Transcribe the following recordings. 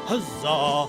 Huzzah!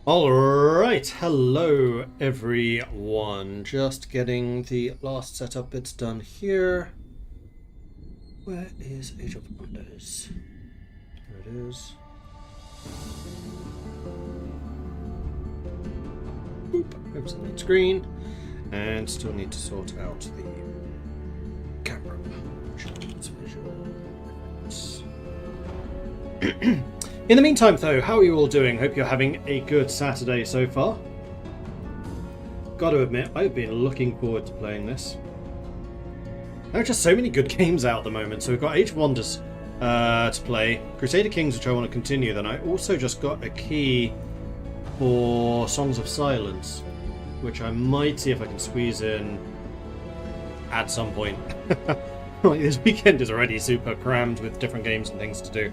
Alright, hello everyone. Just getting the last setup bits done here. Where is Age of Wonders? There it is. Boop, over to the main screen. And still need to sort out the camera. In the meantime, though, how are you all doing? Hope you're having a good Saturday so far. Got to admit, I've been looking forward to playing this. There are just so many good games out at the moment. So we've got Age of Wonders to play, Crusader Kings, which I want to continue. Then I also just got a key for Songs of Silence, which I might see if I can squeeze in at some point. Like, this weekend is already super crammed with different games and things to do.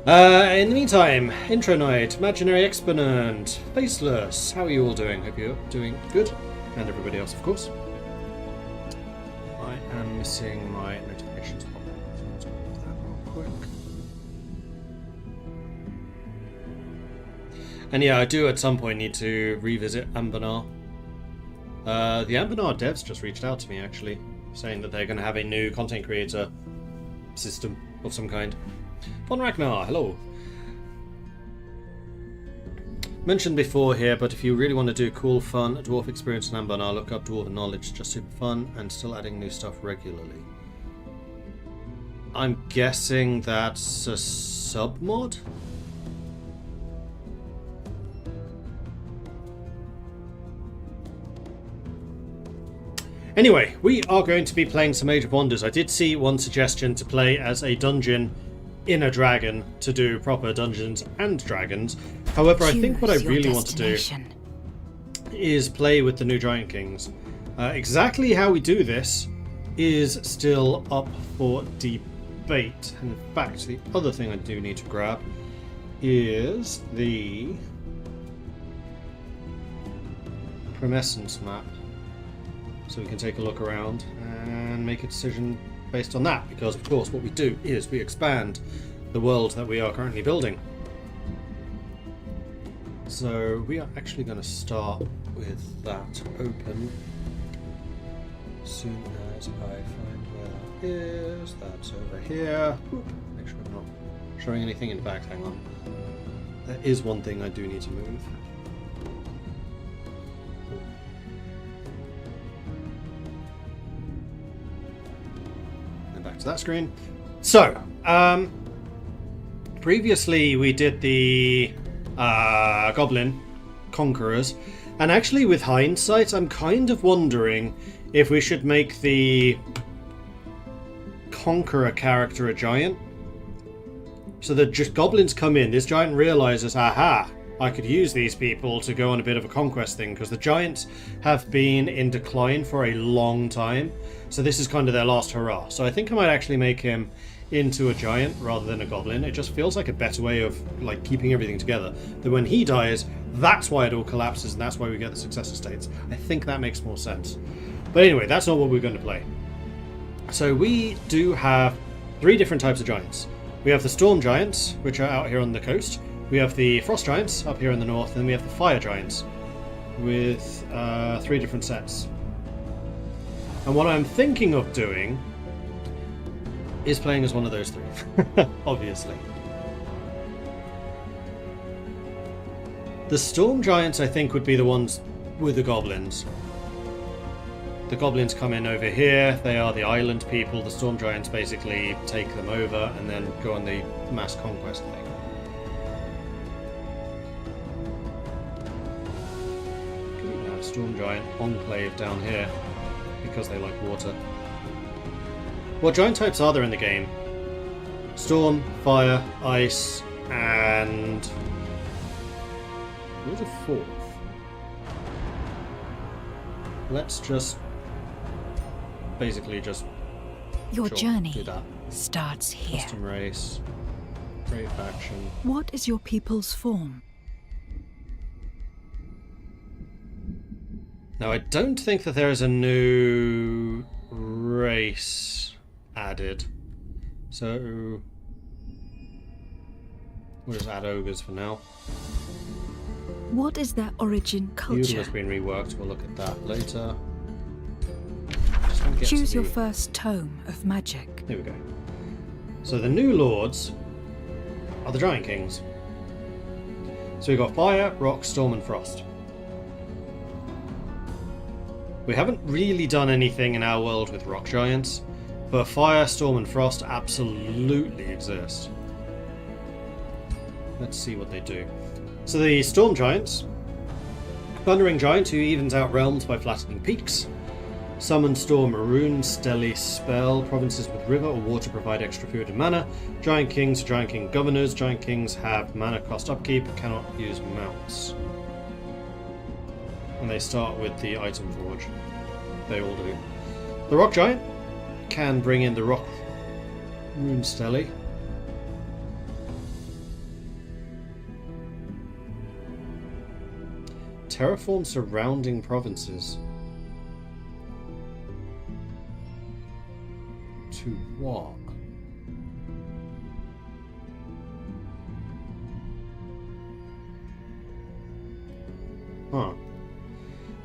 In the meantime, Intro Night, Imaginary Exponent, Faceless, how are you all doing? Hope you're doing good. And everybody else, of course. I am missing my notifications. Let's go with that real quick. And yeah, I do at some point need to revisit Ambanar. The Ambanar devs just reached out to me, actually, saying that they're going to have a new content creator system of some kind. Von Ragnar, hello. Mentioned before here, but if you really want to do cool, fun dwarf experience in Ambanar, look up Dwarven Knowledge. Just super fun and still adding new stuff regularly. I'm guessing that's a sub-mod? Anyway, we are going to be playing some Age of Wonders. I did see one suggestion to play as a dungeon in a dragon to do proper Dungeons and Dragons. However, I think what I really want to do is play with the new Giant Kings. Exactly how we do this is still up for debate. In fact, the other thing I do need to grab is the Promessence map, so we can take a look around and make a decision based on that, because of course what we do is we expand the world that we are currently building. So we are actually going to start with that open. As soon as I find where that is, that's over here. Whoop. Make sure I'm not showing anything in the back. Hang on. There is one thing I do need to move. And back to that screen. So, previously we did the Goblin Conquerors, and actually with hindsight I'm kind of wondering if we should make the Conqueror character a giant. So that just goblins come in, this giant realizes, aha, I could use these people to go on a bit of a conquest thing, because the giants have been in decline for a long time. So this is kind of their last hurrah. So I think I might actually make him into a giant rather than a goblin. It just feels like a better way of like keeping everything together. That when he dies, that's why it all collapses, and that's why we get the successor states. I think that makes more sense. But anyway, that's not what we're going to play. So we do have 3 different types of giants. We have the Storm Giants, which are out here on the coast. We have the Frost Giants up here in the north, and then we have the Fire Giants with 3 different sets. And what I'm thinking of doing is playing as one of those 3, obviously. The Storm Giants, I think, would be the ones with the goblins. The goblins come in over here, they are the island people, the Storm Giants basically take them over and then go on the mass conquest thing. Could even have a Storm Giant enclave down here, because they like water. What giant types are there in the game? Storm, Fire, Ice, and... what's a 4th? Let's just... basically just... Your journey do that. starts here. Custom race. Great faction. What is your people's form? Now, I don't think that there is a new race added. So... we'll just add ogres for now. What is their origin Feudal culture? has been reworked, we'll look at that later. Choose your first tome of magic. Here we go. So the new lords are the Giant Kings. So we've got Fire, Rock, Storm and Frost. We haven't really done anything in our world with Rock Giants, but Fire, Storm and Frost absolutely exist. Let's see what they do. So the Storm Giants, Thundering Giant who evens out realms by flattening peaks. Summon Storm Rune, Stelly Spell. Provinces with river or water provide extra food and mana. Giant Kings, Giant King Governors. Giant Kings have mana cost upkeep, cannot use mounts. And they start with the item forge. They all do. The Rock Giant can bring in the Rock Rune Stelly. Terraform surrounding provinces. To what? Huh.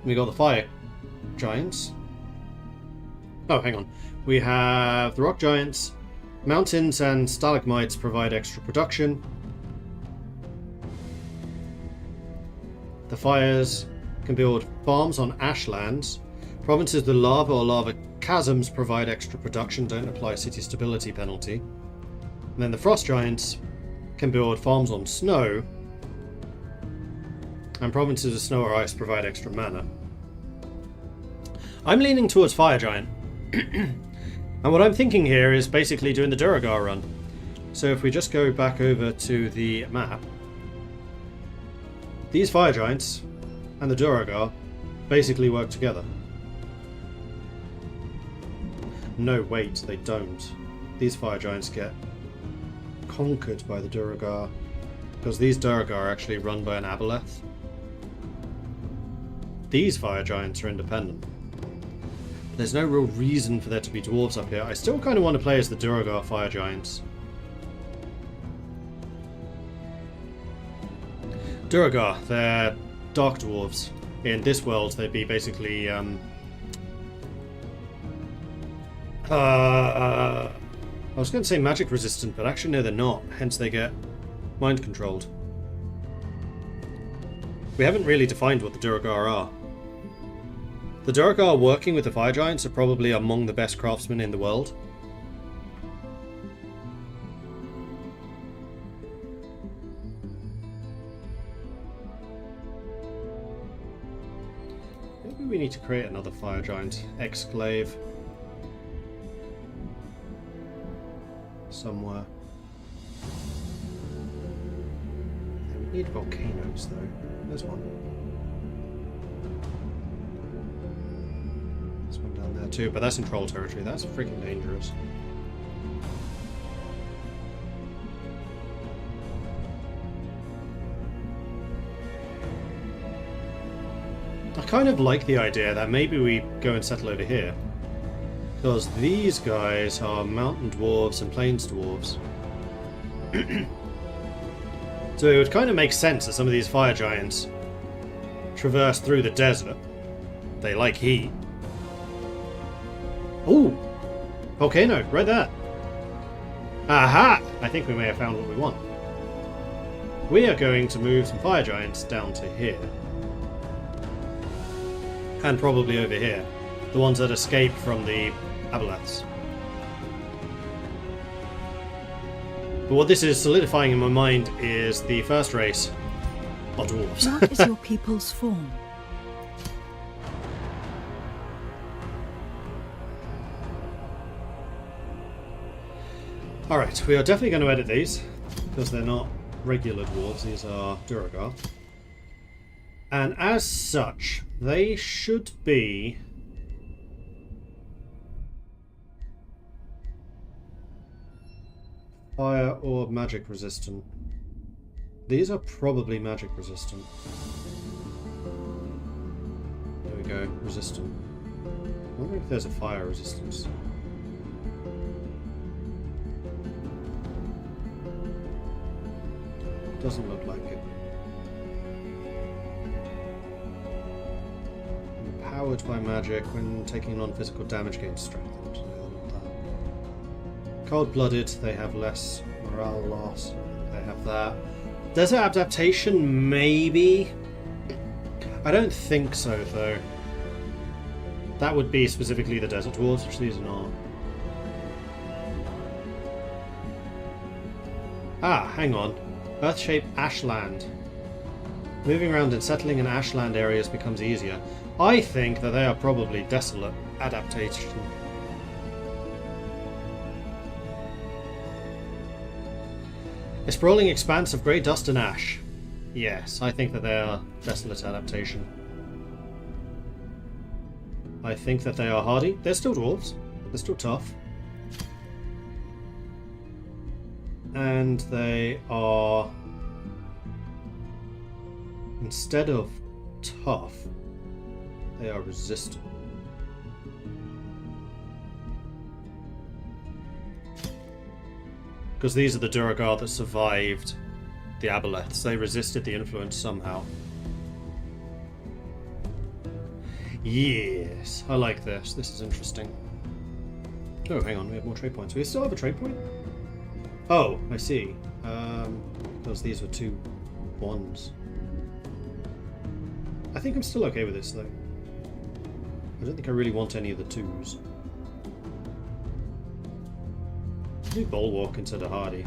We got the Fire Giants. Oh, hang on. We have the Rock Giants. Mountains and stalagmites provide extra production. The Fires can build farms on ashlands. Provinces with lava or lava chasms provide extra production, don't apply city stability penalty. And then the Frost Giants can build farms on snow. And provinces of snow or ice provide extra mana. I'm leaning towards Fire Giant. And what I'm thinking here is basically doing the Duergar run. So if we just go back over to the map, these Fire Giants and the Duergar basically work together. No, wait, they don't. These Fire Giants get conquered by the Duergar, because these Duergar are actually run by an Aboleth. These Fire Giants are independent. There's no real reason for there to be dwarves up here. I still kind of want to play as the Duergar Fire Giants. Duergar, they're dark dwarves. In this world, they'd be basically I was going to say magic resistant, but actually no, they're not. Hence, they get mind controlled. We haven't really defined what the Duergar are. The Duergar working with the fire giants are probably among the best craftsmen in the world. Maybe we need to create another fire giant exclave somewhere. We need volcanoes though. There's one. There's one down there too, but that's in troll territory. That's freaking dangerous. I kind of like the idea that maybe we go and settle over here. Because these guys are mountain dwarves and plains dwarves. So it would kind of make sense that some of these fire giants traverse through the desert. They like heat. Ooh! Volcano, right there. Aha! I think we may have found what we want. We are going to move some fire giants down to here. And probably over here. The ones that escaped from the aboleths. But what this is solidifying in my mind is the first race are dwarves. What is your people's form? Alright, we are definitely going to edit these, because they're not regular dwarves, these are Duergar. And as such, they should be... fire or magic resistant. These are probably magic resistant. There we go, resistant. I wonder if there's a fire resistance. Doesn't look like it. Empowered by magic when taking non-physical damage gains strength. Cold-blooded, they have less morale loss. They have that. Desert adaptation, maybe? I don't think so, though. That would be specifically the desert dwarves, which these are not. Ah, hang on. Earth-shaped ashland. Moving around and settling in ashland areas becomes easier. I think that they are probably desolate adaptation. A sprawling expanse of grey dust and ash. Yes, I think that they are desolate adaptation. I think that they are hardy. They're still dwarves. They're still tough. And they are... instead of tough, they are resistant. Because these are the Duergar that survived the aboleths. They resisted the influence somehow. Yes, I like this. This is interesting. Oh, hang on, we have more trade points. We still have a trade point? Oh, I see. Because these were 2 1s. I think I'm still okay with this, though. I don't think I really want any of the 2s. Do Bulwark instead of Hardy.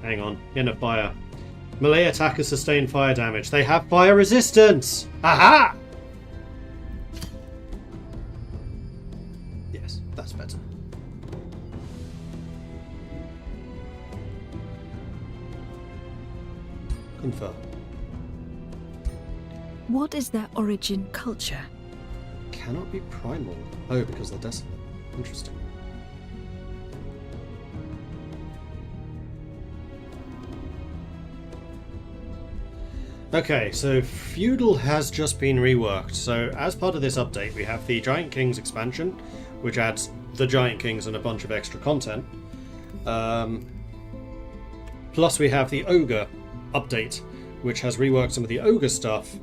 Hang on, in a fire. Melee attackers sustain fire damage. They have fire resistance! Aha! Yes, that's better. Confer. What is their origin culture? Cannot be primal. Oh, because they're desolate. Interesting. Okay, so Feudal has just been reworked. So as part of this update, we have the Giant Kings expansion, which adds the Giant Kings and a bunch of extra content. Plus we have the Ogre update, which has reworked some of the Ogre stuff.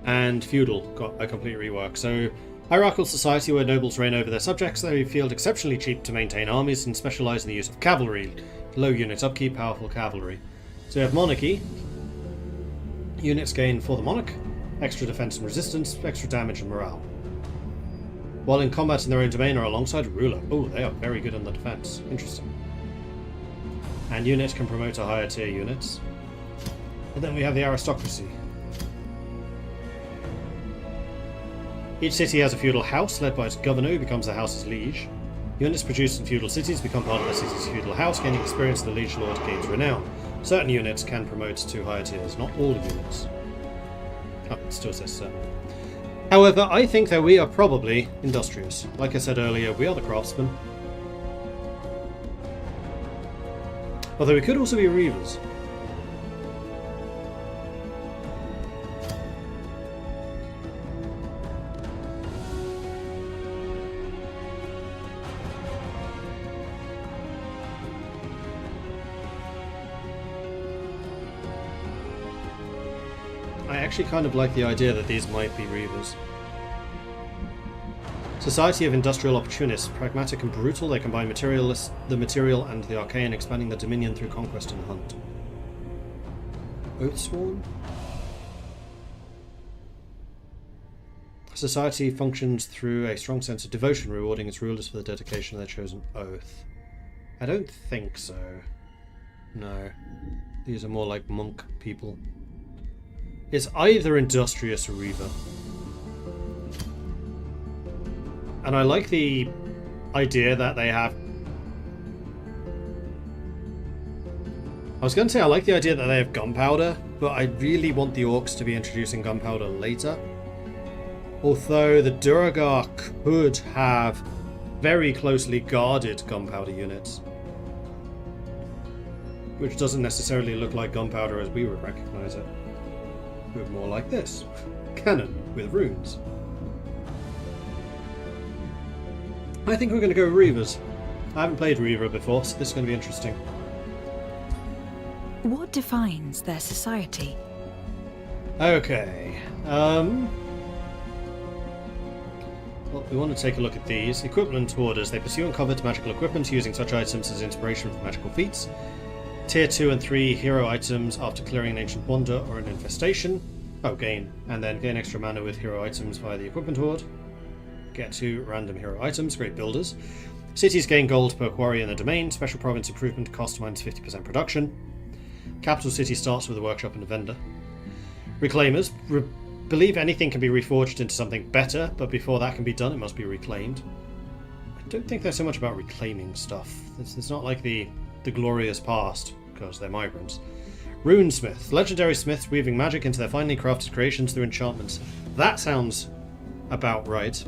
And Feudal got a complete rework. So hierarchical society where nobles reign over their subjects, they feel exceptionally cheap to maintain armies and specialise in the use of cavalry. Low unit upkeep, powerful cavalry. So we have monarchy. Units gain for the monarch, extra defense and resistance, extra damage and morale. While in combat in their own domain or alongside a ruler. Oh, they are very good on the defense. Interesting. And units can promote to higher tier units. And then we have the aristocracy. Each city has a feudal house led by its governor, who becomes the house's liege. Units produced in feudal cities become part of the city's feudal house, gaining experience the liege lord gains renown. Certain units can promote to higher tiers, not all units. Oh, it still says certain. However, I think that we are probably industrious. Like I said earlier, we are the craftsmen. Although we could also be reavers. I actually kind of like the idea that these might be reavers. Society of industrial opportunists, pragmatic and brutal, they combine the material and the arcane, expanding the dominion through conquest and hunt. Oathsworn? Society functions through a strong sense of devotion, rewarding its rulers for the dedication of their chosen oath. I don't think so. No. These are more like monk people. It's either industrious or reaver. And I like the idea that they have... I was going to say I like the idea that they have gunpowder, but I really want the orcs to be introducing gunpowder later. Although the Duergar could have very closely guarded gunpowder units. Which doesn't necessarily look like gunpowder as we would recognise it. But more like this. Cannon with runes. I think we're going to go with Reavers. I haven't played Reaver before, so this is going to be interesting. What defines their society? Okay. Well, we want to take a look at these. Equipment orders. They pursue and covet magical equipment using such items as inspiration for magical feats. Tier 2 and 3 hero items after clearing an ancient wonder or an infestation. Oh, gain. And then gain extra mana with hero items via the equipment hoard. Get 2 random hero items, great builders. Cities gain gold per quarry in the domain. Special province improvement cost minus 50% production. Capital city starts with a workshop and a vendor. Reclaimers. Believe anything can be reforged into something better, but before that can be done, it must be reclaimed. I don't think there's so much about reclaiming stuff. It's not like the glorious past, because they're migrants. Runesmiths. Legendary smiths weaving magic into their finely crafted creations through enchantments. That sounds about right.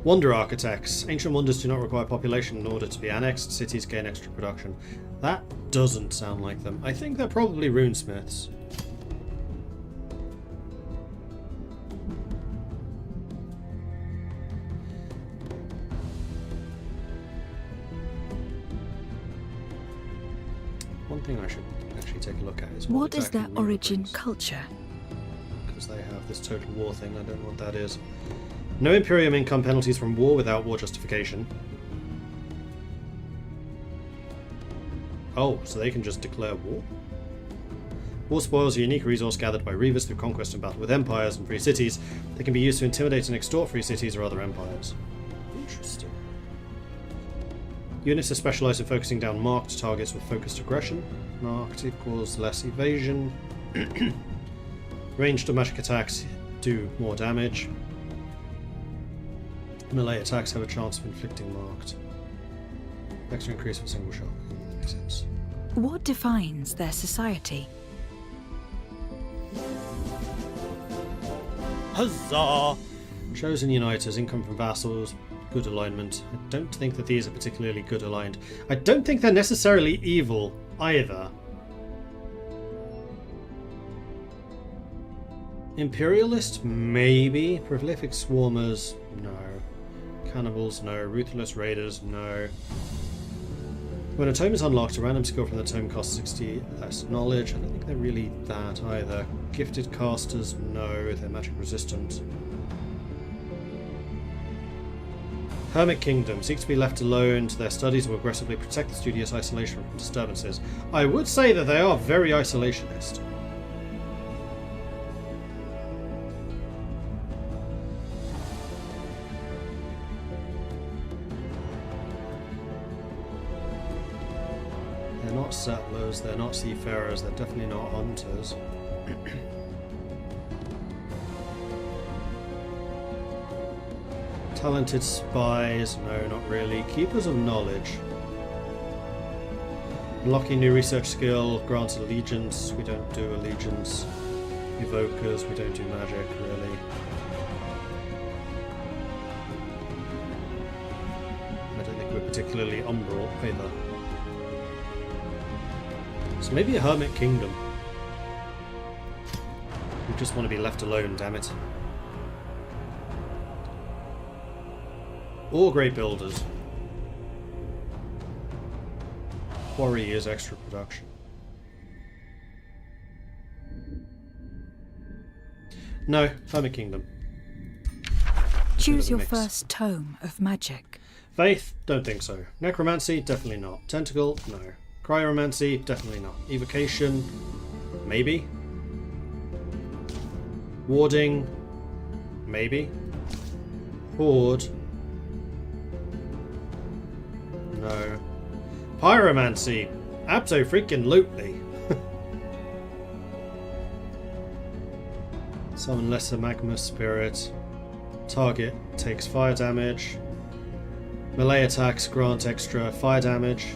Wonder architects. Ancient wonders do not require population in order to be annexed. Cities gain extra production. That doesn't sound like them. I think they're probably runesmiths. One thing I should actually take a look at is What is exactly their origin brings. culture? Because they have this total war thing. I don't know what that is. No Imperium income penalties from war without war justification. Oh, so they can just declare war? War spoils are a unique resource gathered by Reavers through conquest and battle with empires and free cities. They can be used to intimidate and extort free cities or other empires. Interesting. Units are specialised in focusing down marked targets with focused aggression. Marked equals less evasion. Ranged or magic attacks do more damage. Melee attacks have a chance of inflicting marked. Extra increase for single shot. Makes sense. What defines their society? Huzzah! Chosen uniters, income from vassals, good alignment. I don't think that these are particularly good aligned. I don't think they're necessarily evil either. Imperialist? Maybe. Prolific Swarmers? No. Cannibals? No. Ruthless Raiders? No. When a tome is unlocked, a random skill from the tome costs 60 less knowledge. I don't think they're really that either. Gifted Casters? No. They're magic resistant. Hermit Kingdom. Seek to be left alone to their studies or aggressively protect the studious isolation from disturbances. I would say that they are very isolationist. They're not settlers, they're not seafarers, they're definitely not hunters. Talented spies? No, not really. Keepers of knowledge. Unlocking new research skill, grants allegiance. We don't do allegiance. Evokers, we don't do magic, really. I don't think we're particularly umbral either. So maybe a Hermit Kingdom. We just want to be left alone, damn it. Or Great Builders. Quarry is extra production. No, Hermit Kingdom. Choose your first tome of magic. Faith? Don't think so. Necromancy? Definitely not. Tentacle? No. Cryomancy? Definitely not. Evocation? Maybe. Warding? Maybe. Horde? No. Pyromancy? Abso-freaking-lutely. Summon Lesser Magma Spirit. Target takes fire damage. Melee attacks grant extra fire damage.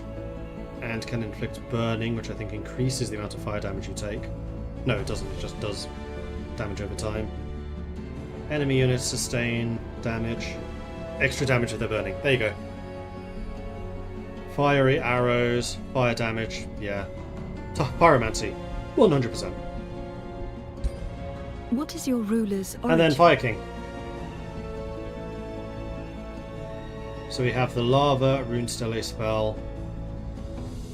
And can inflict burning, which I think increases the amount of fire damage you take. No, it doesn't. It just does damage over time. Enemy units sustain damage. Extra damage if they're burning. There you go. Fiery arrows, fire damage, yeah. Pyromancy, 100%. What is your ruler's origin? And then Fire King. So we have the Lava Rune Stele spell,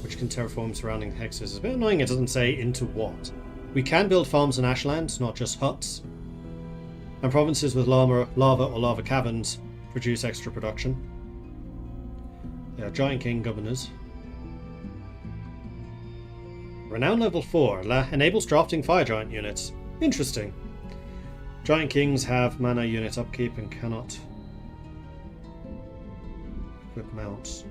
which can terraform surrounding hexes. It's a bit annoying it doesn't say into what. We can build farms and ashlands, not just huts. And provinces with lava or lava caverns produce extra production. They are Giant King governors. Renown level 4 enables drafting fire giant units. Interesting. Giant Kings have mana unit upkeep and cannot equip mounts.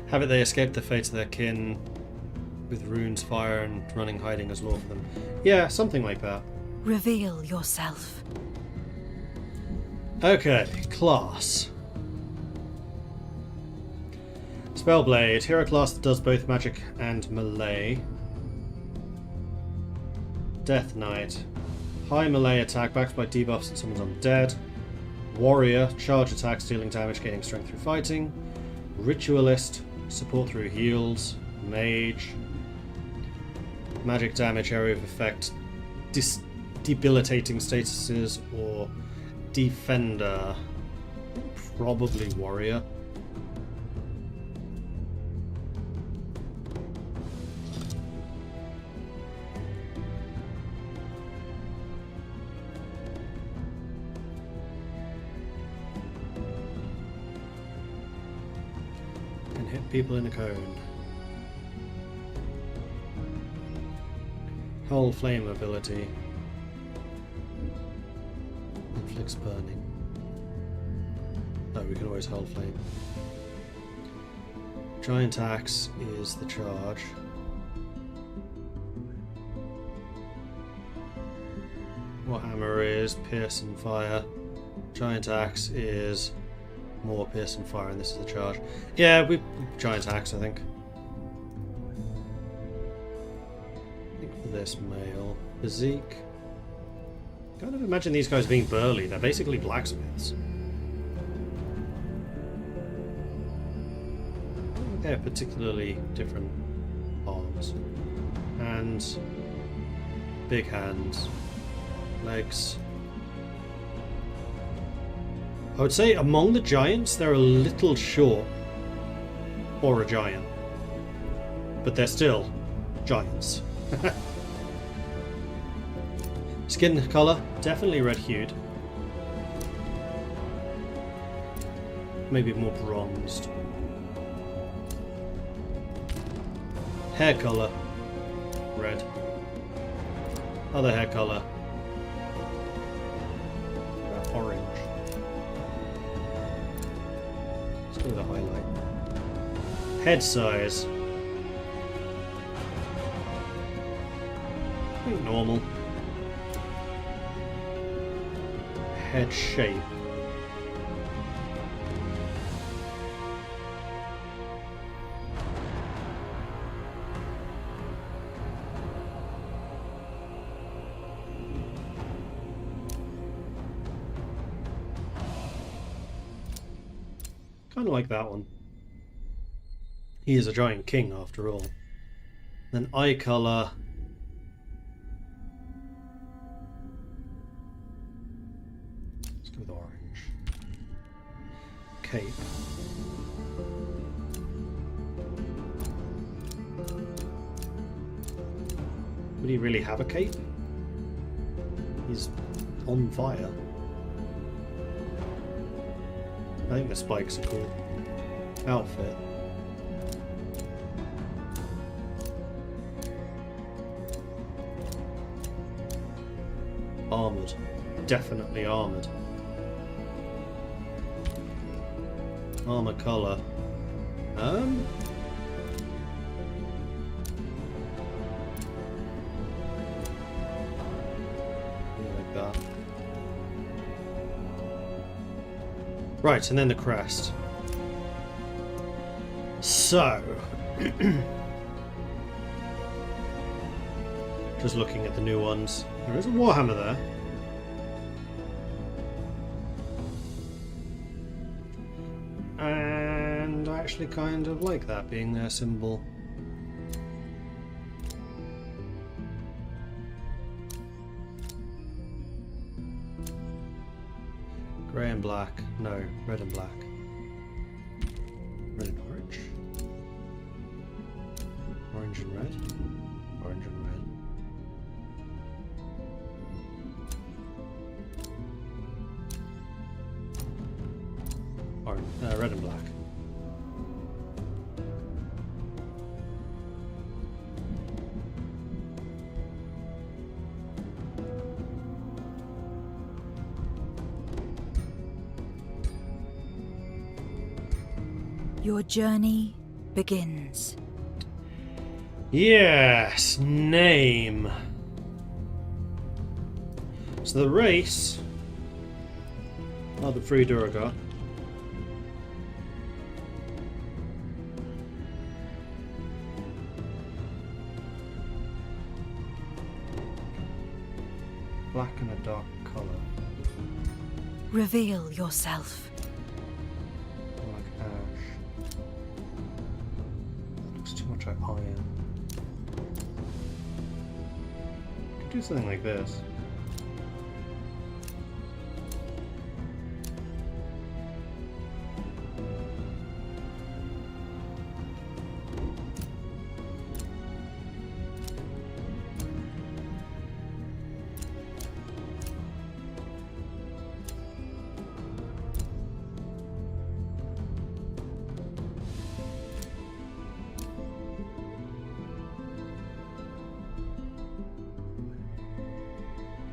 Have it they escape the fate of their kin with runes, fire, and running hiding as law for them. Yeah, something like that. Reveal yourself. Okay, class. Spellblade, hero class that does both magic and melee. Death Knight, high melee attack backed by debuffs and summons undead. Warrior, charge attacks dealing damage, gaining strength through fighting. Ritualist, support through heals. Mage, magic damage, area of effect, debilitating statuses, or defender. Probably warrior. Can hit people in a cone. Whole flame ability. Inflicts burning. Oh, we can always hold flame. Giant axe is the charge. Warhammer is pierce and fire. Giant axe is more pierce and fire, and this is the charge. Yeah, we giant axe, I think. Precise male. Physique. Kind of imagine these guys being burly. They're basically blacksmiths. I don't think they have particularly different arms. Hands. Big hands. Legs. I would say among the giants, they're a little short for a giant. But they're still giants. Skin colour, definitely red-hued. Maybe more bronzed. Hair colour, red. Other hair colour, orange. Let's go with a highlight. Head size. I think normal. Head shape. Kind of like that one. He is a giant king after all. Then eye colour. Let's go with orange. Cape. Would he really have a cape? He's on fire. I think the spikes are cool. Outfit. Armoured. Definitely armoured. Armour colour. Like that. Right, and then the crest. So, just looking at the new ones. There is a Warhammer there. And I actually kind of like that being their symbol. Grey and black. No, red and black. Red and orange. Orange and red. Orange and red. Red and black. Your journey begins. Yes, name. So the race are the free Duergar. Black and a dark colour. Reveal yourself. Like ash. Looks too much like iron. Could do something like this.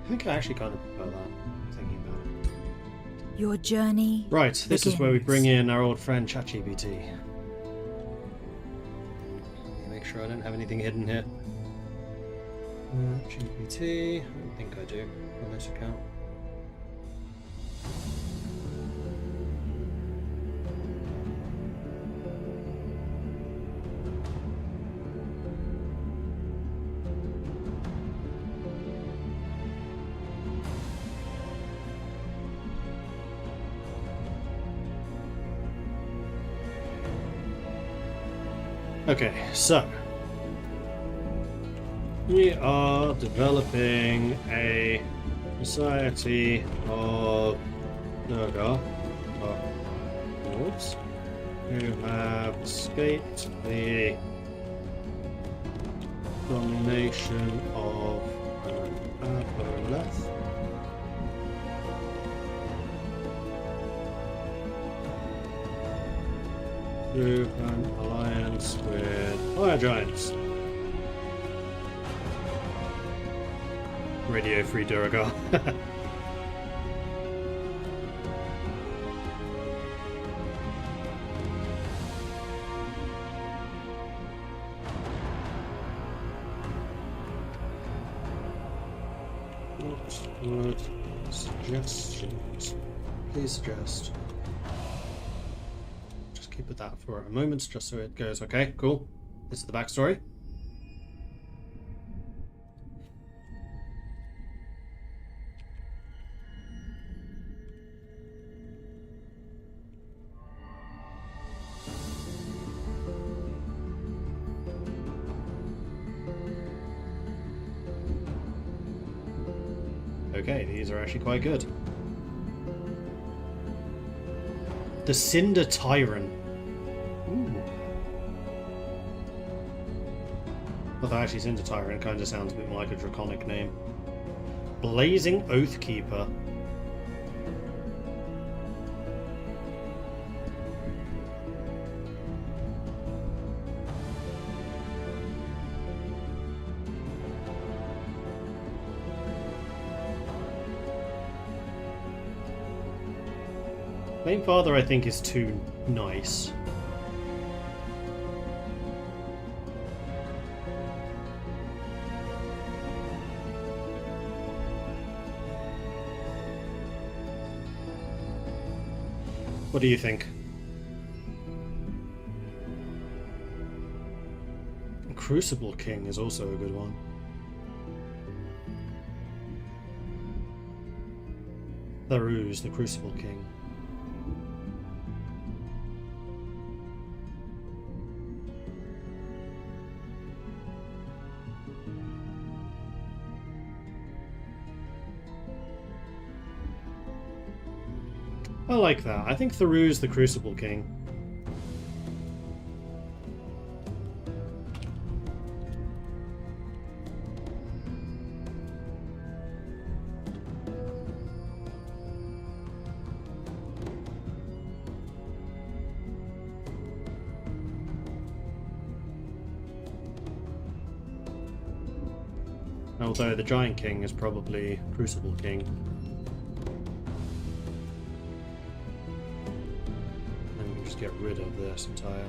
I think I actually kind of prefer that, thinking about it. Your journey Right, this is where we bring in our old friend ChatGPT. Make sure I don't have anything hidden here. GPT, I don't think I do on this account. Okay, so we are developing a society of Duergar, of who have escaped the domination of Aboleth. Through an alliance with fire giants. Radio Free Duergar. What would suggestions please suggest? Just keep with that for a moment, just so it goes okay. Cool. This is the backstory. Okay, these are actually quite good. The Cinder Tyrant. Ooh. Although actually Cinder Tyrant kind of sounds a bit more like a draconic name. Blazing Oathkeeper. Flame Father, I think, is too nice. What do you think? Crucible King is also a good one. Tharuz, the Crucible King. I like that. I think Tharuz, the Crucible King. Although the Giant King is probably Crucible King. Get rid of this entirely.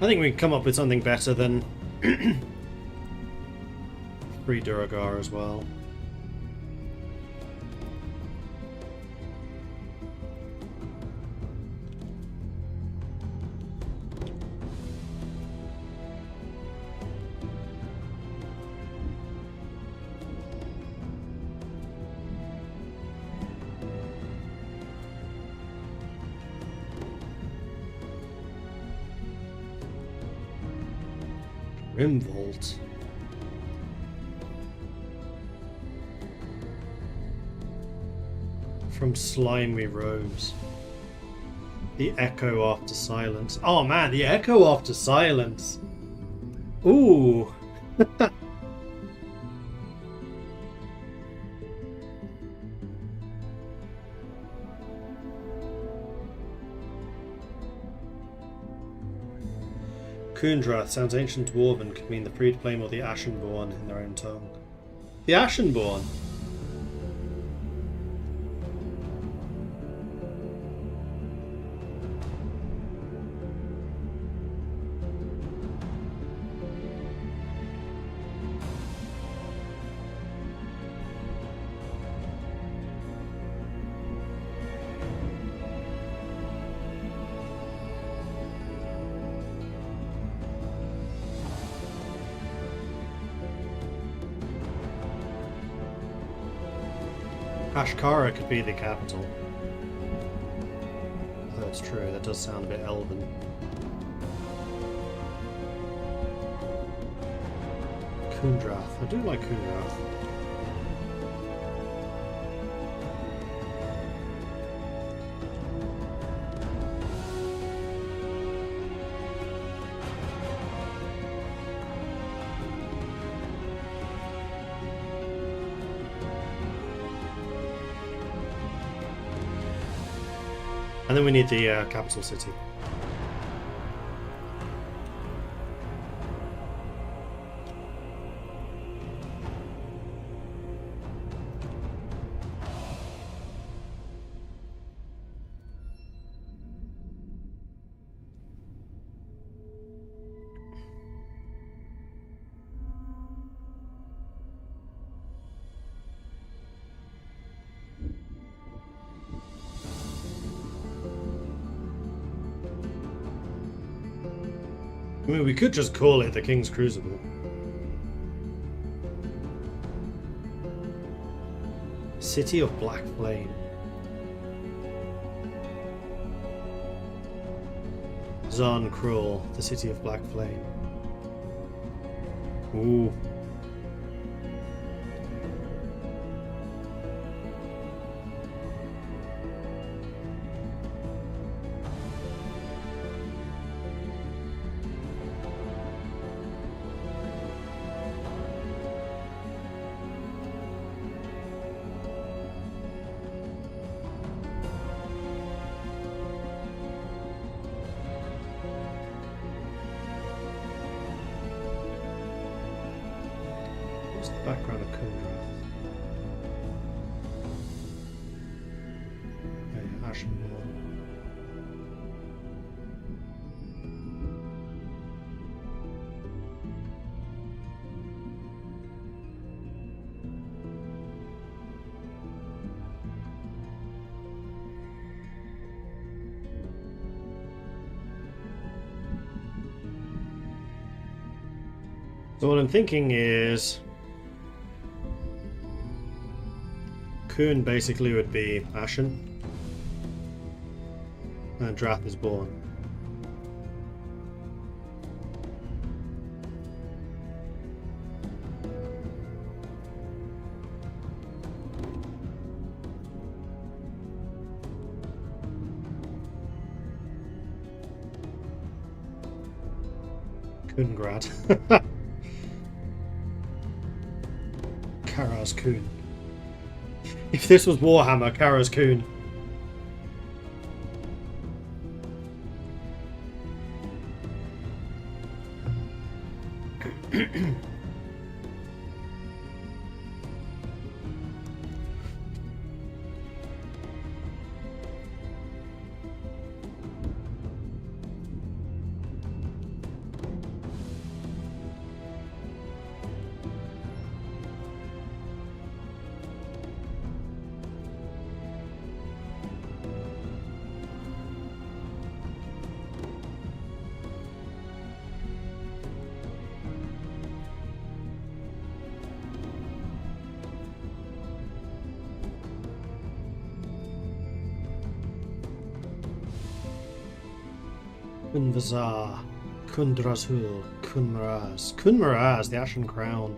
I think we can come up with something better than Free Duergar as well. Grimvault. From Slimy Rose. The Echo After Silence. Oh man, the Echo After Silence. Ooh. Kundrath sounds ancient dwarven, could mean the Freed Flame or the Ashenborn in their own tongue. The Ashenborn? Ashkara could be the capital. That's true, that does sound a bit elven. Kundrath. I do like Kundrath. And then we need the capital city. I mean, we could just call it the King's Crucible. City of Black Flame. Zarn Krull, the City of Black Flame. Ooh. What's the background of Kundrath? Yeah, Ashenborn. So what I'm thinking is Kun basically would be Ashen and Drath is born. Kungrad. Kara's Kun. If this was Warhammer, Kara's Kun. Kunvazar, Kundrazhul, Kunmaraz. Kunmaraz, the Ashen Crown.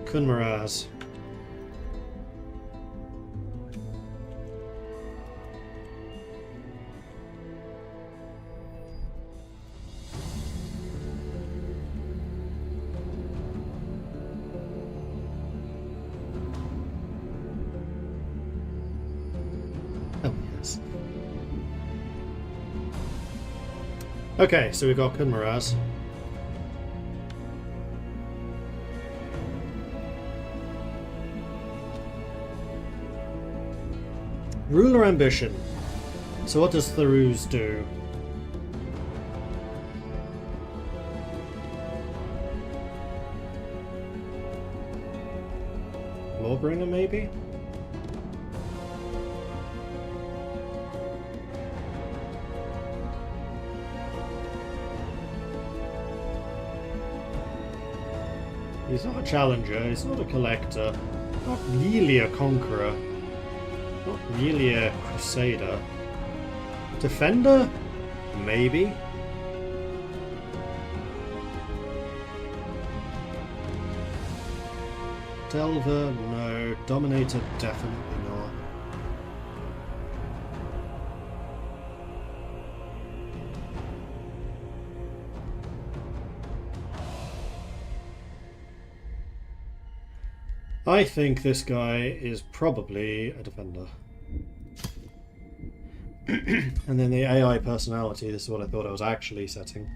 Kunmaraz. Oh, yes. Okay, so we've got Kunmaraz. Ruler ambition. So what does Tharuz do? Lawbringer, maybe? He's not a challenger, he's not a collector, not really a conqueror, not really a crusader. Defender? Maybe. Delver? No. Dominator? Definitely not. I think this guy is probably a defender. And then the AI personality, this is what I thought I was actually setting.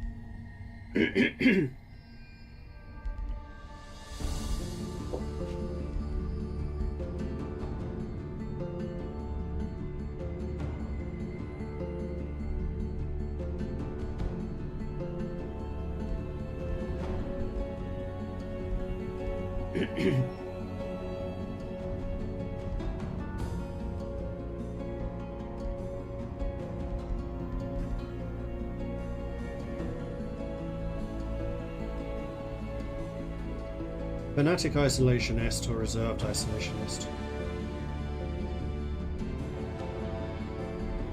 Fanatic isolationist or reserved isolationist?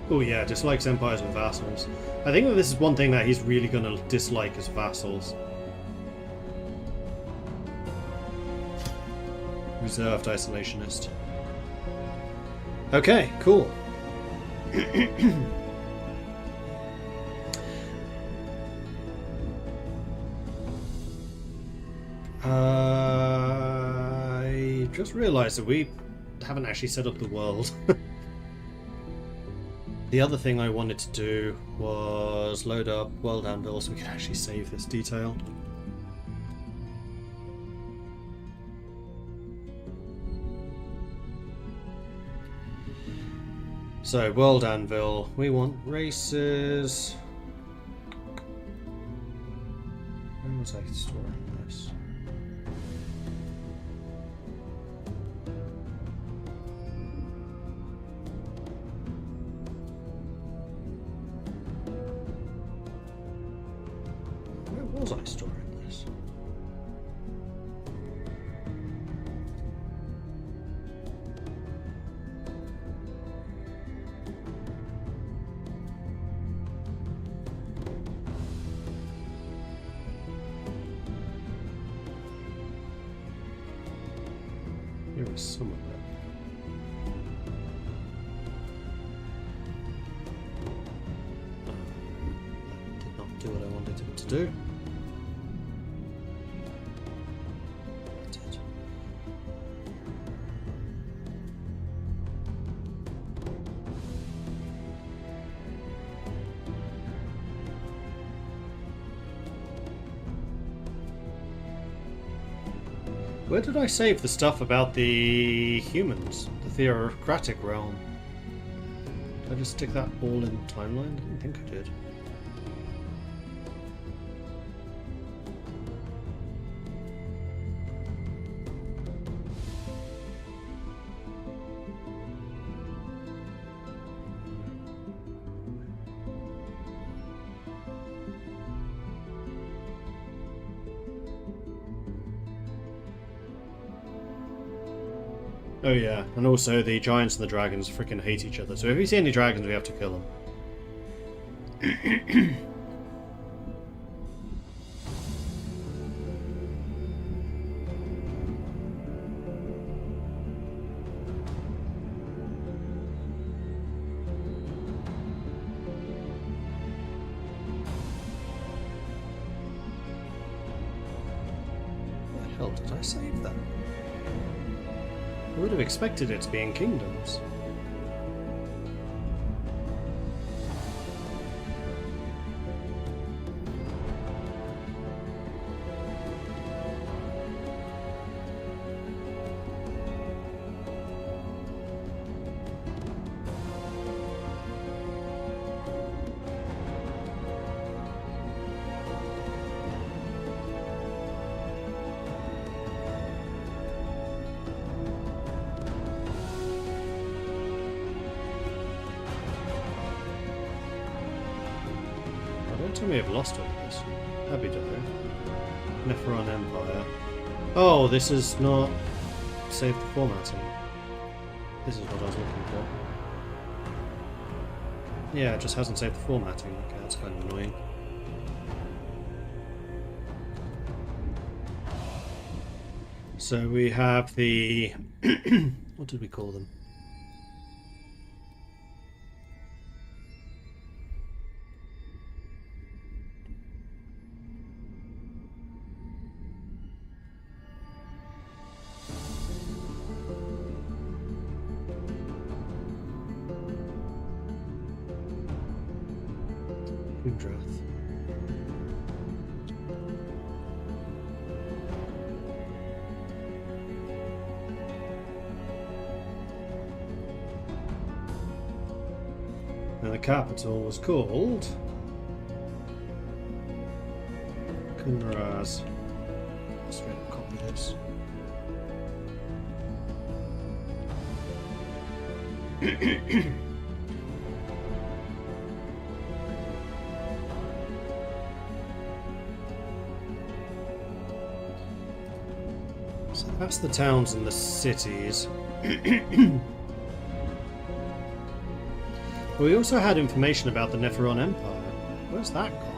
Oh yeah, dislikes empires and vassals. I think that this is one thing that he's really going to dislike is vassals. Reserved isolationist. Okay, cool. I just realised that we haven't actually set up the world. The other thing I wanted to do was load up World Anvil so we can actually save this detail. So, World Anvil, we want races. Where was I storing this? Where was I storing this? Here is some of it. That did not do what I wanted it to do. It did. Where did I save the stuff about the humans? The theocratic realm? Did I just stick that all in timeline? I didn't think I did. Oh yeah, and also the giants and the dragons freaking hate each other, so if we see any dragons we have to kill them. Where the hell did I save that? I would have expected it to be in kingdoms. Don't tell me I've lost all of this. Happy to know. Nephron Empire. Oh, this is not save the formatting. This is what I was looking for. Yeah, it just hasn't saved the formatting. Okay, that's kind of annoying. So we have the... what did we call them? Drath. And the capital was called Kunraz. Straight up copy this. So that's the towns and the cities. We also had information about the Nephiron Empire. Where's that gone?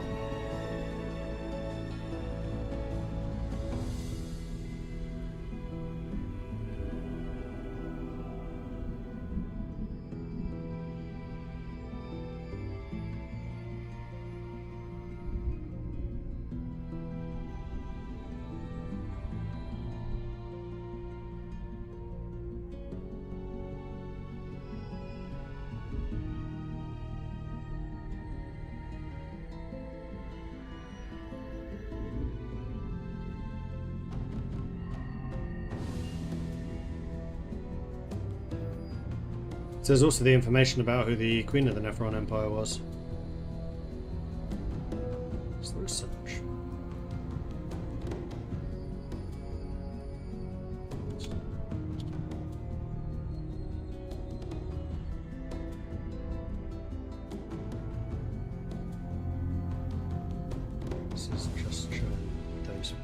There's also the information about who the Queen of the Nephiron Empire was. Is there a search? This is just showing those.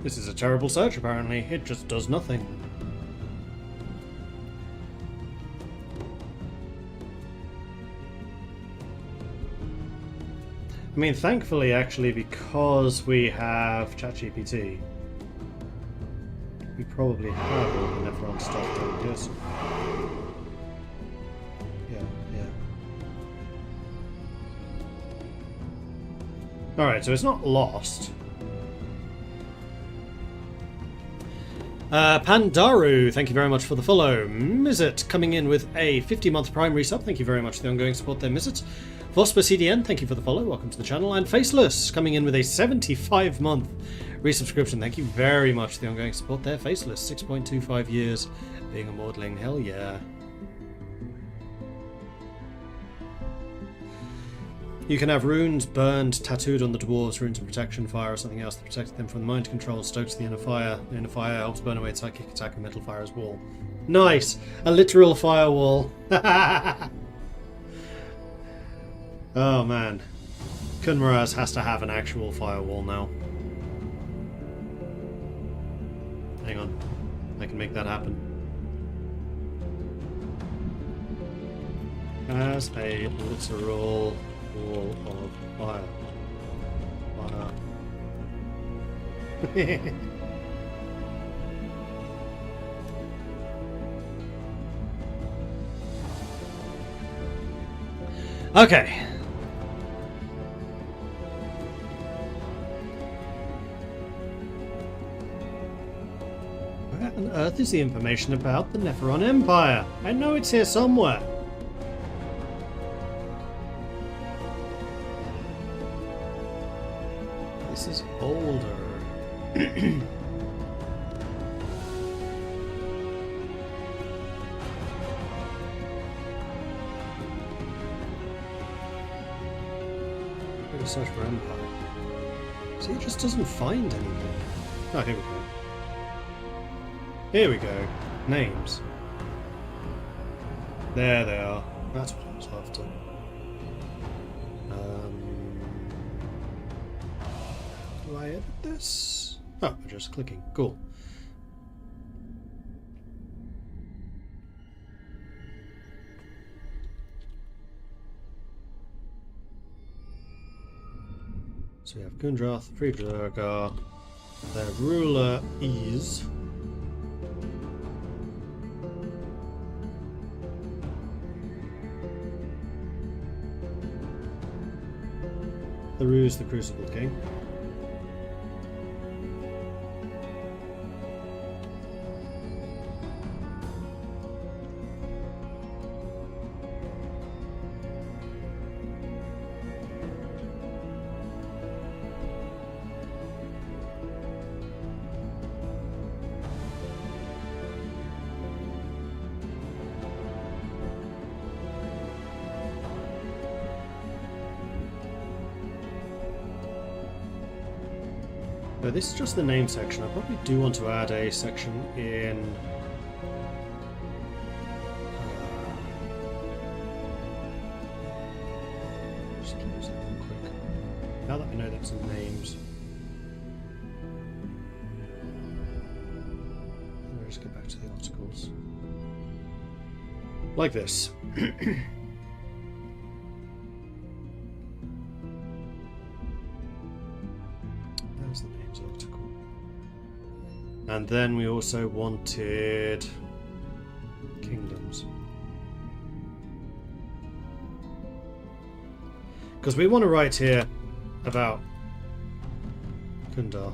This is a terrible search, apparently. It just does nothing. I mean, thankfully, actually, because we have ChatGPT, we probably have all the Nephiron stuff done. Yes. Yeah. Alright, so it's not lost. Pandaru, thank you very much for the follow. Mizet coming in with a 50-month Prime resub. Thank you very much for the ongoing support there, Mizet. Vosper CDN, thank you for the follow. Welcome to the channel. And Faceless coming in with a 75-month resubscription. Thank you very much for the ongoing support there, Faceless. 6.25 years being a mortling. Hell yeah. You can have runes burned, tattooed on the dwarves, runes of protection, fire, or something else that protects them from the mind control, stokes the inner fire. The inner fire helps burn away its psychic attack and metal fire as wall. Nice! A literal firewall. Oh man. Kunmaraz has to have an actual firewall now. Hang on. I can make that happen. As a literal wall of fire. Okay. Where on earth is the information about the Nephiron Empire? I know it's here somewhere. This is older. Search for Empire. See, it just doesn't find anything. Oh, here we go. Here we go. Names. There they are. That's what I was after. Do I edit this? Oh, just clicking. Cool. So we have Gundrath, Free Duergar. Their ruler is... the Ruse, the Crucible King. But this is just the name section. I probably do want to add a section in... just close that real quick. Now that I know that's the names. Let me just get back to the articles. Like this. There's the names article. And then we also wanted kingdoms. Because we want to write here about Kundarth.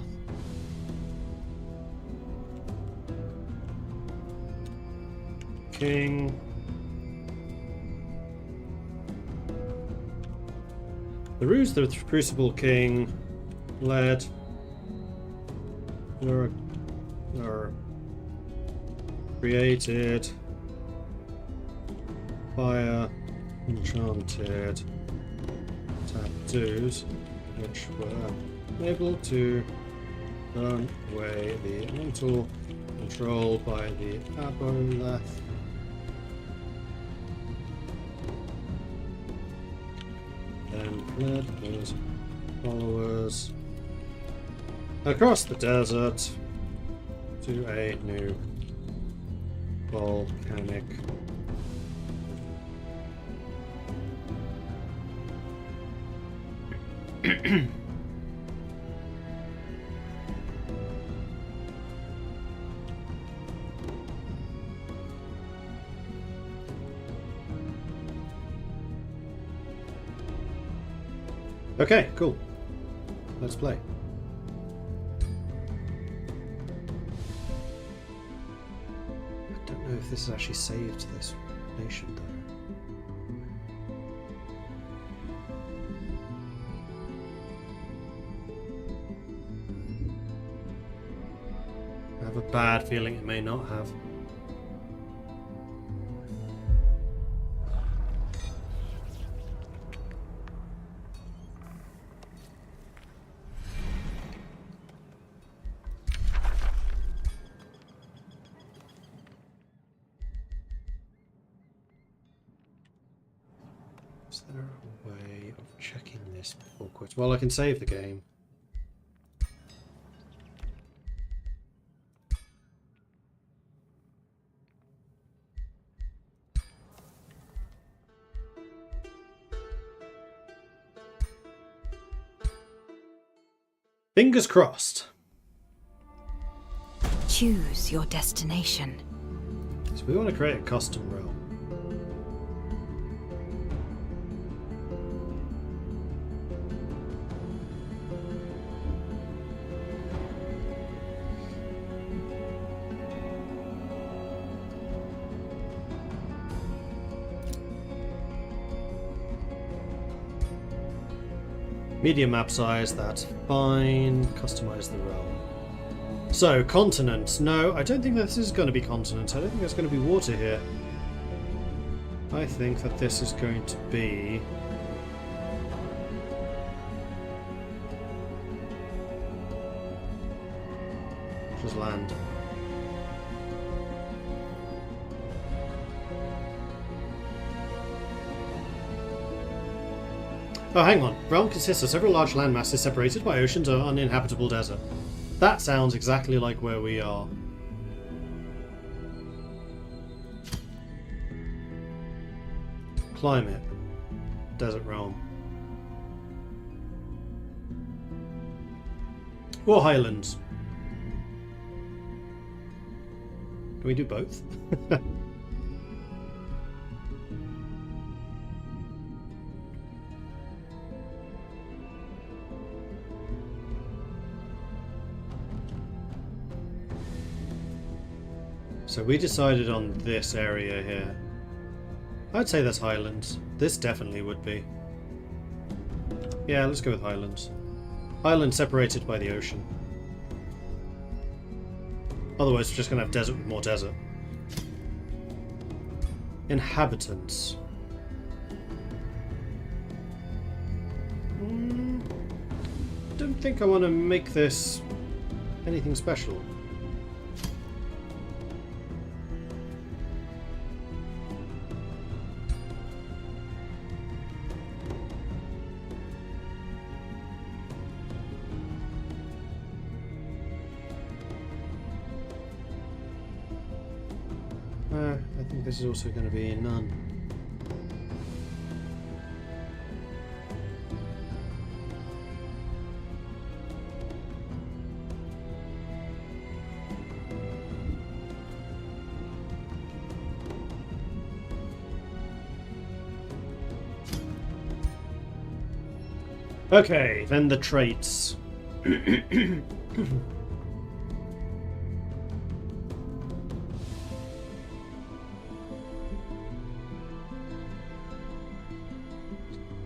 King. The Ruse, the Crucible King, led or created fire enchanted tattoos which were able to burn away the elemental controlled by the aboleth. Then led his followers across the desert to a new volcanic Okay, cool. Let's play. I don't know if this is actually saved to this nation though. I have a bad feeling it may not have. Is there a way of checking this before quits? Well, I can save the game. Fingers crossed. Choose your destination. So we want to create a custom realm. Medium map size, that's fine. Customize the realm. So, continent. No, I don't think this is going to be continent. I don't think there's going to be water here. I think that this is going to be... just land. Oh, hang on. Realm consists of several large landmasses separated by oceans or uninhabitable desert. That sounds exactly like where we are. Climate. Desert realm. Or highlands. Can we do both? So we decided on this area here. I'd say that's highlands. This definitely would be. Yeah, let's go with highlands. Highlands separated by the ocean. Otherwise we're just going to have desert with more desert. Inhabitants. Don't think I want to make this anything special. I think this is also going to be none. Okay, then the traits.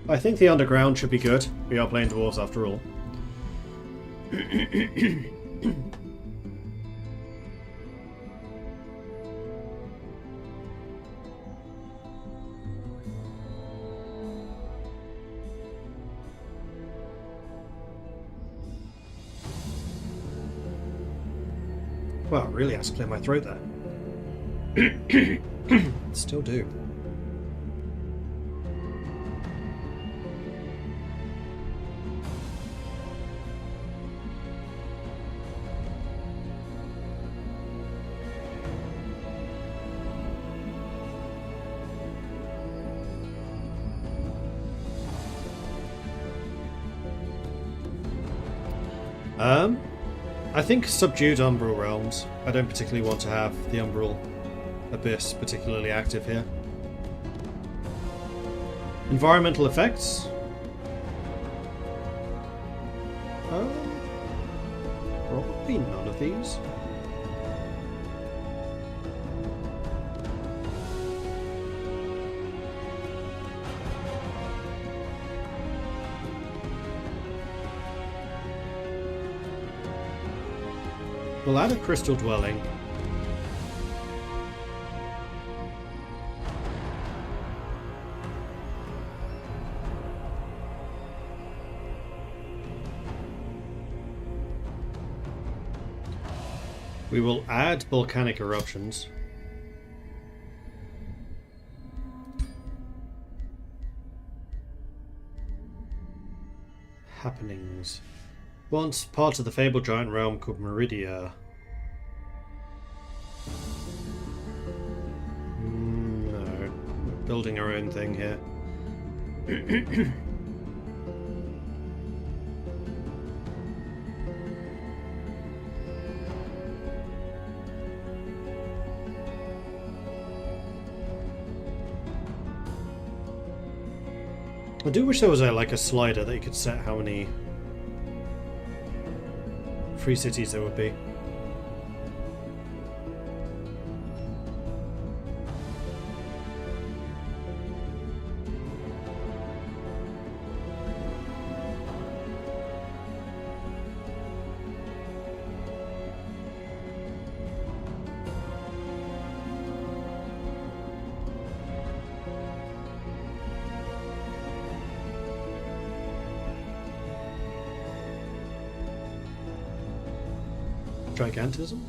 I think the underground should be good. We are playing dwarves after all. Well, it really has to clear my throat there. Still do. I think subdued Umbral realms. I don't particularly want to have the Umbral Abyss particularly active here. Environmental effects? Probably none of these. We'll add a crystal dwelling. We will add volcanic eruptions. Happenings. Once part of the fabled giant realm called Meridia. No. We're building our own thing here. I do wish there was like a slider that you could set how many free cities there would be. Gigantism?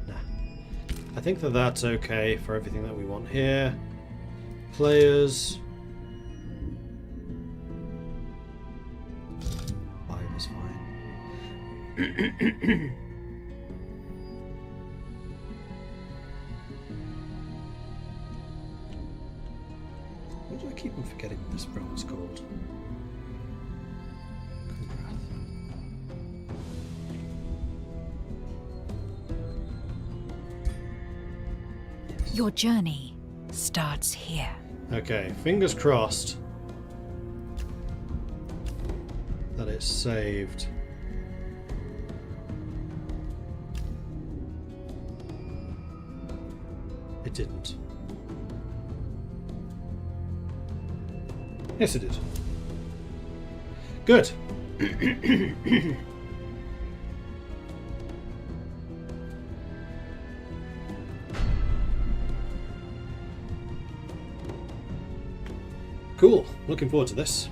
Nah. I think that that's okay for everything that we want here. players. 5 is fine. Why do I keep on forgetting what this realm's called? Your journey starts here. Okay, fingers crossed that it's saved. It didn't. Yes, it did. Good. Cool. Looking forward to this.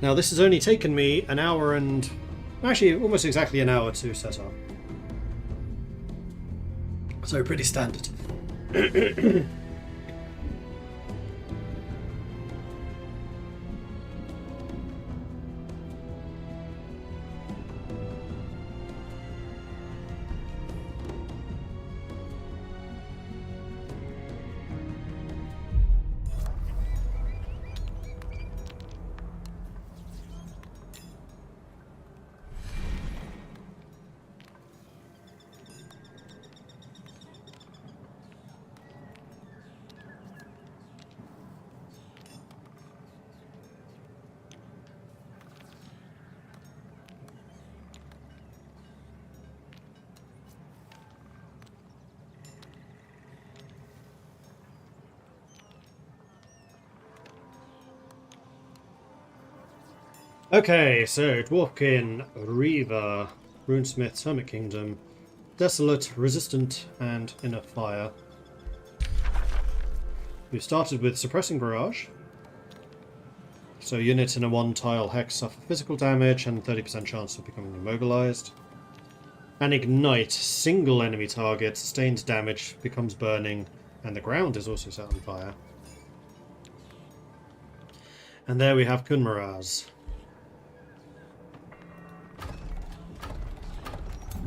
Now, this has only taken me an hour and... actually, almost exactly an hour to set up. So, pretty standard. Okay, so Dwarfkin, Reaver, Runesmith's Hermit Kingdom, Desolate, Resistant, and Inner Fire. We've started with Suppressing Barrage. So units in a 1-tile hex suffer physical damage and 30% chance of becoming immobilized. And Ignite, single enemy target, sustains damage, becomes burning, and the ground is also set on fire. And there we have Kunmaraz.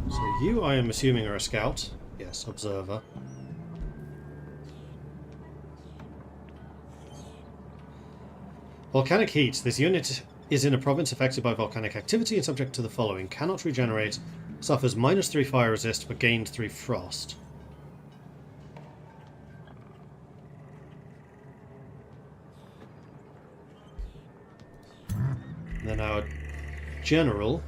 So you, I am assuming, are a scout. Yes, observer. Volcanic heat. This unit is in a province affected by volcanic activity and subject to the following. Cannot regenerate. Suffers -3 fire resist, but gained 3 frost. And then our general...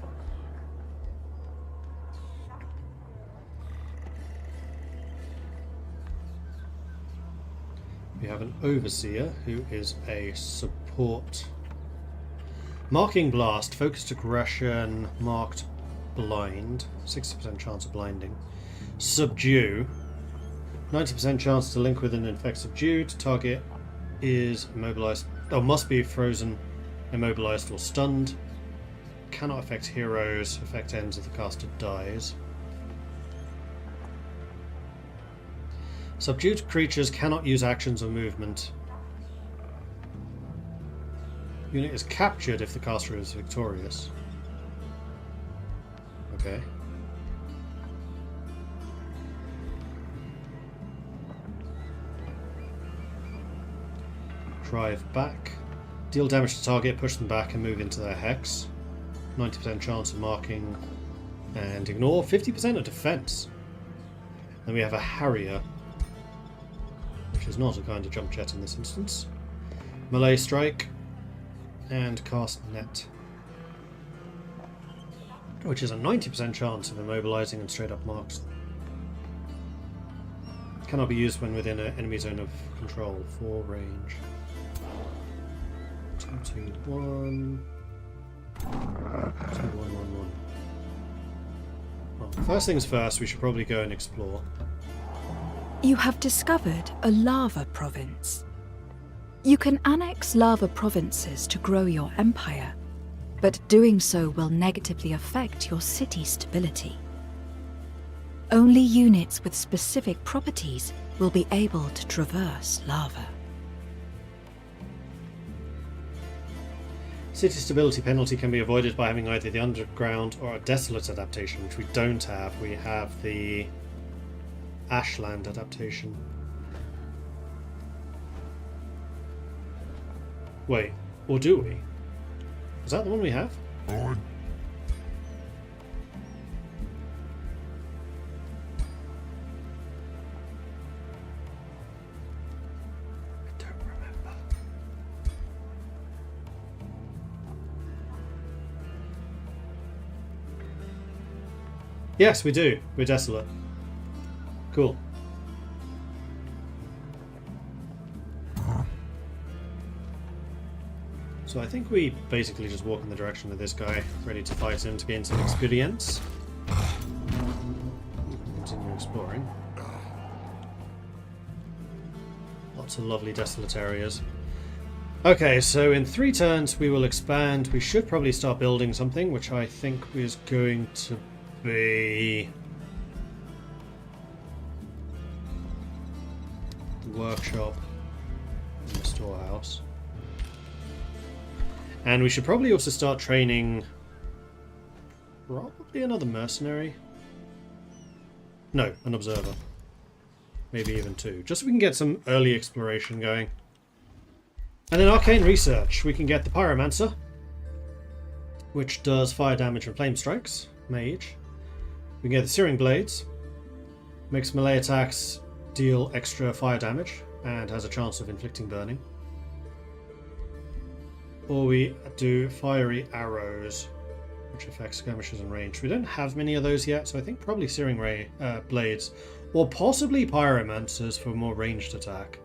we have an Overseer, who is a support. Marking Blast, Focused Aggression, Marked Blind, 60% chance of blinding. Subdue, 90% chance to link with an infect subdued. Target is immobilized, or must be frozen, immobilized, or stunned. Cannot affect heroes, effect ends if the caster dies. Subdued creatures cannot use actions or movement. Unit is captured if the caster is victorious. Okay. Drive back. Deal damage to target, push them back and move into their hex. 90% chance of marking. And ignore 50% of defense. Then we have a Harrier, which is not a kind of jump jet in this instance. Melee Strike and Cast Net, which is a 90% chance of immobilizing and straight up marks. Cannot be used when within an enemy zone of control for range. 2, 2, 1. 2, 1, 1, 1. Well, first things first, we should probably go and explore. You have discovered a lava province. You can annex lava provinces to grow your empire, but doing so will negatively affect your city stability. Only units with specific properties will be able to traverse lava. City stability penalty can be avoided by having either the underground or a desolate adaptation, which we don't have. We have the ashland adaptation. Wait, or do we? Is that the one we have? I don't remember. Yes, we do. We're desolate. Cool. So I think we basically just walk in the direction of this guy, ready to fight him to gain some experience. Continue exploring. Lots of lovely desolate areas. Okay, so in 3 turns we will expand. We should probably start building something, which I think is going to be the workshop and the storehouse. And we should probably also start training probably another mercenary. No, an observer. Maybe even 2. Just so we can get some early exploration going. And then arcane research. We can get the Pyromancer, which does fire damage and flame strikes. Mage. We can get the Searing Blades. Makes melee attacks deal extra fire damage and has a chance of inflicting burning. Or we do Fiery Arrows, which affects skirmishers and range. We don't have many of those yet, so I think probably Searing Blades. Or possibly Pyromancers for more ranged attack.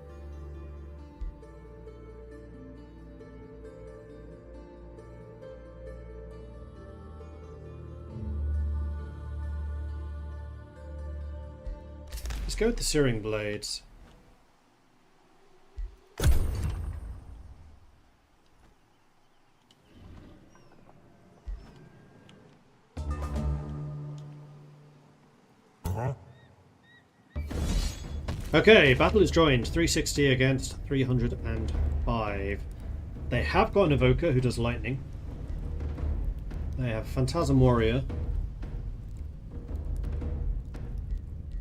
Let's go with the Searing Blades. Okay, battle is joined. 360 against 305. They have got an Evoker who does lightning. They have Phantasm Warrior.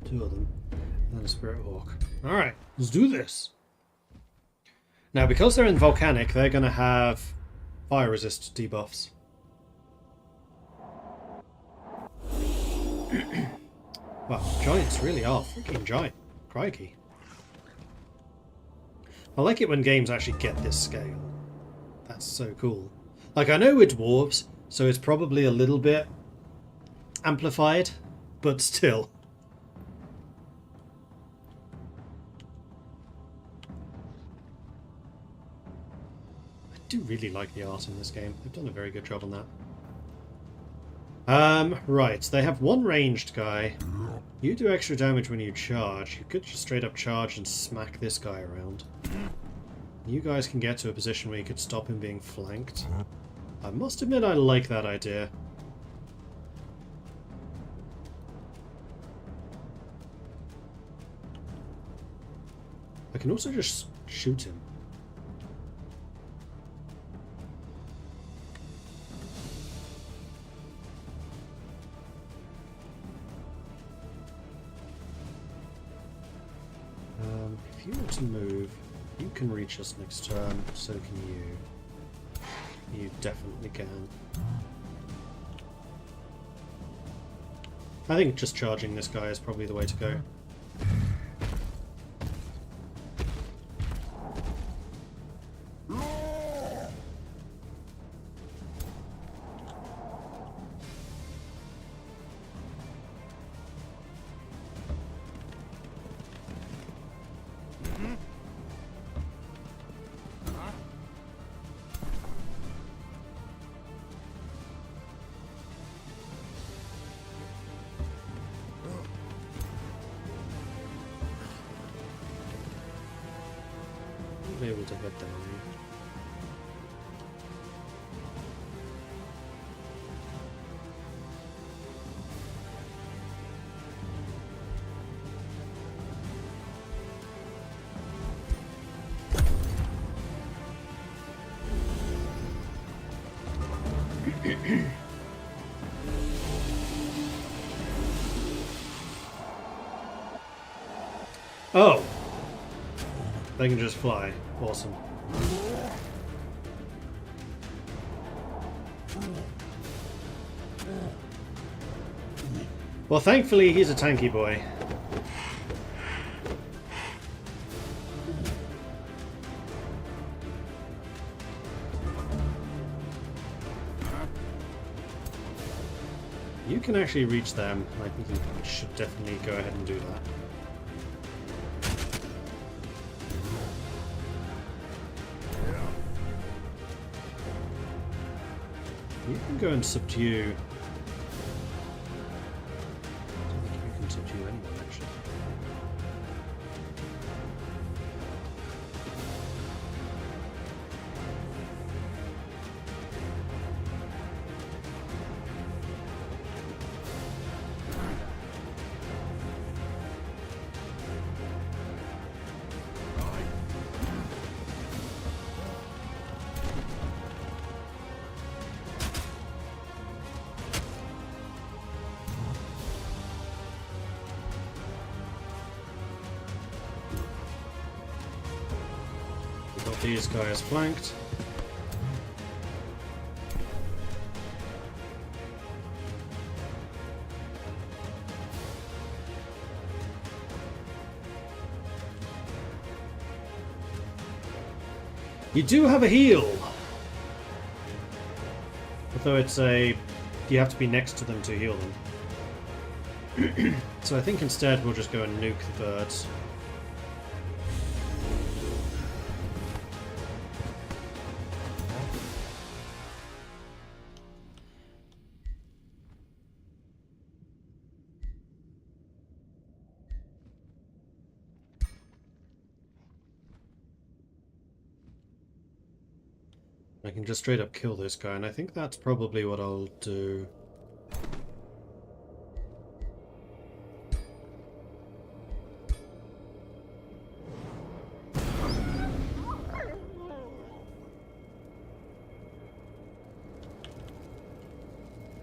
2 of them. And then a Spirit Hawk. Alright, let's do this. Now, because they're in Volcanic, they're going to have fire resist debuffs. Wow, giants really are freaking giant. Crikey. I like it when games actually get this scale. That's so cool. Like, I know we're dwarves, so it's probably a little bit amplified, but still. I do really like the art in this game. They've done a very good job on that. Right, they have 1 ranged guy. You do extra damage when you charge. You could just straight up charge and smack this guy around. You guys can get to a position where you could stop him being flanked. I must admit I like that idea. I can also just shoot him. If you were to move, you can reach us next turn, so can you. You definitely can. I think just charging this guy is probably the way to go. Be able to hit them. Oh! They can just fly. Awesome. Well, thankfully, he's a tanky boy. You can actually reach them. I think you should definitely go ahead and do that. You can go and subdue. I don't think you can subdue anyone, actually. These guys flanked. You do have a heal, although it's a you have to be next to them to heal them. So I think instead we'll just go and nuke the birds. I can just straight up kill this guy, and I think that's probably what I'll do.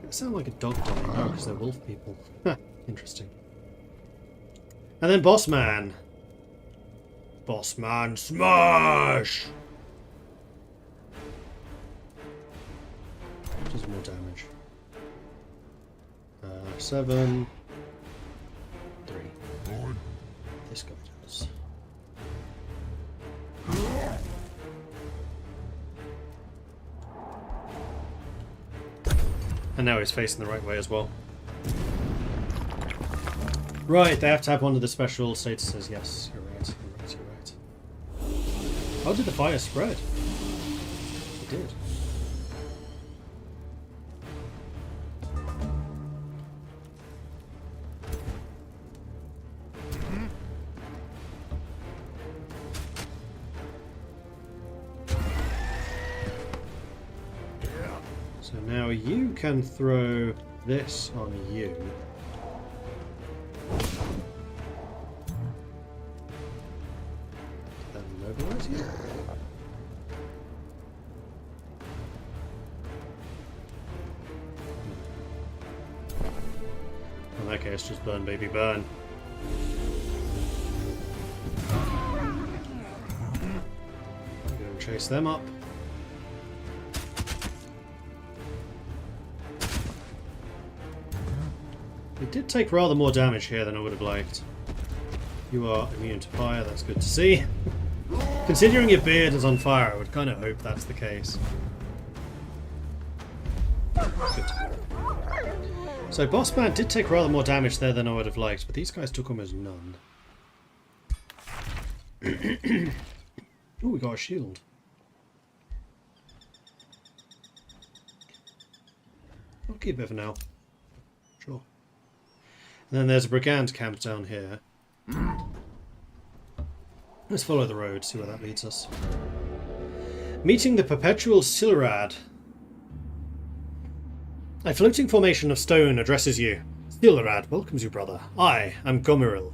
They sound like a dog dying. Oh, because they're wolf people. Interesting. And then Boss Man. Boss Man smash! Does more damage. 7. 3. This guy does. And now he's facing the right way as well. Right, they have to have one of the special statuses. Yes, you're right. You're right. You're right. How did the fire spread? It did. So now you can throw this on you. Then mobilize you. In that case, just burn, baby, burn. I'm going to chase them up. It did take rather more damage here than I would have liked. You are immune to fire, that's good to see. Considering your beard is on fire, I would kind of hope that's the case. Good. So Boss Man did take rather more damage there than I would have liked, but these guys took almost none. Oh, we got a shield. I'll keep it for now. Sure. And then there's a brigand camp down here. Let's follow the road, see where that leads us. Meeting the perpetual Silurad. A floating formation of stone addresses you. Silurad welcomes you, brother. I am Gomiril.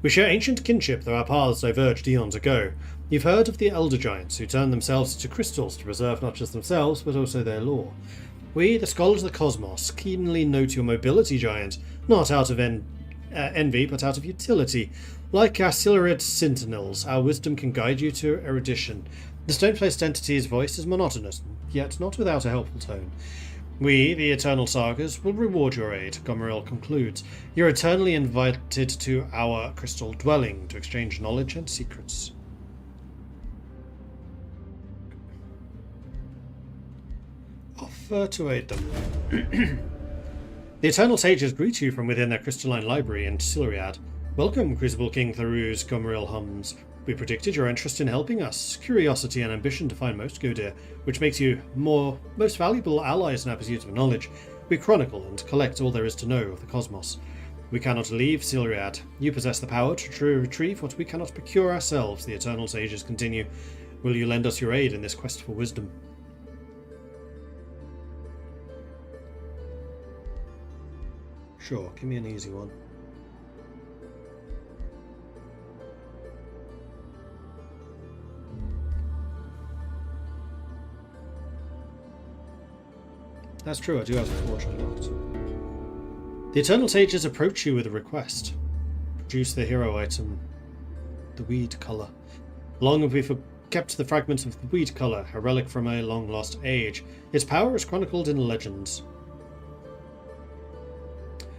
We share ancient kinship, though our paths diverged eons ago. You've heard of the Elder Giants, who turn themselves into crystals to preserve not just themselves, but also their lore. We, the Scholars of the Cosmos, keenly note your mobility, Giant, not out of envy, but out of utility. Like our Siluriad sentinels, our wisdom can guide you to erudition. The stone-faced entity's voice is monotonous, yet not without a helpful tone. We, the Eternal Sagas, will reward your aid, Gomeril concludes. You're eternally invited to our crystal dwelling to exchange knowledge and secrets. Offer to aid them. The Eternal Sages greet you from within their crystalline library in Siluriad. Welcome, Crucible King Tharuz, Gomeril hums. We predicted your interest in helping us, curiosity and ambition to find most go dear, which makes you most valuable allies in our pursuit of knowledge. We chronicle and collect all there is to know of the cosmos. We cannot leave Siluriad. You possess the power to retrieve what we cannot procure ourselves, the Eternal Sages continue. Will you lend us your aid in this quest for wisdom? Sure, give me an easy one. That's true, I do have a fortune locked. The Eternal Sages approach you with a request. Produce the hero item, the weed colour. Long have we kept the fragment of the weed colour, a relic from a long-lost age. Its power is chronicled in legends.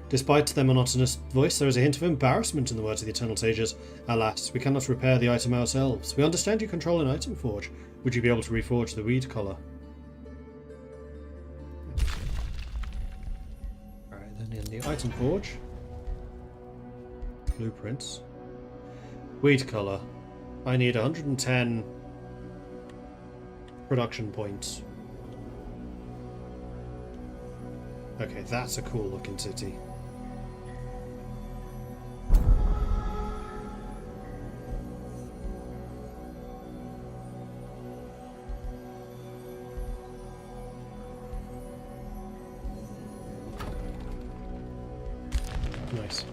Despite their monotonous voice, there is a hint of embarrassment in the words of the Eternal Sages. Alas, we cannot repair the item ourselves. We understand you control an item forge. Would you be able to reforge the weed colour? In the item forge, blueprints, weed colour. I need 110 production points. Okay, that's a cool looking city. Nice.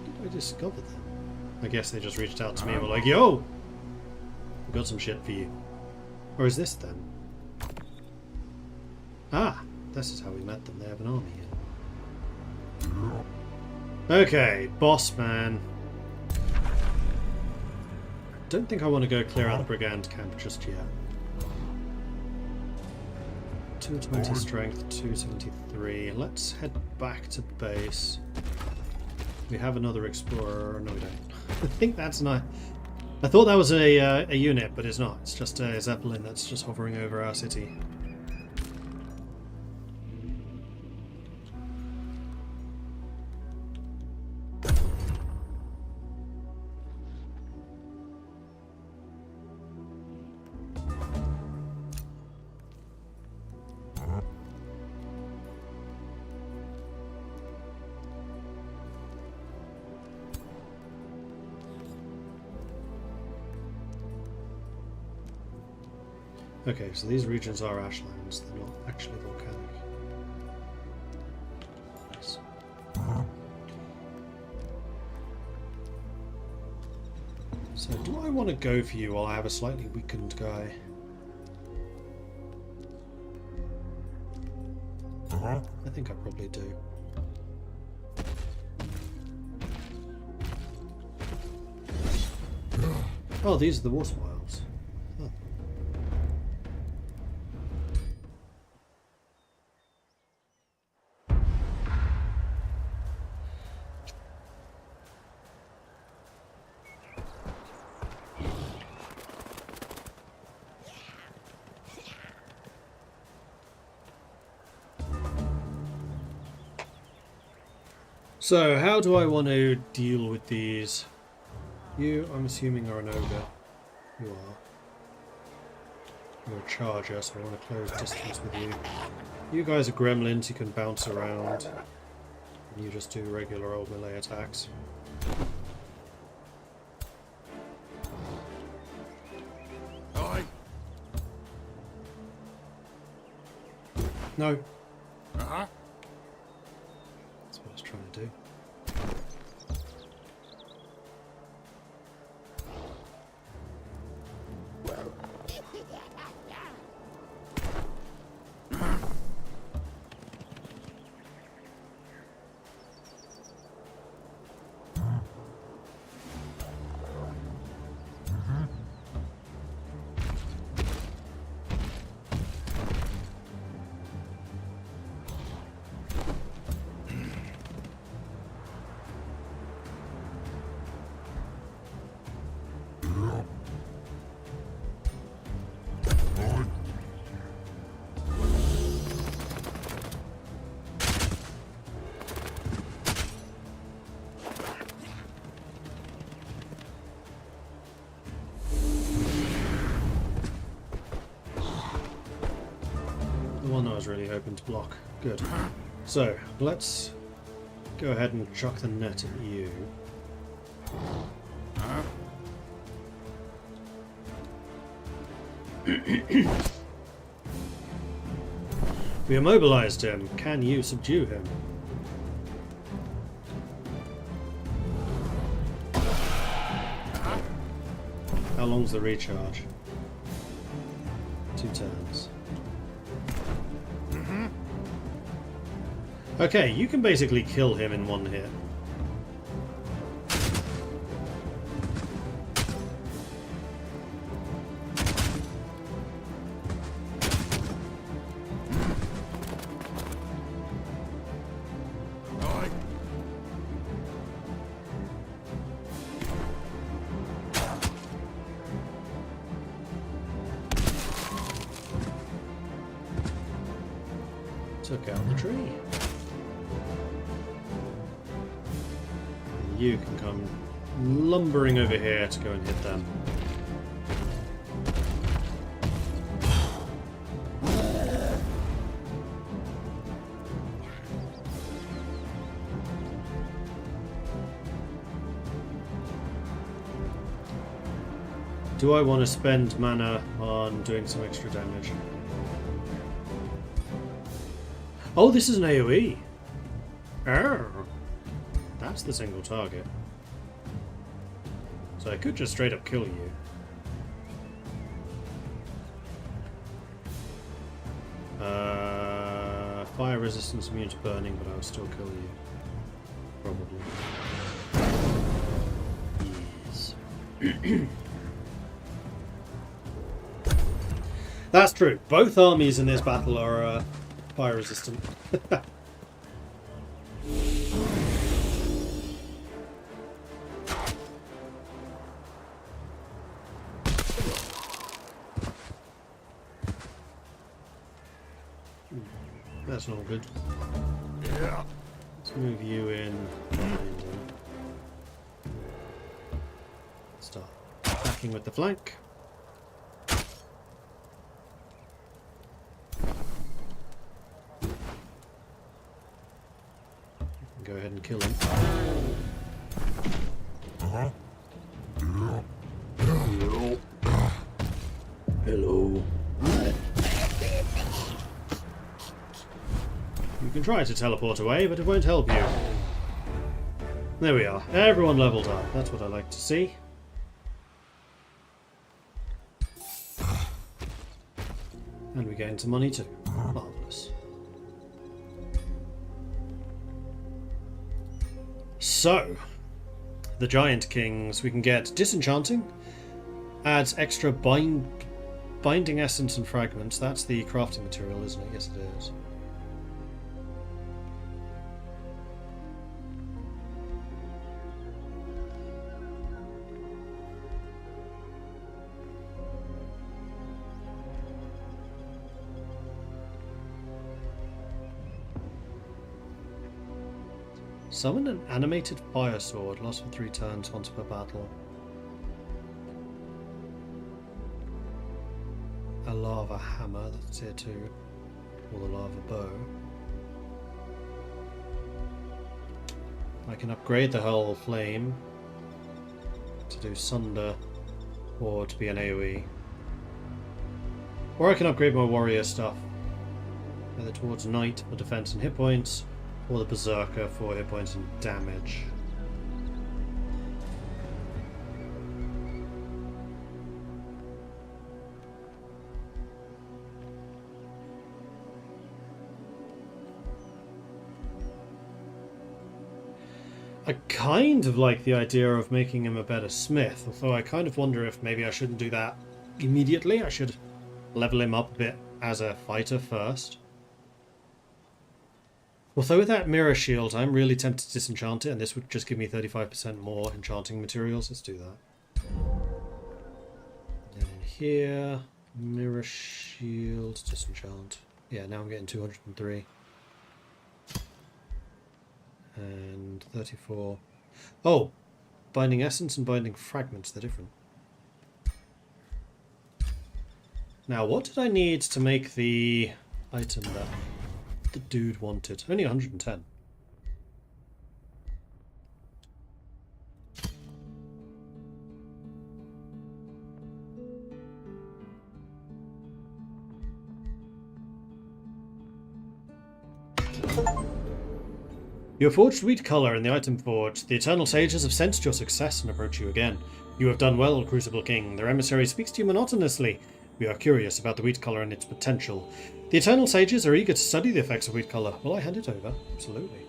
How did I discover them? I guess they just reached out to me and were like, yo! We've got some shit for you. Or is this them? Ah! This is how we met them. They have an army here. Okay, boss man. Don't think I want to go clear out the brigand camp just yet. 220 strength, 273. Let's head back to base. We have another explorer. No, we don't. I think that's not. I thought that was a unit, but it's not. It's just a zeppelin that's just hovering over our city. Okay, so these regions are ashlands, they're not actually volcanic. Nice. So do I want to go for you while I have a slightly weakened guy? I think I probably do. Oh, these are the water miles. Oh. So, how do I want to deal with these? You, I'm assuming, are an ogre. You are. You're a charger, so I want to close distance with you. You guys are gremlins, you can bounce around. And you just do regular old melee attacks. No. Uh-huh. That's what I was trying to do. was really hoping to block. Good. So, let's go ahead and chuck the net at you. We immobilized him. Can you subdue him? How long's the recharge? 2 turns. Okay, you can basically kill him in 1 hit. Took out the tree. You can come lumbering over here to go and hit them. Do I want to spend mana on doing some extra damage? Oh, this is an AoE. Oh, that's the single target. So I could just straight up kill you. Fire resistance immune to burning, but I would still kill you. Probably. Yes. That's true. Both armies in this battle are fire resistant. That's not good. Yeah. Let's move you in behind him. Start attacking with the flank. Go ahead and kill him. Hello. You can try to teleport away, but it won't help you. There we are. Everyone leveled up. That's what I like to see. And we gained some money too. Marvellous. So, the Giant Kings, we can get Disenchanting, adds extra binding essence and fragments. That's the crafting material, isn't it? Yes, it is. Summon an animated fire sword, lasts for 3 turns, once per battle. A lava hammer, that's tier 2. Or the lava bow. I can upgrade the Hurl Flame to do Sunder or to be an AoE. Or I can upgrade my warrior stuff, either towards Knight for defense and hit points, or the Berserker for hit points and damage. I kind of like the idea of making him a better smith, although I kind of wonder if maybe I shouldn't do that immediately. I should level him up a bit as a fighter first. Although with that mirror shield, I'm really tempted to disenchant it, and this would just give me 35% more enchanting materials. Let's do that. And in here, mirror shield, disenchant. Yeah, now I'm getting 203. And 34. Oh! Binding essence and binding fragments, they're different. Now, what did I need to make the item that the dude wanted. Only 110. You have forged wheat colour in the item forge. The Eternal Sages have sensed your success and approach you again. You have done well, Crucible King. Their emissary speaks to you monotonously. We are curious about the wheat colour and its potential. The Eternal Sages are eager to study the effects of wheat colour. Will I hand it over? Absolutely.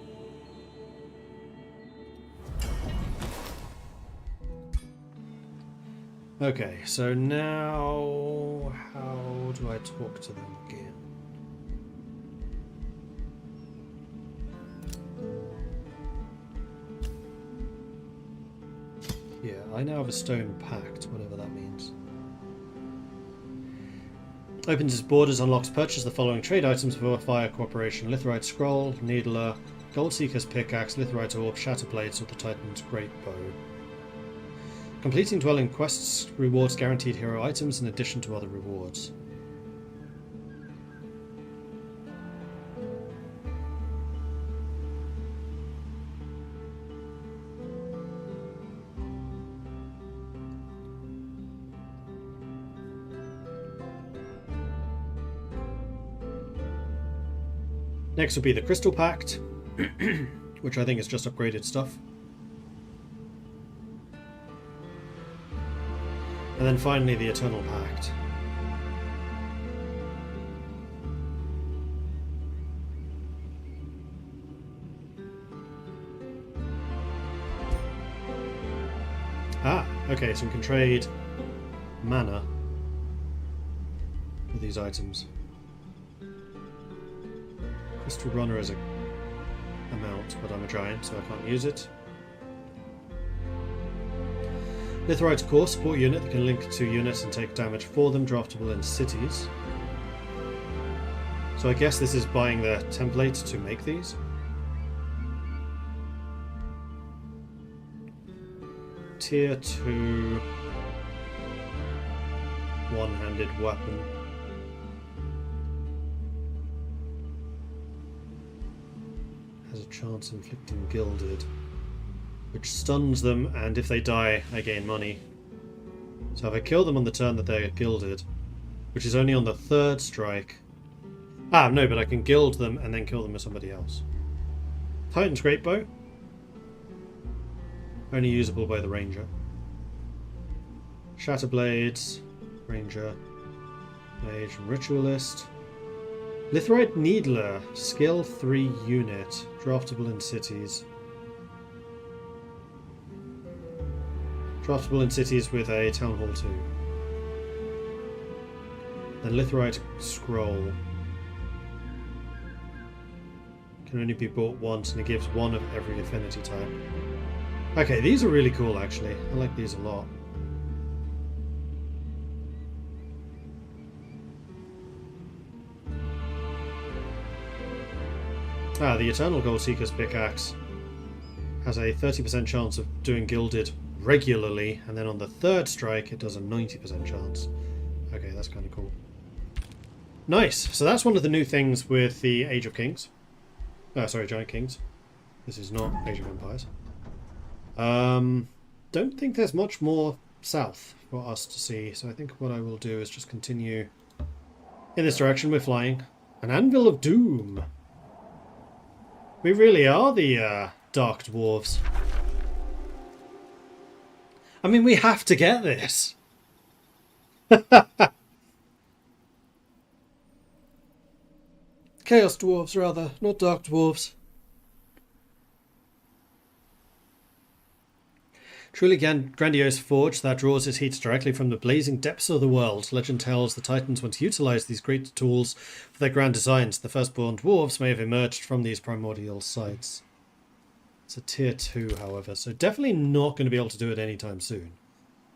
Okay, so now how do I talk to them again? Yeah, I now have a stone pact, whatever that means. Opens its borders, unlocks purchase the following trade items for Fire Corporation: Litherite Scroll, Needler, Goldseeker's Pickaxe, Litherite Orb, Shatterblades, or the Titan's Great Bow. Completing dwelling quests rewards guaranteed hero items in addition to other rewards. Next will be the Crystal Pact, which I think is just upgraded stuff. And then finally the Eternal Pact. Ah, okay, so we can trade mana for these items. Crystal Runner is a amount, but I'm a giant, so I can't use it. Litherite's Core, support unit that can link to units and take damage for them, draftable in cities. So I guess this is buying the template to make these. Tier 2 one-handed weapon. Has a chance inflicting gilded, which stuns them, and if they die, I gain money. So if I kill them on the turn that they're gilded, which is only on the third strike... Ah, no, but I can gild them and then kill them with somebody else. Titan's Great Bow. Only usable by the Ranger. Shatterblades, Ranger, Mage, and Ritualist. Litherite Needler, skill 3 unit, draftable in cities. Draftable in cities with a Town Hall 2. Then Litherite Scroll. Can only be bought once and it gives one of every affinity type. Okay, these are really cool actually. I like these a lot. Ah, the Eternal Goldseeker's Pickaxe has a 30% chance of doing gilded regularly, and then on the third strike it does a 90% chance. Okay, that's kind of cool. Nice! So that's one of the new things with the Age of Kings. Sorry, Giant Kings. This is not Age of Empires. Don't think there's much more south for us to see, so I think what I will do is just continue in this direction. We're flying. An Anvil of Doom! We really are the Dark Dwarves. I mean, we have to get this. Chaos Dwarves, rather, not Dark Dwarves. Truly grandiose forge that draws its heat directly from the blazing depths of the world. Legend tells the Titans once utilised these great tools for their grand designs. The firstborn dwarves may have emerged from these primordial sites. It's a tier 2, however, so definitely not going to be able to do it anytime soon.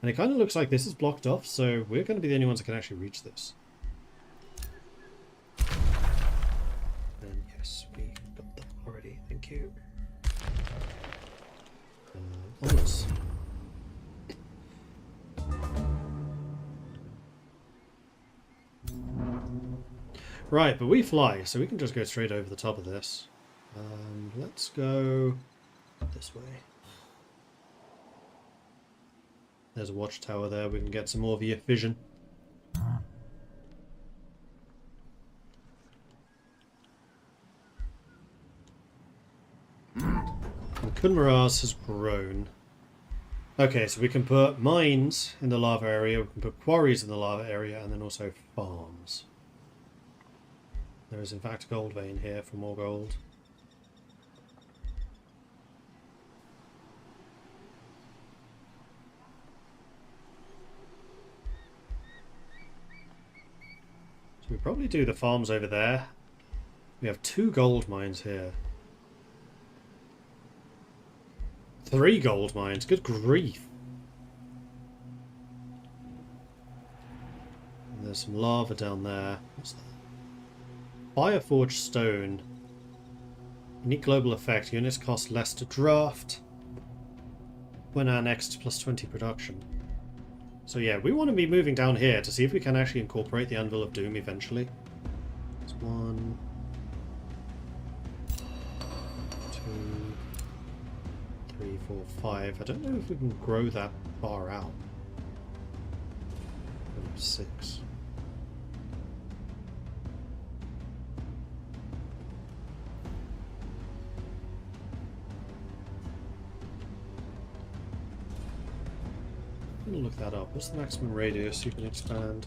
And it kind of looks like this is blocked off, so we're going to be the only ones that can actually reach this. And yes, we got that already. Thank you. Onwards. Right, but we fly, so we can just go straight over the top of this. Let's go this way. There's a watchtower there, we can get some more via vision. And Kunmaraz has grown. Okay, so we can put mines in the lava area, we can put quarries in the lava area, and then also farms. There is in fact a gold vein here for more gold. So we probably do the farms over there. We have 2 gold mines here. 3 gold mines, good grief. And there's some lava down there. What's that? Fireforged stone. Unique global effect. Units cost less to draft. When annexed, plus 20 production. So yeah, we want to be moving down here to see if we can actually incorporate the Anvil of Doom eventually. It's 1, 2, 3, 4, 5. I don't know if we can grow that far out. 6. I'm gonna look that up. What's the maximum radius you can expand?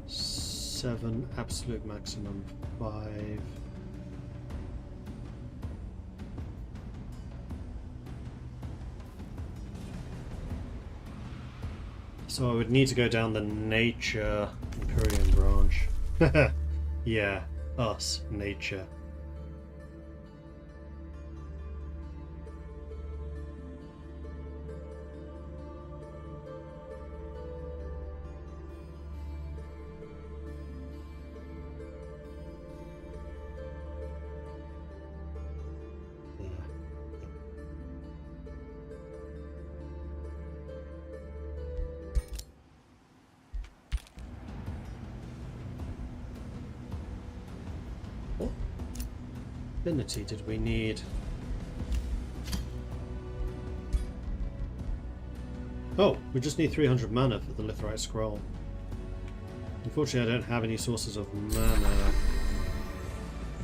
Seven, absolute maximum 5. So I would need to go down the nature Empyrean branch. Yeah, us, nature. What affinity did we need? Oh, we just need 300 mana for the Litherite Scroll. Unfortunately, I don't have any sources of mana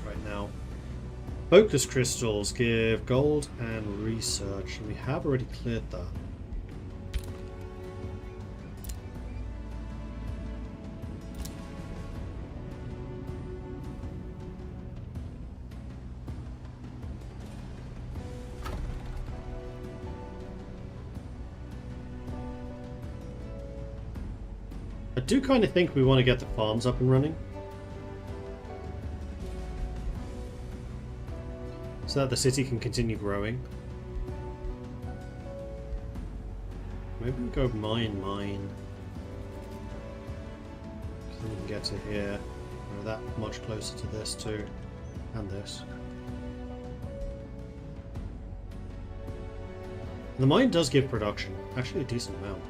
right now. Focus crystals give gold and research, and we have already cleared that. I do kind of think we want to get the farms up and running, so that the city can continue growing. Maybe we go mine. So we can get to here. We're that much closer to this too, and this. And the mine does give production, actually a decent amount.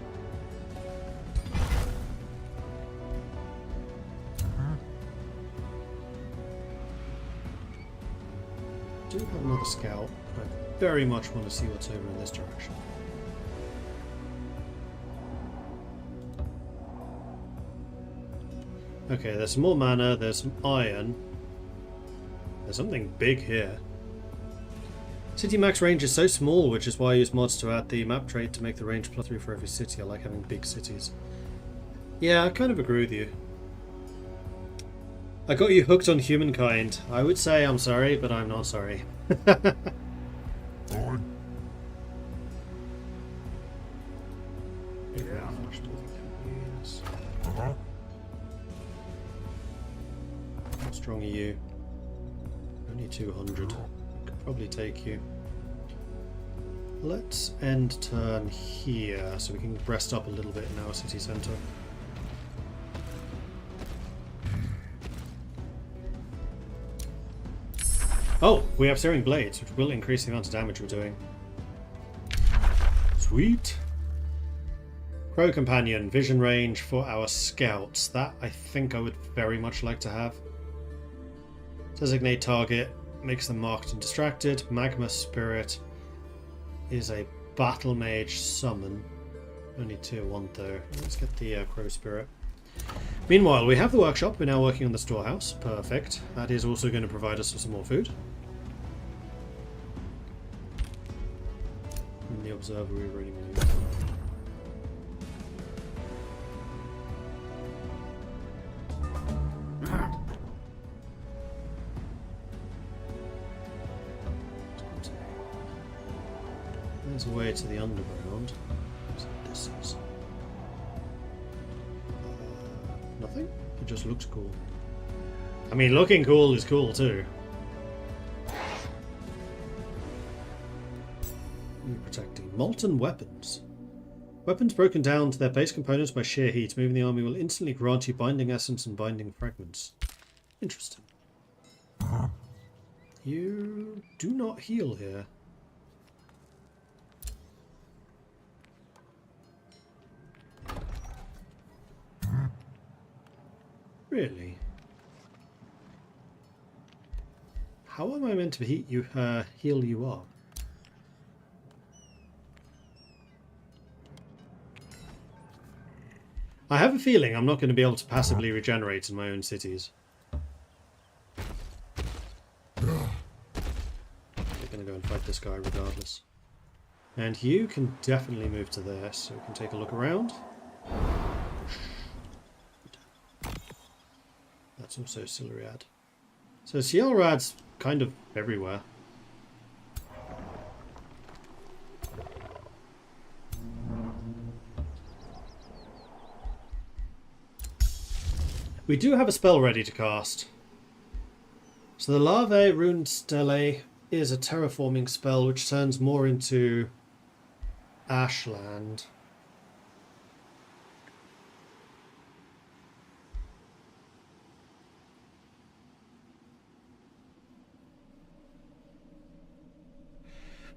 I do have another scout, but I very much want to see what's over in this direction. Okay, there's some more mana, there's some iron. There's something big here. City max range is so small, which is why I use mods to add the map trait to make the range +3 for every city. I like having big cities. Yeah, I kind of agree with you. I got you hooked on humankind. I would say I'm sorry, but I'm not sorry. How strong are you? Only 200. Could probably take you. Let's end turn here so we can rest up a little bit in our city centre. Oh, we have Searing Blades, which will increase the amount of damage we're doing. Sweet. Crow Companion, vision range for our scouts. That I think I would very much like to have. Designate target, makes them marked and distracted. Magma Spirit is a Battle Mage summon. Only tier 1 though. Let's get the Crow Spirit. Meanwhile, we have the workshop. We're now working on the storehouse. Perfect. That is also going to provide us with some more food. And the observatory running. There's a way to the underground. So this is nothing. It just looks cool. I mean, looking cool is cool too. Protecting molten weapons. Weapons broken down to their base components by sheer heat. Moving the army will instantly grant you binding essence and binding fragments. Interesting. You do not heal here. Really? How am I meant to heal you up? I have a feeling I'm not going to be able to passively regenerate in my own cities. We're going to go and fight this guy regardless. And you can definitely move to there, so we can take a look around. That's also Siluriad. So Siluriad's kind of everywhere. We do have a spell ready to cast. So the Larvae Rune Stele is a terraforming spell which turns more into Ashland.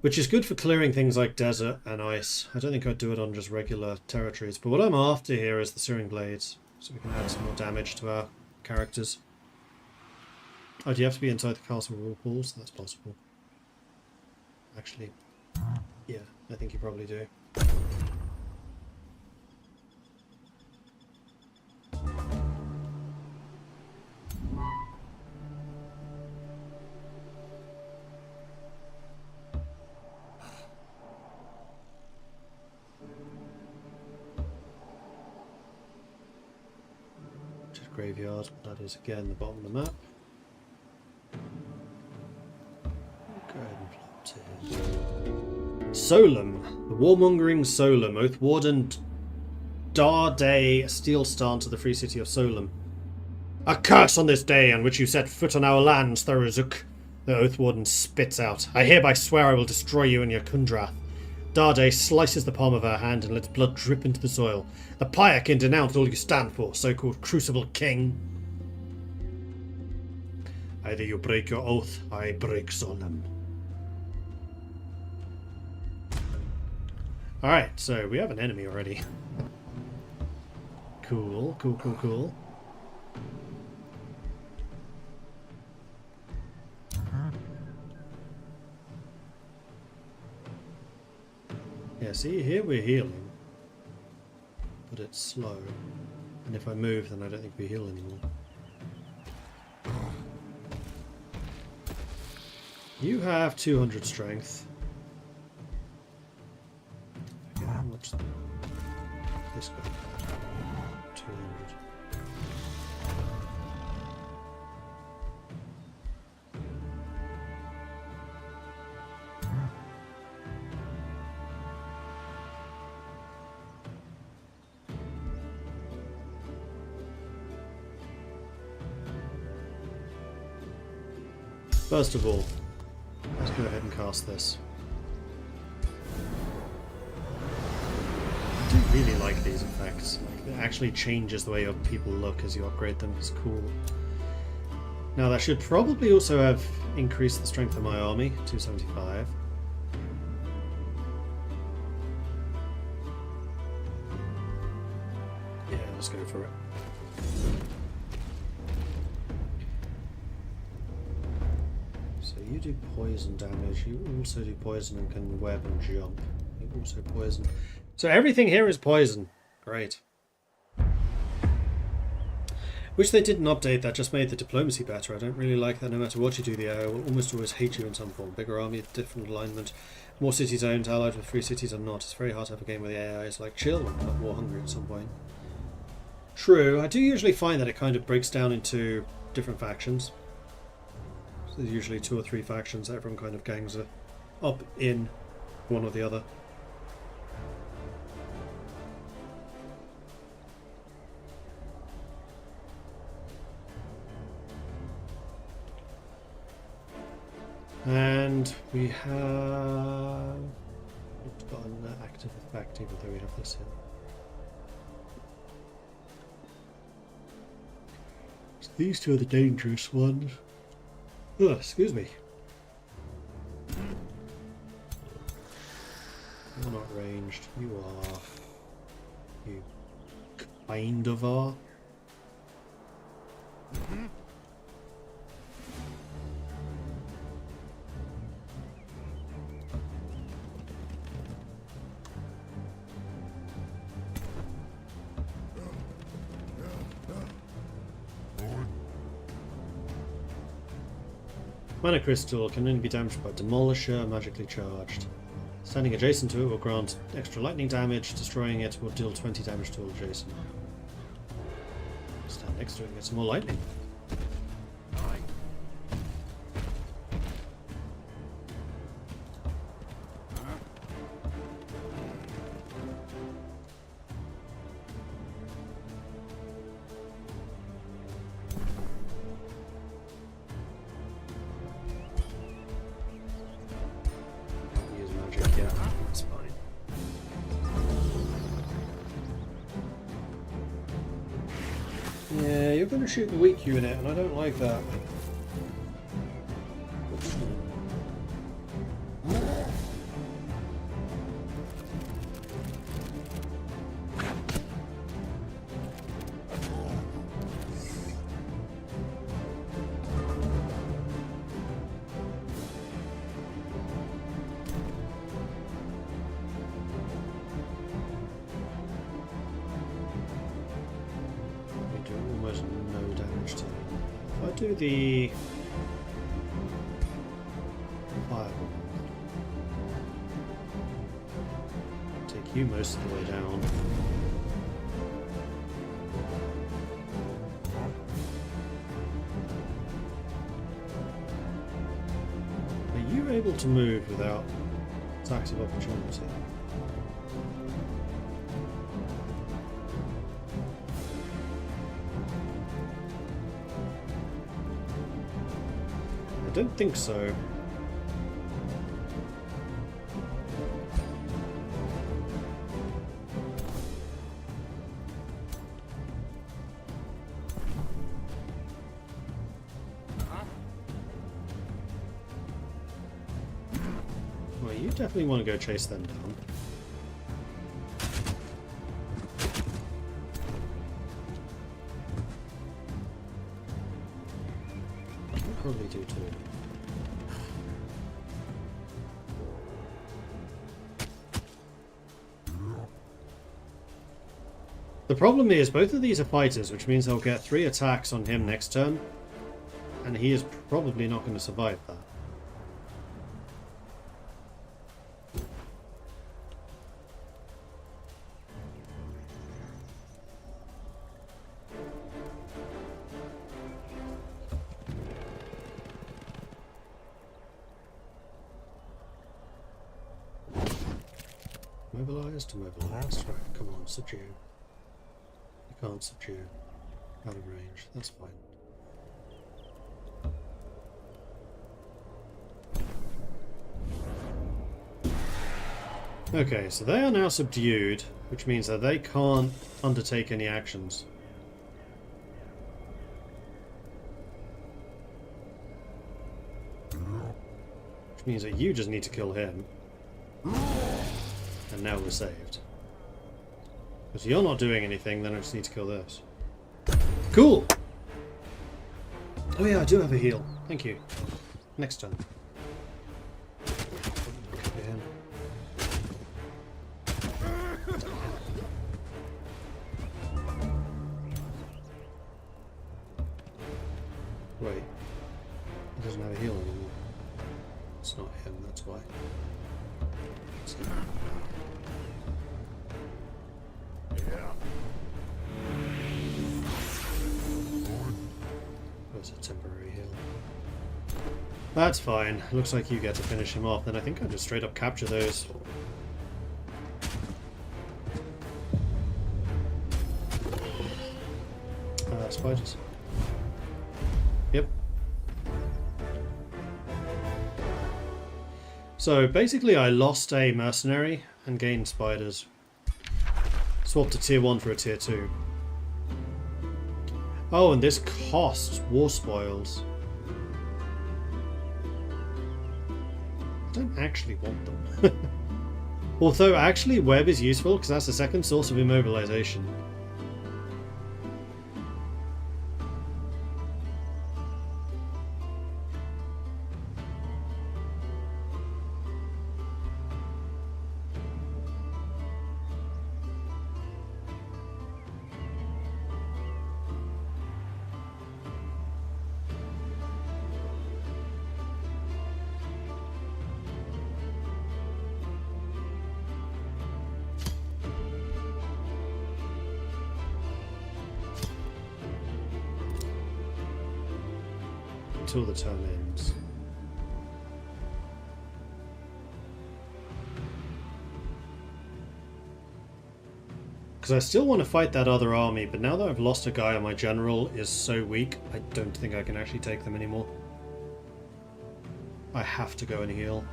Which is good for clearing things like desert and ice. I don't think I'd do it on just regular territories. But what I'm after here is the Searing Blades. So we can add some more damage to our characters. Oh, do you have to be inside the castle walls? That's possible. Actually, yeah, I think you probably do. Graveyard, that is again the bottom of the map. Go ahead and plot here. Solum, the warmongering Solum, Oath Warden Darday Steel Stand to the free city of Solum. A curse on this day on which you set foot on our lands, Thorozuk, the Oath Warden spits out. I hereby swear I will destroy you and your Kundrath. Darday slices the palm of her hand and lets blood drip into the soil. The pyre can denounce all you stand for, so-called Crucible King. Either you break your oath, I break Solum. Alright, so we have an enemy already. Cool, cool, cool, cool. Yeah, see, here we're healing. But it's slow. And if I move, then I don't think we heal anymore. You have 200 strength. I forget how much this guy had. 200. First of all, let's go ahead and cast this. really like these effects. Like, it actually changes the way your people look as you upgrade them. It's cool. Now that should probably also have increased the strength of my army, 275. Yeah, let's go for it. So you do poison damage, you also do poison and can web and jump. You also poison. So everything here is poison. Great. Wish they didn't update that, just made the diplomacy better. I don't really like that. No matter what you do, the AI will almost always hate you in some form. Bigger army, different alignment, more cities owned, allied with 3 cities or not. It's very hard to have a game where the AI is like chill and not war hungry at some point. True, I do usually find that it kind of breaks down into different factions. So there's usually 2 or 3 factions that everyone kind of gangs up in one or the other. And we have got an active effect, even though we have this here. So these 2 are the dangerous ones. Oh, excuse me. You're not ranged. You are. You kind of are. Mana crystal can only be damaged by Demolisher, magically charged. Standing adjacent to it will grant extra lightning damage, destroying it will deal 20 damage to all adjacent. Stand next to it and get some more lightning. Yeah, you're going to shoot the weak unit, and I don't like that. Do the fireball. Take you most of the way down. Are you able to move without attacks of opportunity? I don't think so. Well, you definitely want to go chase them down. You probably do too. The problem is both of these are fighters, which means they'll get 3 attacks on him next turn, and he is probably not going to survive that. Mobilize to mobilize. Right, come on, subdue. You can't subdue. Out of range. That's fine. Okay, so they are now subdued, which means that they can't undertake any actions. Which means that you just need to kill him. And now we're saved. Because you're not doing anything, then I just need to kill this. Cool! Oh yeah, I do have a heal. Thank you. Next turn. Wait. He doesn't have a heal anymore. It's not him, that's why. It's him. That's a temporary heal. That's fine. Looks like you get to finish him off. Then I think I'll just straight up capture those. Spiders. Yep. So basically I lost a mercenary and gained spiders. Swapped a tier 1 for a tier 2. Oh, and this costs war spoils. I don't actually want them. Although actually web is useful because that's the second source of immobilization. Until the turn ends. Because I still want to fight that other army, but now that I've lost a guy and my general is so weak, I don't think I can actually take them anymore. I have to go and heal.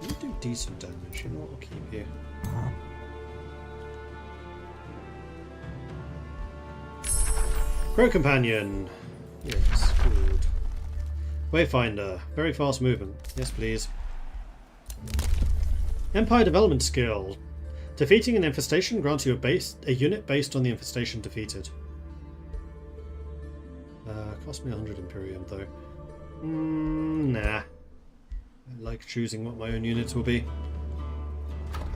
You do decent damage, you know what, I'll keep you. Crow Companion. Yes, good. Wayfinder. Very fast movement. Yes, please. Empire Development Skill. Defeating an infestation grants you a unit based on the infestation defeated. Cost me 100 Imperium though. Nah. I like choosing what my own units will be.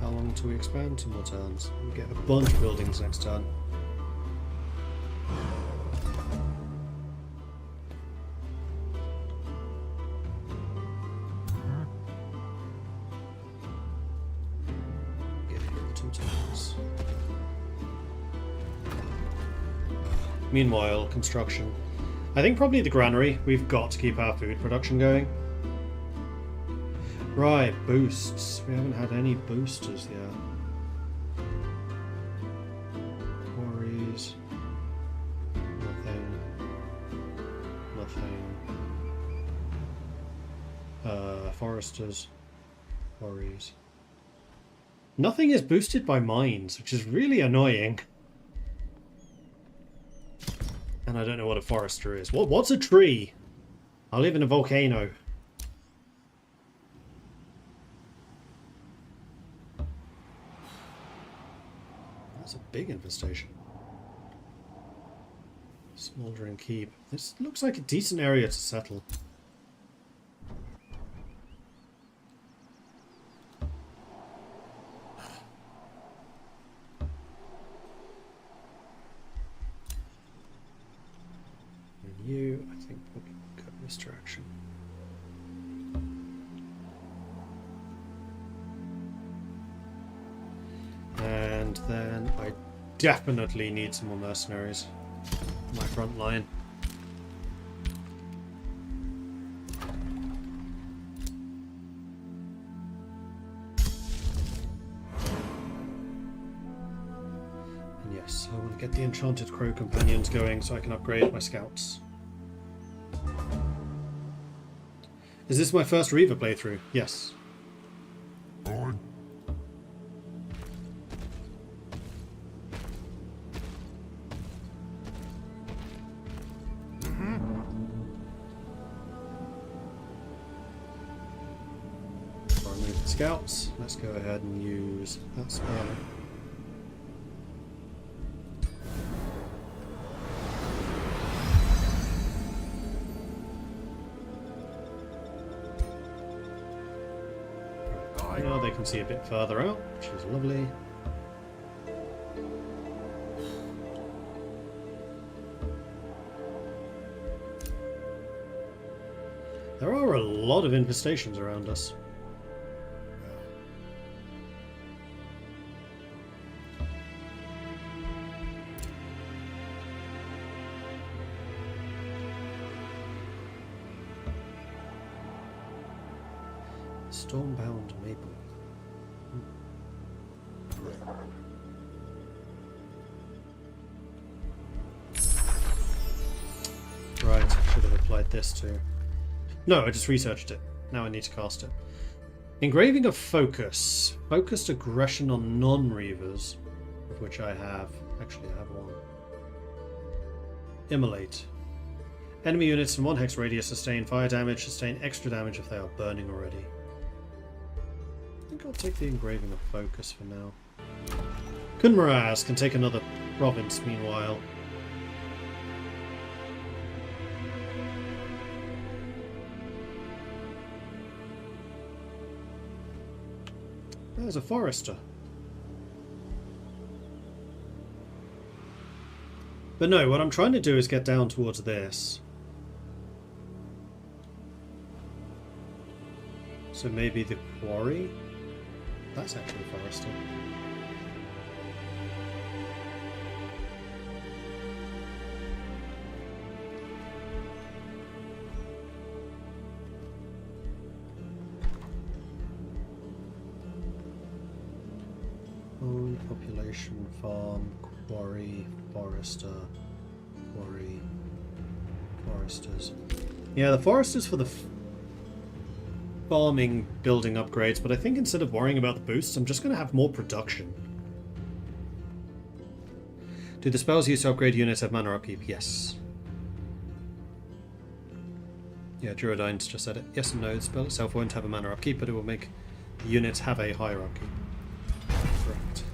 How long till we expand? 2 more turns. We get a bunch of buildings next turn. Meanwhile, construction. I think probably the granary. We've got to keep our food production going. Right, boosts. We haven't had any boosters yet. Quarries. Nothing. Nothing. Foresters. Quarries. Nothing is boosted by mines, which is really annoying. And I don't know what a forester is. What's a tree? I live in a volcano. That's a big infestation. Smoldering keep. This looks like a decent area to settle. You, I think we'll go this direction. And then I definitely need some more mercenaries on my front line. And yes, I want to get the Enchanted Crow Companions going so I can upgrade my scouts. Is this my first Reaver playthrough? Yes. Before I move the scouts, let's go ahead and use that spell. Now they can see a bit further out, which is lovely. There are a lot of infestations around us. Stormbound maple. Right, I should have applied this too. No, I just researched it. Now I need to cast it. Engraving of Focus. Focused aggression on non-Reavers, of which I have. Actually, I have one. Immolate. Enemy units in 1 hex radius sustain fire damage, sustain extra damage if they are burning already. I think I'll take the Engraving of Focus for now. Kunmaraz can take another province meanwhile. There's a forester. But no, what I'm trying to do is get down towards this. So maybe the quarry? That's actually a forester. Own population, farm, quarry, forester, quarry, foresters. Yeah, the foresters for the farming building upgrades, but I think instead of worrying about the boosts, I'm just going to have more production. Do the spells used to upgrade units have mana upkeep? Yes. Yeah, Druidine's just said it. Yes and no, the spell itself won't have a mana upkeep, but it will make the units have a higher upkeep. Correct.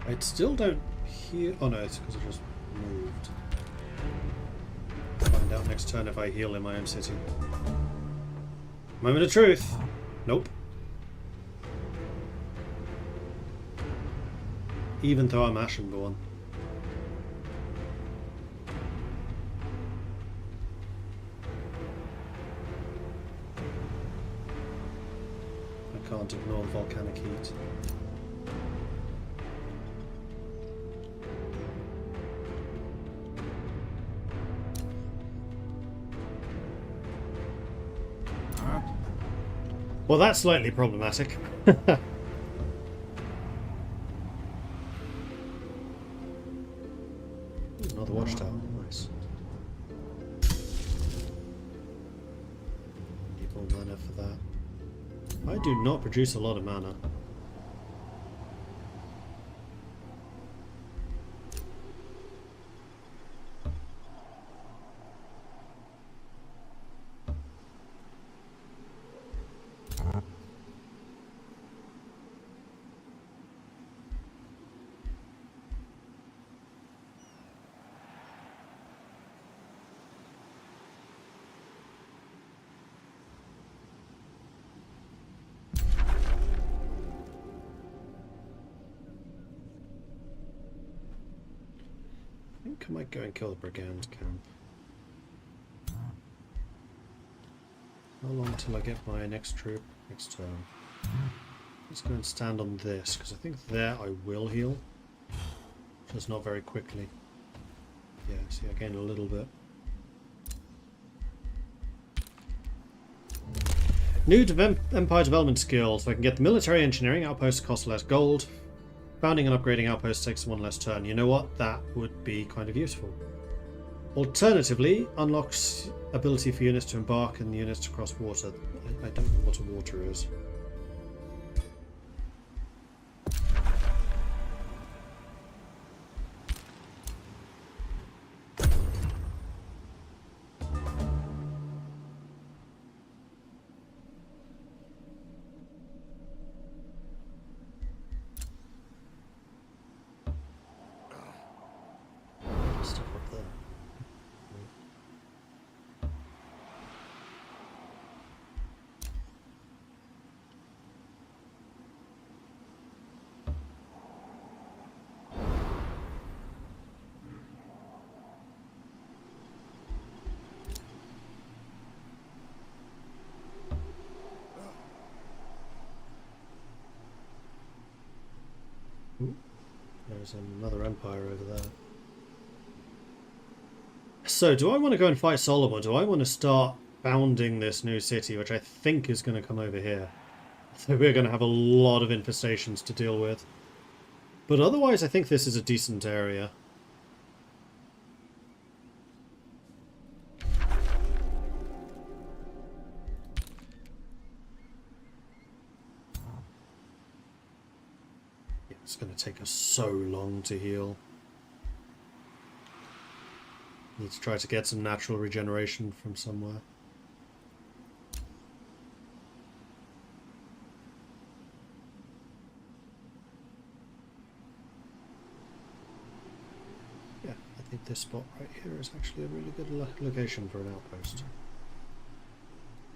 I still don't heal. Oh no, it's because I just moved. Find out next turn if I heal in my own city. Moment of truth. Nope. Even though I'm Ashenborn. I can't ignore the volcanic heat. Well, that's slightly problematic. Another watchtower, nice. Need more mana for that. I do not produce a lot of mana. I might go and kill the brigand camp. How long till I get my next troop? Next turn. Let's go and stand on this, because I think there I will heal. Just not very quickly. Yeah, see, I gained a little bit. New Empire development skills. I can get the military engineering outposts cost less gold. Founding and upgrading outposts takes one less turn. You know what? That would be kind of useful. Alternatively, unlocks ability for units to embark and units to cross water. I don't know what a water is. Stuff up there. Ooh, there's another empire over there. So, do I want to go and fight Solomon, or do I want to start founding this new city, which I think is going to come over here? So we're going to have a lot of infestations to deal with. But otherwise, I think this is a decent area. Yeah, it's going to take us so long to heal. Need to try to get some natural regeneration from somewhere. Yeah, I think this spot right here is actually a really good location for an outpost.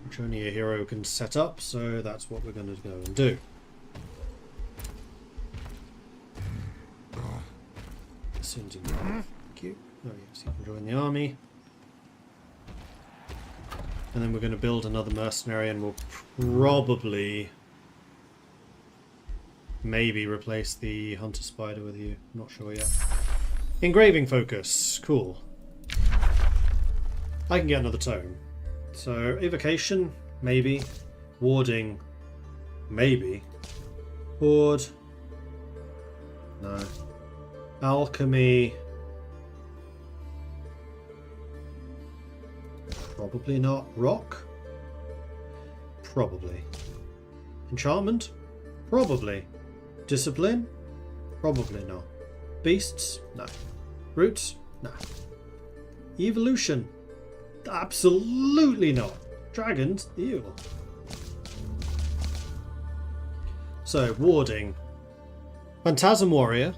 Which only a hero can set up, so that's what we're going to go and do. As soon as you get thank you. Oh yes, you can join the army. And then we're going to build another mercenary, and we'll probably maybe replace the hunter spider with you. Not sure yet. Engraving focus. Cool. I can get another tome. So evocation, maybe. Warding, maybe. Horde, no. Alchemy, probably not. Rock? Probably. Enchantment? Probably. Discipline? Probably not. Beasts? No. Roots? No. Evolution? Absolutely not. Dragons? Ew. So, warding. Phantasm Warrior.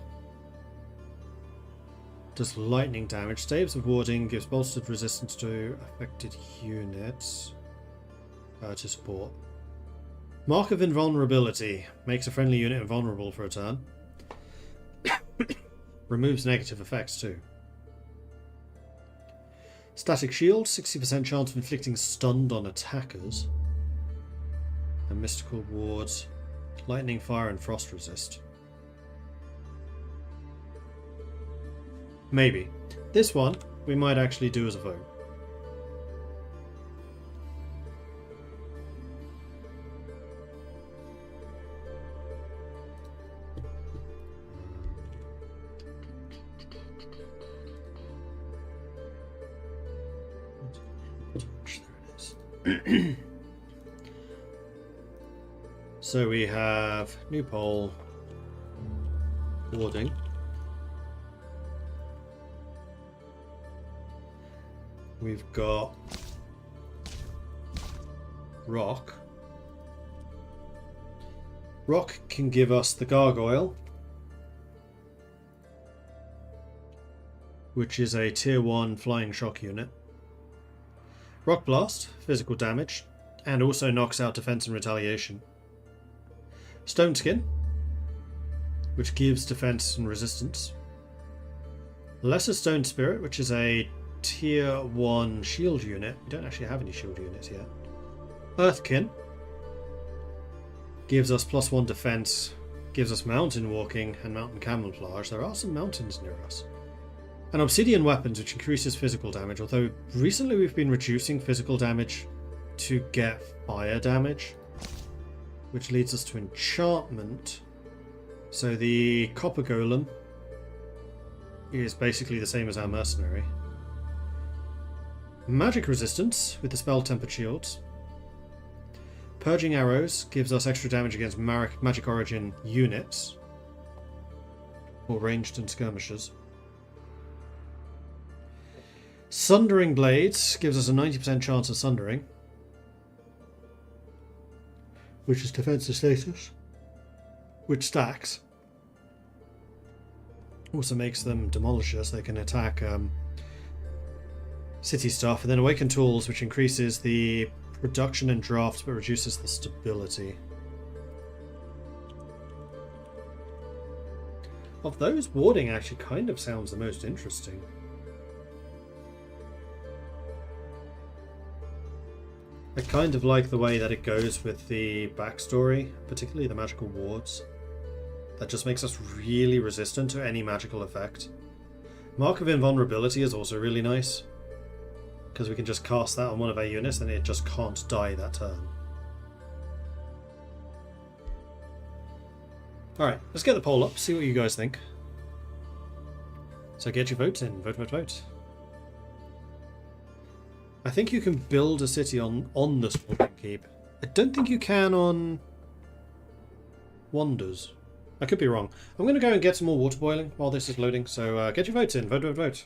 Does lightning damage. Staves of warding gives bolstered resistance to affected units to support. Mark of invulnerability. Makes a friendly unit invulnerable for a turn. Removes negative effects too. Static shield. 60% chance of inflicting stunned on attackers. And mystical wards. Lightning, fire and frost resist. Maybe. This one, we might actually do as a vote. There it is. So we have new pole, warding. We've got rock. Rock can give us the gargoyle, which is a tier 1 flying shock unit. Rock blast, physical damage, and also knocks out defense and retaliation. Stone skin, which gives defense and resistance. Lesser stone spirit, which is a tier 1 shield unit. We don't actually have any shield units yet. Earthkin gives us +1 defense, gives us mountain walking and mountain camouflage. There are some mountains near us. And obsidian weapons, which increases physical damage, although recently we've been reducing physical damage to get fire damage, which leads us to enchantment. So the copper golem is basically the same as our mercenary. Magic resistance with the spell tempered shields. Purging arrows gives us extra damage against magic origin units, or ranged and skirmishers. Sundering blades gives us a 90% chance of sundering, which is defensive status, which stacks. Also makes them demolishers. They can attack city stuff. And then awakened tools, which increases the production and draft but reduces the stability. Of those, warding actually kind of sounds the most interesting. I kind of like the way that it goes with the backstory, particularly the magical wards. That just makes us really resistant to any magical effect. Mark of Invulnerability is also really nice, because we can just cast that on one of our units and it just can't die that turn. Alright, let's get the poll up, see what you guys think. So get your votes in. Vote, vote, vote. I think you can build a city on the Smoking Keep. I don't think you can on Wonders. I could be wrong. I'm going to go and get some more water boiling while this is loading, so get your votes in. Vote, vote, vote.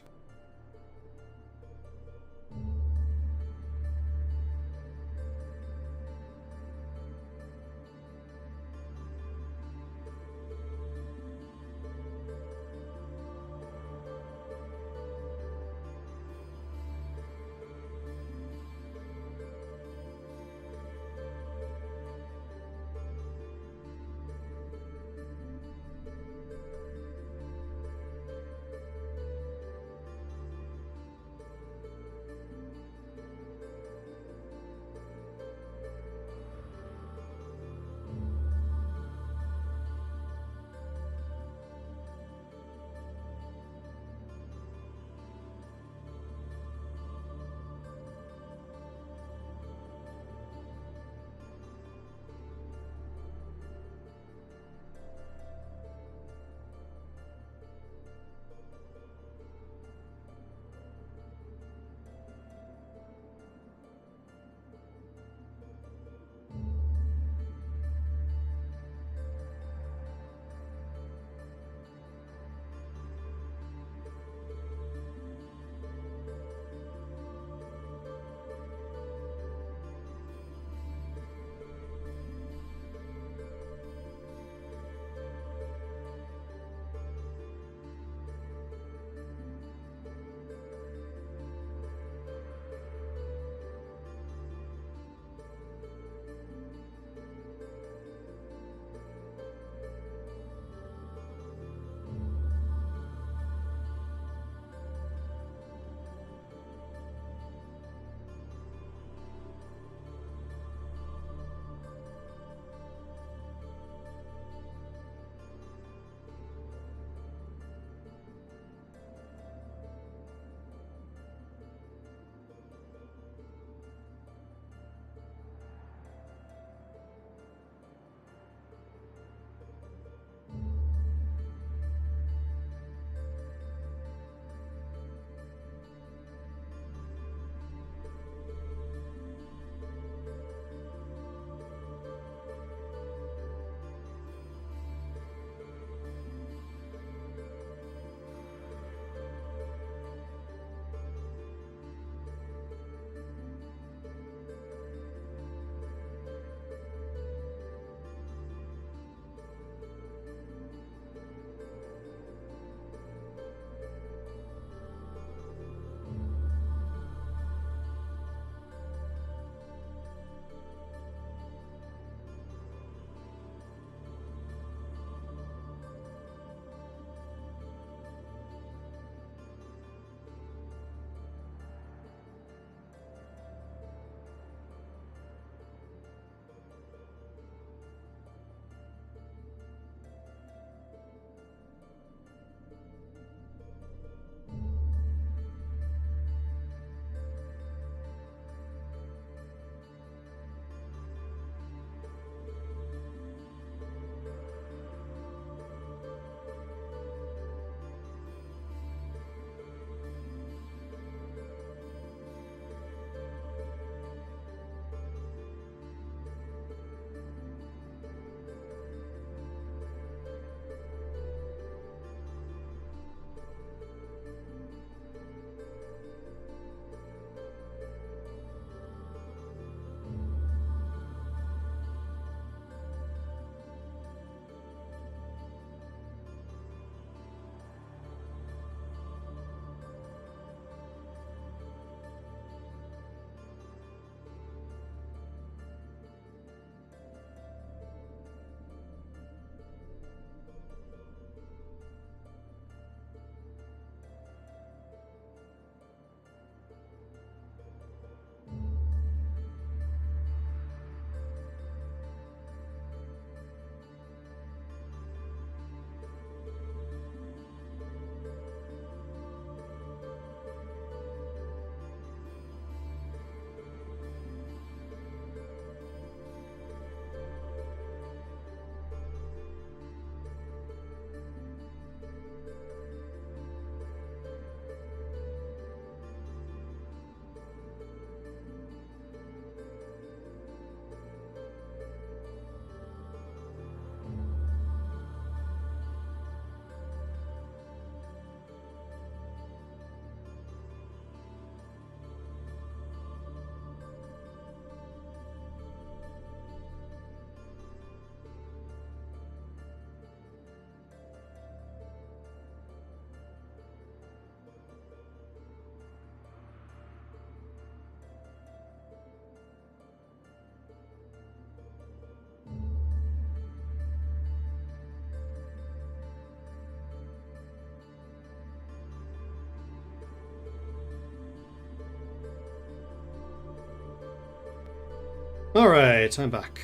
Alright, I'm back.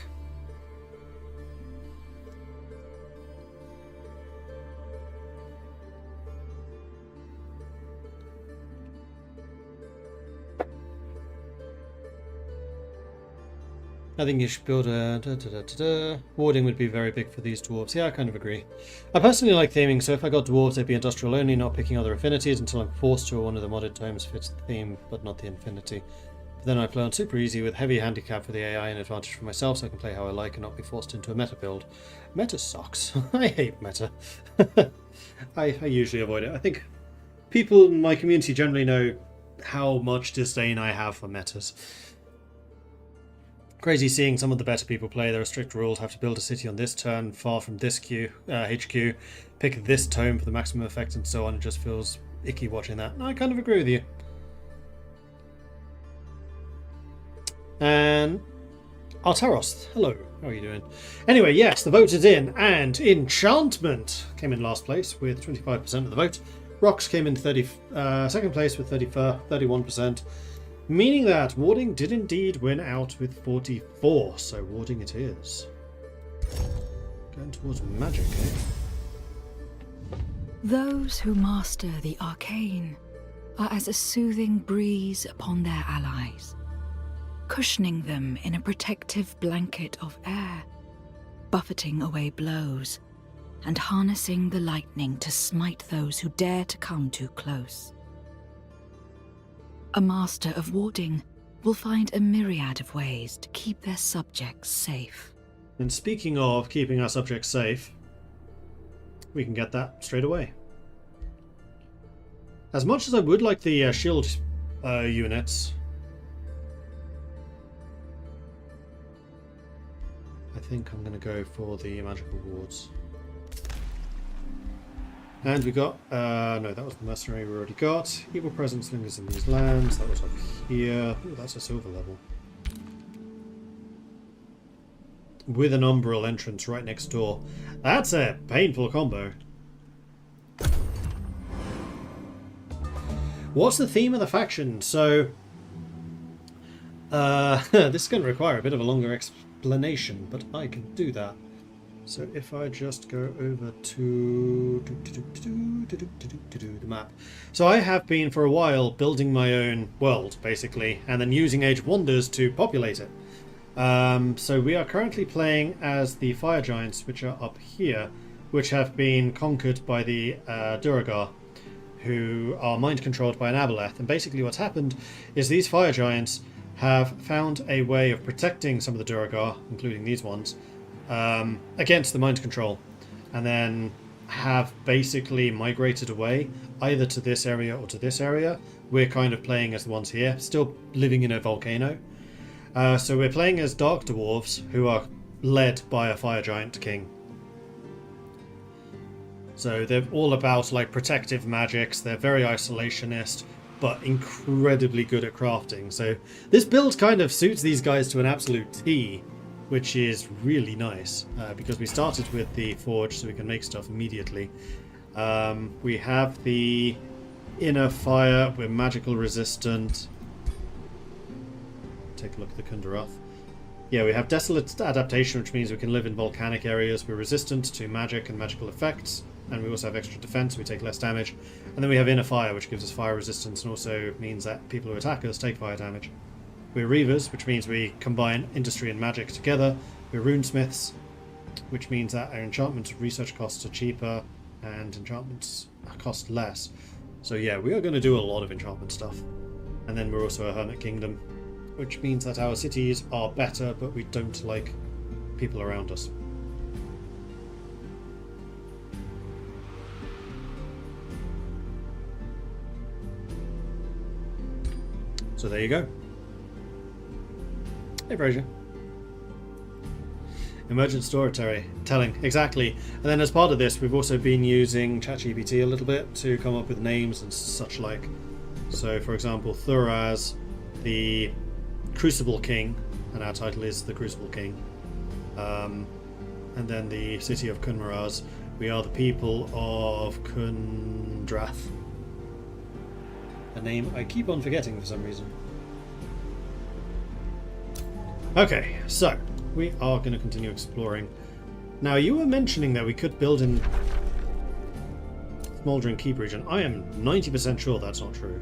I think you should build a... Warding would be very big for these dwarves. Yeah, I kind of agree. I personally like theming, so if I got dwarves, they'd be industrial only, not picking other affinities until I'm forced to, or one of the modded tomes fits the theme, but not the affinity. But then I play on super easy with heavy handicap for the AI and advantage for myself, so I can play how I like and not be forced into a meta build. Meta sucks. I hate meta. I usually avoid it. I think people in my community generally know how much disdain I have for metas. Crazy seeing some of the better people play. There are strict rules. Have to build a city on this turn, far from this HQ, pick this tome for the maximum effect, and so on. It just feels icky watching that. I kind of agree with you. And Artaros, hello. How are you doing? Anyway, yes, the vote is in, and Enchantment came in last place with 25% of the vote. Rocks came in second place with 31%. Meaning that Warding did indeed win out with 44, so Warding it is. Going towards magic, eh? Those who master the arcane are as a soothing breeze upon their allies, cushioning them in a protective blanket of air, buffeting away blows, and harnessing the lightning to smite those who dare to come too close. A master of warding will find a myriad of ways to keep their subjects safe. And speaking of keeping our subjects safe, we can get that straight away. As much as I would like the shield units, I think I'm going to go for the magical wards. And we got, no, that was the mercenary we already got. Evil presence lingers in these lands. That was up here. Ooh, that's a silver level. With an umbral entrance right next door. That's a painful combo. What's the theme of the faction? So, this is going to require a bit of a longer explanation, but I can do that. So if I just go over to the map. So I have been for a while building my own world, basically, and then using Age of Wonders to populate it. So we are currently playing as the Fire Giants, which are up here, which have been conquered by the Duergar, who are mind-controlled by an Aboleth. And basically what's happened is these Fire Giants have found a way of protecting some of the Duergar, including these ones, against the mind control, and then have basically migrated away either to this area or to this area. We're kind of playing as the ones here, still living in a volcano. So we're playing as Dark Dwarves, who are led by a Fire Giant King. So they're all about like protective magics. They're very isolationist, but incredibly good at crafting. So this build kind of suits these guys to an absolute T, which is really nice, because we started with the forge so we can make stuff immediately. We have the inner fire, we're magical resistant. Take a look at the Kundarath. Yeah, we have desolate adaptation, which means we can live in volcanic areas. We're resistant to magic and magical effects, and we also have extra defense, so we take less damage. And then we have inner fire, which gives us fire resistance and also means that people who attack us take fire damage. We're Reavers, which means we combine industry and magic together. We're Runesmiths, which means that our enchantment research costs are cheaper and enchantments cost less. So yeah, we are going to do a lot of enchantment stuff. And then we're also a Hermit Kingdom, which means that our cities are better, but we don't like people around us. So there you go. Hey, Fraser. Emergent storytelling, exactly. And then as part of this, we've also been using ChatGPT a little bit to come up with names and such like. So, for example, Thuraz, the Crucible King, and our title is the Crucible King. And then the city of Kunmaraz, we are the people of Kundrath. A name I keep on forgetting for some reason. Okay, so we are going to continue exploring. Now, you were mentioning that we could build in Smoldering Keep region. I am 90% sure that's not true.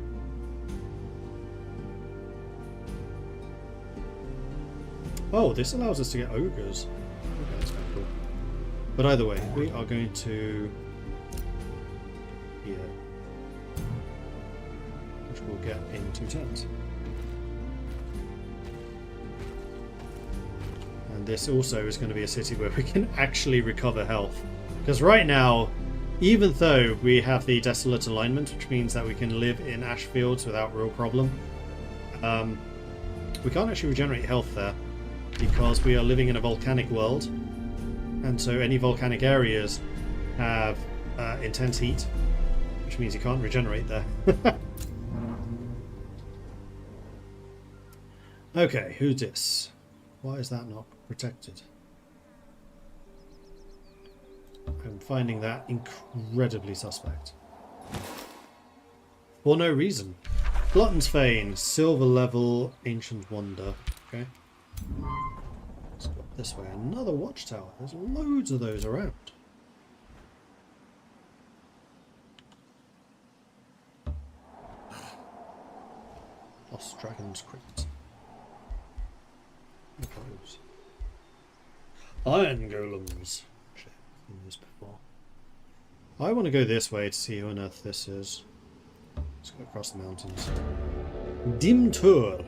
Oh, this allows us to get ogres. Okay, that's kind of cool. But either way, we are going to here, which we'll get in 2 turns. And this also is going to be a city where we can actually recover health. Because right now, even though we have the Desolate Alignment, which means that we can live in ash fields without real problem, we can't actually regenerate health there because we are living in a volcanic world, and so any volcanic areas have intense heat, which means you can't regenerate there. Okay, who's this? Why is that not protected? I'm finding that incredibly suspect. For no reason. Glutton's Fane, silver level, ancient wonder. Okay. Let's go this way. Another watchtower. There's loads of those around. Lost Dragon's Crypt. Those. Iron golems. Shit, I've seen this before. I want to go this way to see who on earth this is. Let's go across the mountains. Dimtur.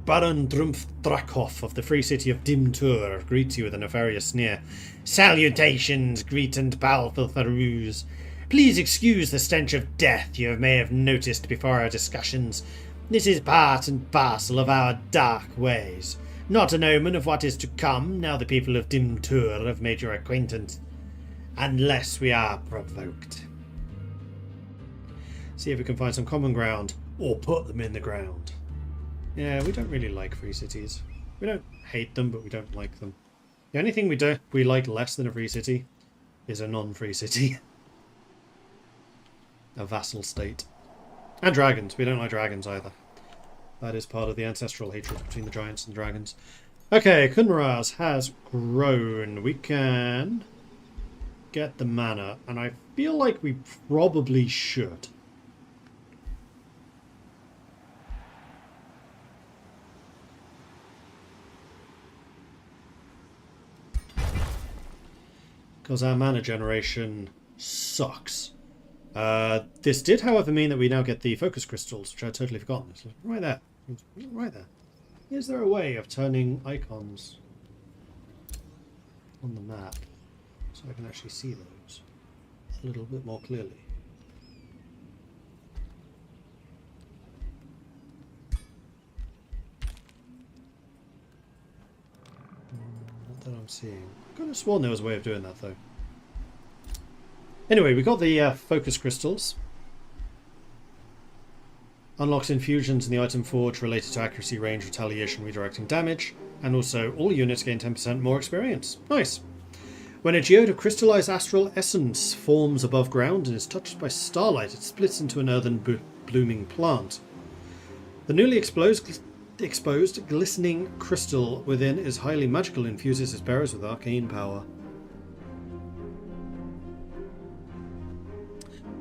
Baron Drumpf Drakhoff of the free city of Dimtur greets you with a nefarious sneer. Salutations, great and powerful Farouz. Please excuse the stench of death you may have noticed before our discussions. This is part and parcel of our dark ways. Not an omen of what is to come, now the people of Dimtur have made your acquaintance. Unless we are provoked. See if we can find some common ground, or put them in the ground. Yeah, we don't really like free cities. We don't hate them, but we don't like them. The only thing we like less than a free city is a non-free city. A vassal state. And dragons. We don't like dragons either. That is part of the ancestral hatred between the giants and the dragons. Okay, Kunmaraz has grown. We can get the mana, and I feel like we probably should. Because our mana generation sucks. This did, however, mean that we now get the focus crystals, which I had totally forgotten. It's right there. Right there. Is there a way of turning icons on the map so I can actually see those a little bit more clearly? Not that I'm seeing. I could have sworn there was a way of doing that, though. Anyway, we got the focus crystals. Unlocks infusions in the item forge related to accuracy, range, retaliation, redirecting damage, and also all units gain 10% more experience. Nice. When a geode of crystallized astral essence forms above ground and is touched by starlight, it splits into an earthen blooming plant. The newly exposed glistening crystal within is highly magical and infuses its bearers with arcane power.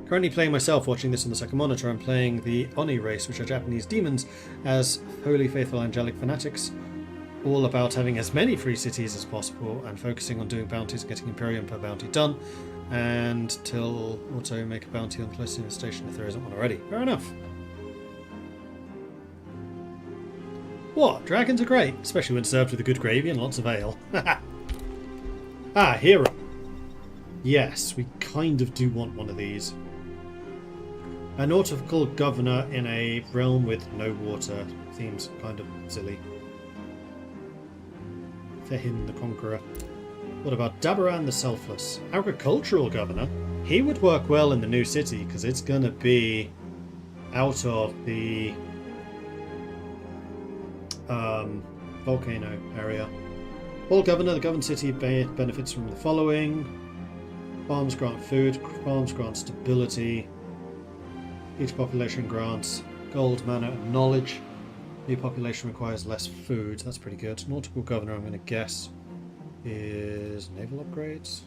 Currently playing myself, watching this on the second monitor. I'm playing the Oni race, which are Japanese demons, as holy, faithful, angelic fanatics, all about having as many free cities as possible and focusing on doing bounties and getting Imperium per bounty done, and till auto make a bounty on close to the station if there isn't one already. Fair enough. What? Dragons are great, especially when served with a good gravy and lots of ale. Ah, hero. Yes, we kind of do want one of these. A nautical governor in a realm with no water seems kind of silly. Fehin the Conqueror. What about Dabaran the Selfless? Agricultural governor? He would work well in the new city because it's going to be out of the volcano area. All governor, the governed city benefits from the following. Farms grant food, farms grant stability. Each population grants gold, mana, and knowledge. New population requires less food. That's pretty good. Nautical governor, I'm going to guess, is naval upgrades.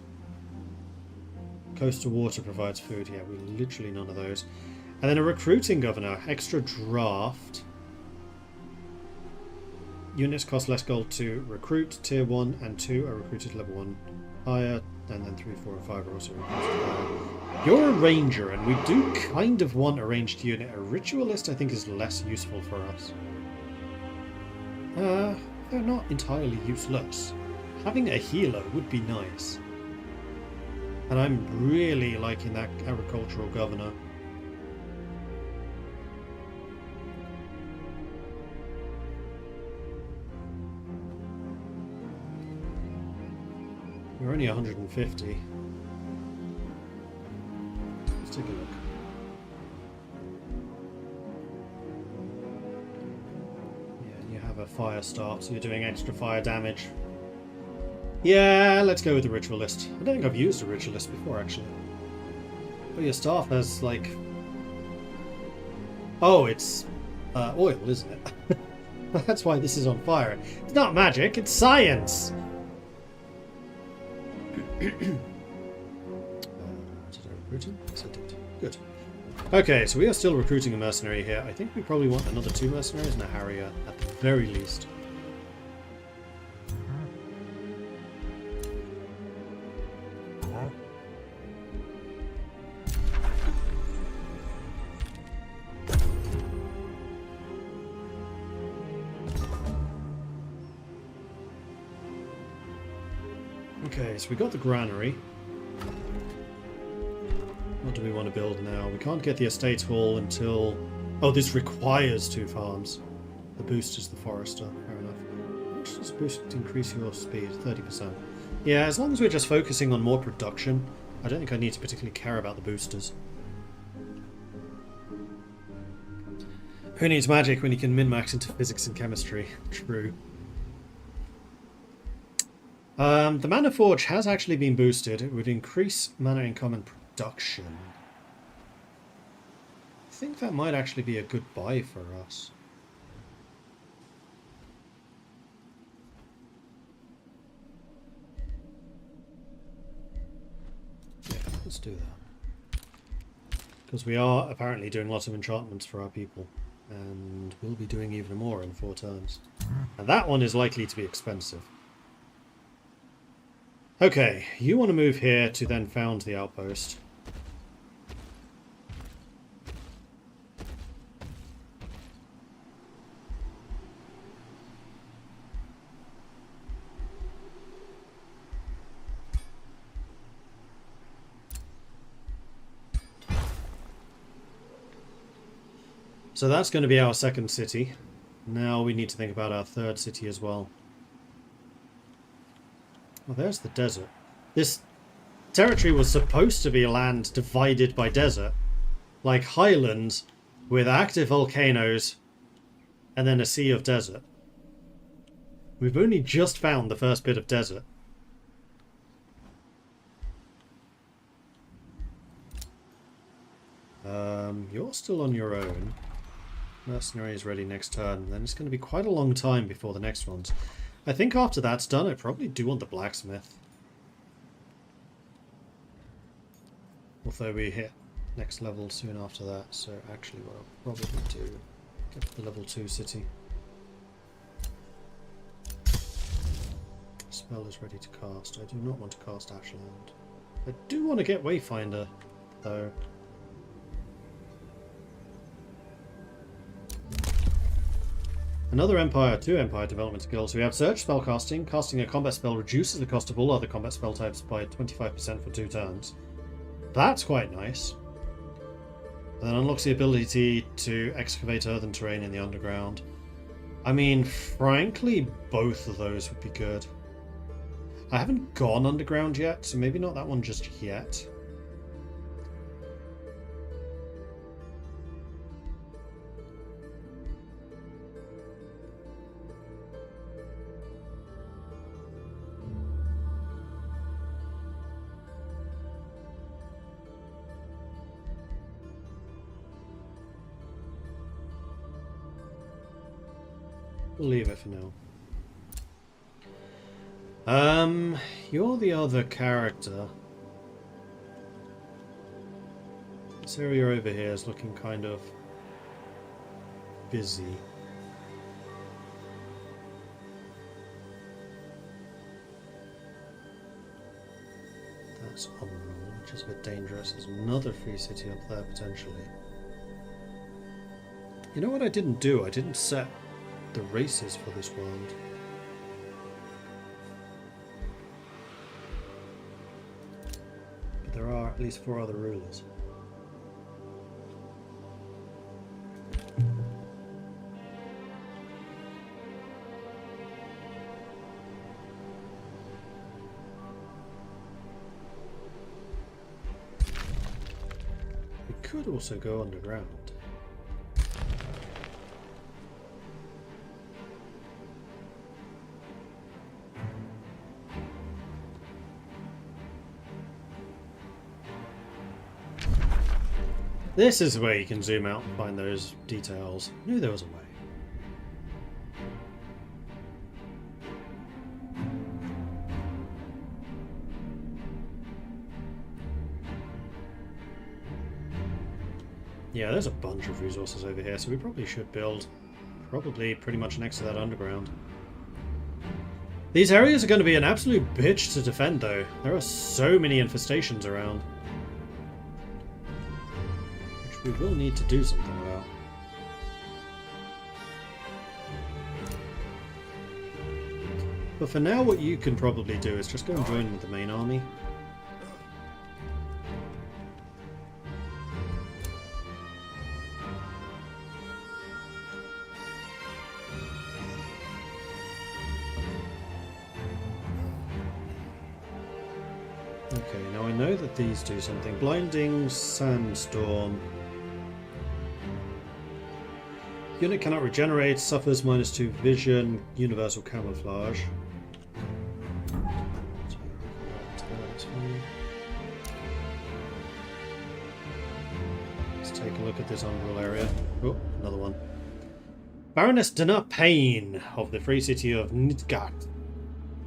Coastal water provides food. Yeah, we literally none of those. And then a recruiting governor. Extra draft. Units cost less gold to recruit. Tier 1 and 2 are recruited level 1 higher. And then 3, 4, and 5 are also recruited higher. You're a ranger, and we do kind of want a ranged unit. A ritualist, I think, is less useful for us. They're not entirely useless. Having a healer would be nice. And I'm really liking that agricultural governor. We're only 150. Let's take a look. Yeah, you have a fire staff, so you're doing extra fire damage. Yeah, let's go with the ritualist. I don't think I've used a ritualist before, actually. Oh, your staff has, like... Oh, it's oil, isn't it? That's why this is on fire. It's not magic, it's science! Did I recruit him? Yes, I did. Good. Okay, so we are still recruiting a mercenary here. I think we probably want another 2 mercenaries and a harrier, at the very least. Okay, so we got the granary. What do we want to build now? We can't get the estates hall until... Oh, this requires 2 farms. The boost is the forester. Fair enough. How much does boost increase your speed? 30%. Yeah, as long as we're just focusing on more production, I don't think I need to particularly care about the boosters. Who needs magic when you can min-max into physics and chemistry? True. The Mana Forge has actually been boosted. It would increase mana income and production. I think that might actually be a good buy for us. Yeah, let's do that. Because we are apparently doing lots of enchantments for our people. And we'll be doing even more in 4 turns. And that one is likely to be expensive. Okay, you want to move here to then found the outpost. So that's going to be our 2nd city. Now we need to think about our 3rd city as well. Well, there's the desert. This territory was supposed to be a land divided by desert. Like highlands with active volcanoes and then a sea of desert. We've only just found the first bit of desert. You're still on your own. Mercenary is ready next turn. Then it's going to be quite a long time before the next one's. I think after that's done, I probably do want the blacksmith. Although we hit next level soon after that, so actually what I'll probably do, get to the level 2 city. Spell is ready to cast. I do not want to cast Ashland. I do want to get Wayfinder, though. Another Empire, 2 Empire development skills. We have Search spellcasting. Casting a combat spell reduces the cost of all other combat spell types by 25% for 2 turns. That's quite nice. And then unlocks the ability to excavate earthen terrain in the underground. I mean, frankly, both of those would be good. I haven't gone underground yet, so maybe not that one just yet. We'll leave it for now. You're the other character. This area over here is looking kind of busy. That's Umbral, which is a bit dangerous. There's another free city up there potentially. You know what I didn't do? I didn't set the races for this world. But there are at least 4 other rulers. We could also go underground. This is where you can zoom out and find those details. I knew there was a way. Yeah, there's a bunch of resources over here, so we probably should build probably pretty much next to that underground. These areas are going to be an absolute bitch to defend though. There are so many infestations around. We will need to do something about. But for now, what you can probably do is just go and join with the main army. Okay, now I know that these do something. Blinding Sandstorm. Unit cannot regenerate, suffers -2 vision, universal camouflage. Let's take a look at this Umbral area. Oh, another one. Baroness Dana Payne of the free city of Nidgard.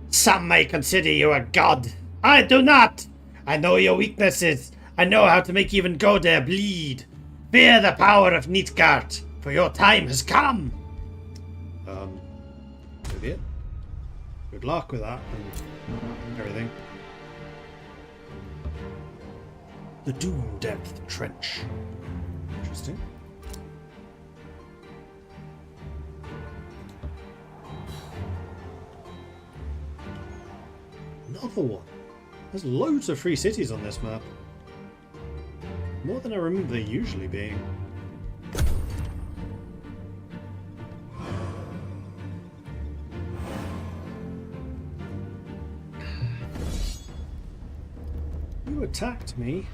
Some may consider you a god. I do not! I know your weaknesses. I know how to make even go there bleed. Fear the power of Nidgard. For your time has come! Maybe it. Good luck with that and everything. The Doom Depth Trench. Interesting. Another one. There's loads of free cities on this map. More than I remember there usually being. You attacked me.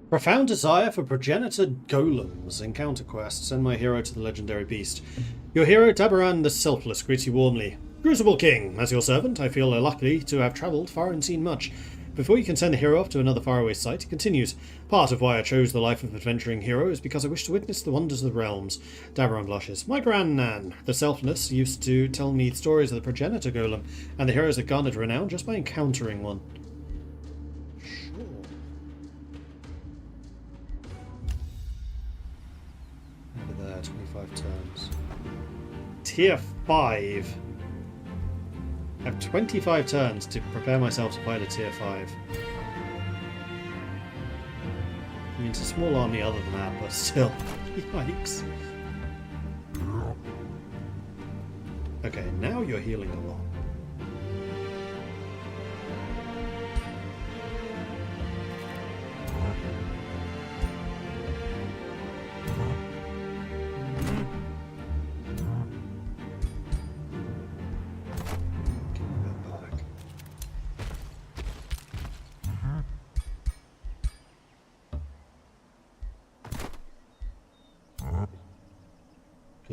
Profound desire for progenitor golems. Encounter quest. Send my hero to the legendary beast. Your hero, Dabaran the Selfless, greets you warmly. Crucible King, as your servant, I feel lucky to have travelled far and seen much. Before you can send the hero off to another faraway site, he continues. Part of why I chose the life of adventuring hero is because I wish to witness the wonders of the realms. Dabaran blushes. My grandnan, the Selfless, used to tell me stories of the progenitor golem and the heroes that garnered renown just by encountering one. There, 25 turns. Tier 5. I have 25 turns to prepare myself to fight a tier 5. I mean, it's a small army other than that, but still. Yikes. Okay, now you're healing a lot.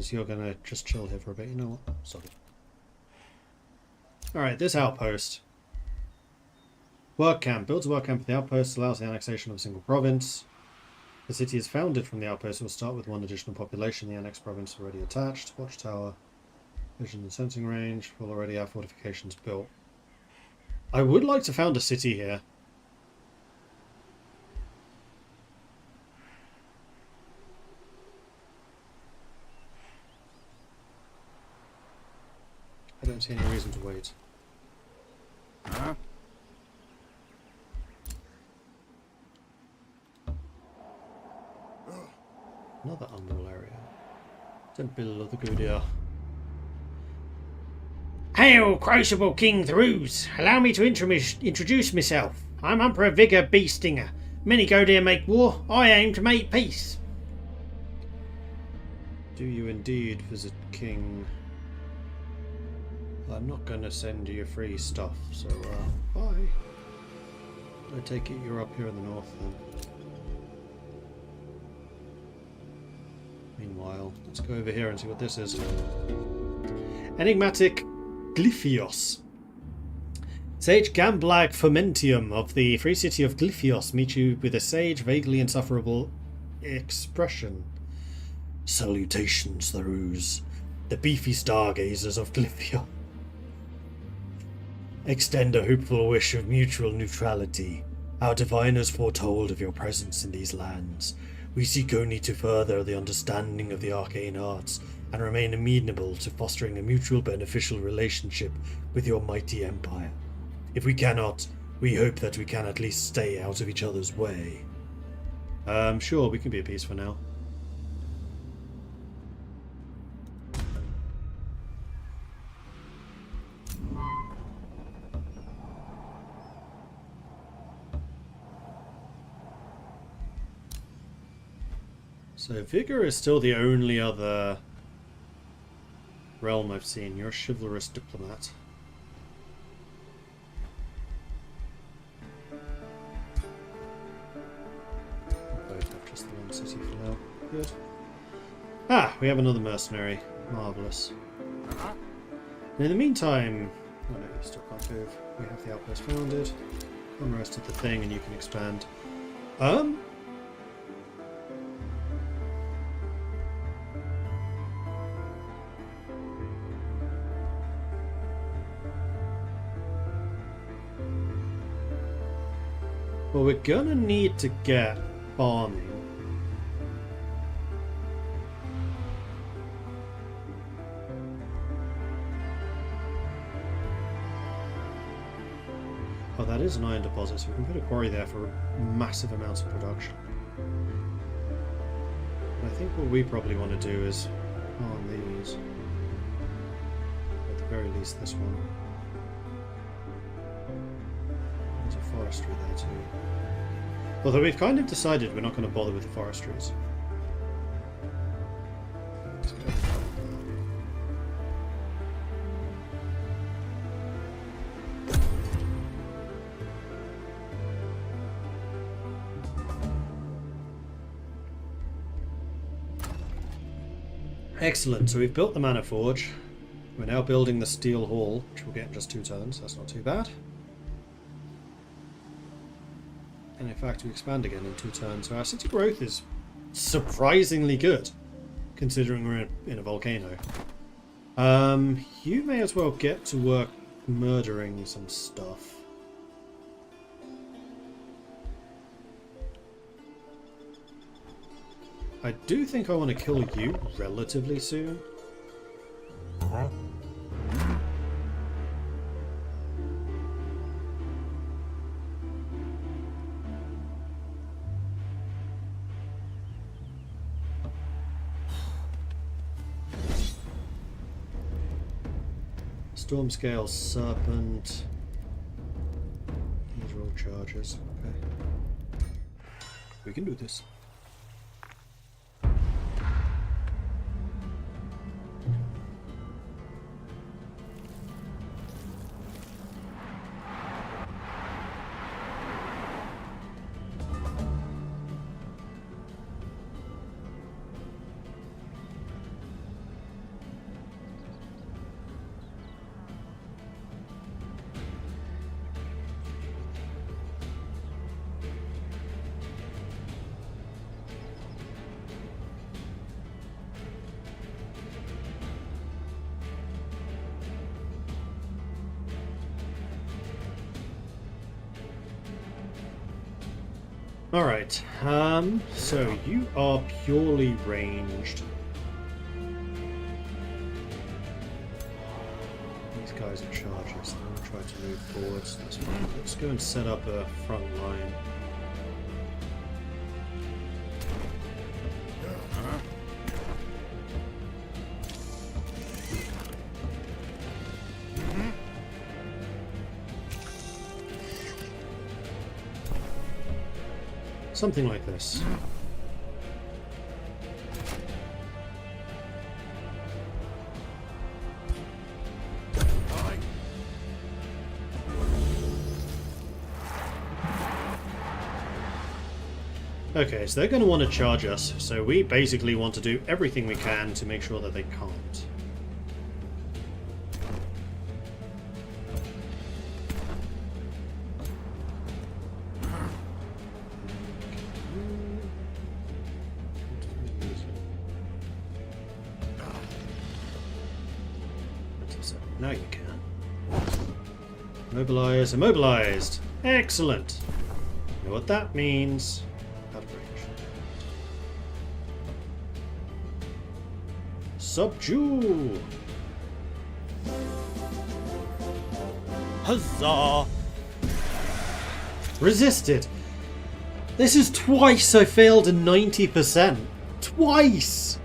because you're gonna just chill here for a bit. You know what? Sorry. Alright, this outpost. Work camp. Builds a work camp at the outpost, allows the annexation of a single province. The city is founded from the outpost. It will start with one additional population. The annexed province already attached. Watchtower. Vision and sensing range. We'll already have fortifications built. I would like to found a city here. I don't see any reason to wait. Huh? Another unrural area. Temple of the Goudia. Hail, Crucible King Theruse! Allow me to introduce myself. I'm Emperor Vigor Beastinger. Many go there make war, I aim to make peace. Do you indeed visit King? I'm not going to send you free stuff, so bye. I take it you're up here in the north then. Meanwhile, let's go over here and see what this is. Enigmatic Glyphios. Sage Gamblag Fermentium of the free city of Glyphios meet you with a sage, vaguely insufferable expression. Salutations, Theruse. The beefy stargazers of Glyphios extend a hopeful wish of mutual neutrality. Our diviners foretold of your presence in these lands. We seek only to further the understanding of the arcane arts and remain amenable to fostering a mutual beneficial relationship with your mighty empire. If we cannot, we hope that we can at least stay out of each other's way. Sure, we can be at peace for now. So Vigor is still the only other realm I've seen. You're a chivalrous diplomat. Both have just the one city for now. Good. Ah, we have another mercenary. Marvellous. And in the meantime... Oh no, you still can't move. We have the outpost founded. Unrested the thing and you can expand. Well, we're gonna need to get farming. Oh, that is an iron deposit, so we can put a quarry there for massive amounts of production. But I think what we probably want to do is farm these. At the very least, this one. There's a forestry there too. Although we've kind of decided we're not going to bother with the forestries. Let's go. Excellent, so we've built the Mana Forge. We're now building the Steel Hall, which we'll get in just 2 turns, that's not too bad. And in fact, we expand again in 2 turns, so our city growth is surprisingly good, considering we're in a volcano. You may as well get to work murdering some stuff. I do think I want to kill you relatively soon. Storm Scale, Serpent. These are all charges. Okay. We can do this. Alright, so you are purely ranged. These guys are chargers, so I'm going to try to move forwards. That's fine. Let's go and set up a front line. Something like this. Okay, so they're going to want to charge us, so we basically want to do everything we can to make sure that they can't. Now you can. Mobilize, immobilized. Excellent. You know what that means? Out of range. Subdue. Huzzah! Resisted. This is twice I failed a 90%. Twice.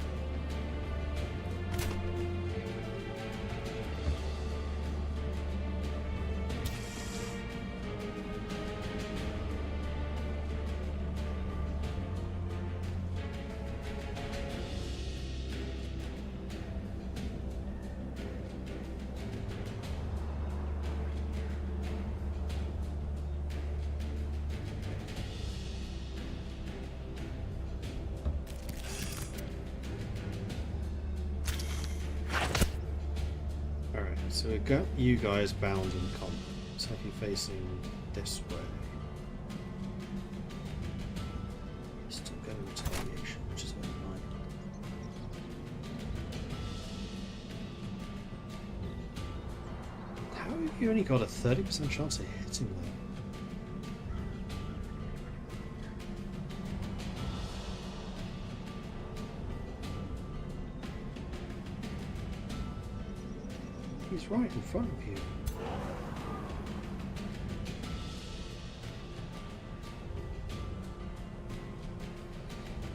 So we've got you guys bound in combat. Let's have you facing this way. Still getting retaliation, which is very annoying. How have you only got a 30% chance of hitting them? He's right in front of you.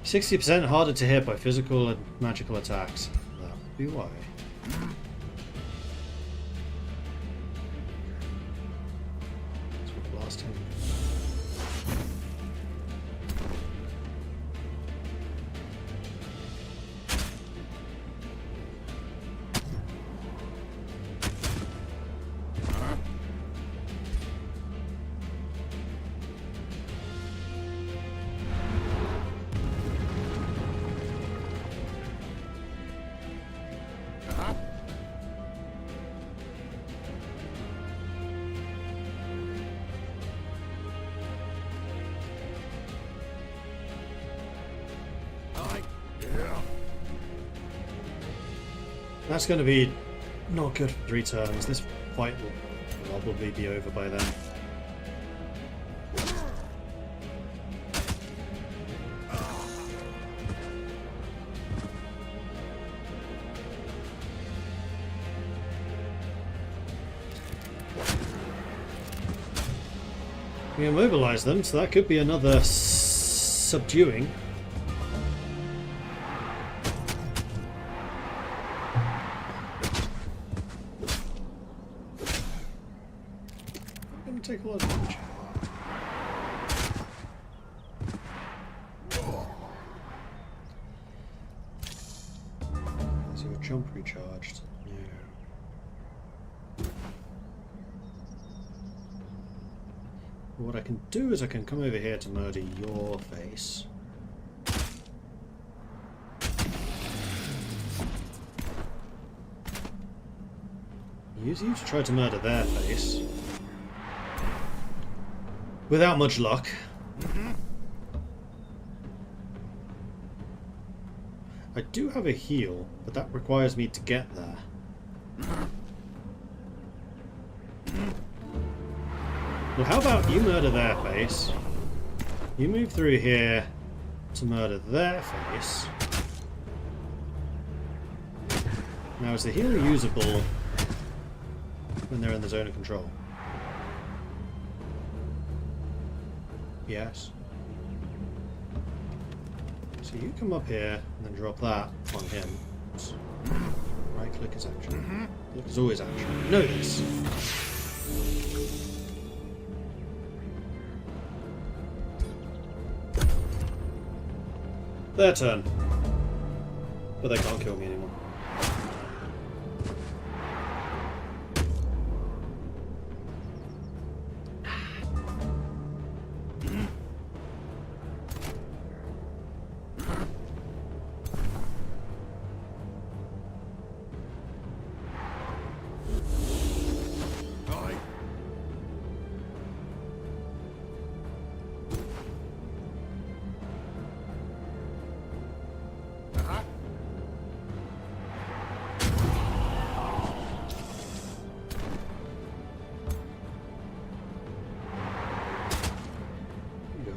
%60% harder to hit by physical and magical attacks. That would be why. Let's blast him. That's going to be not good for 3 turns. This fight will probably be over by then. We immobilize them, so that could be another subduing. Take a lot of damage. Is your jump recharged? No. What I can do is I can come over here to murder your face. Use you to try to murder their face. Without much luck. I do have a heal, but that requires me to get there. Well, how about you murder their face? You move through here to murder their face. Now, is the healer usable when they're in the zone of control? Yes. So you come up here and then drop that on him. Right click is action. Click is always action. Know this. Their turn. But they can't kill me anymore.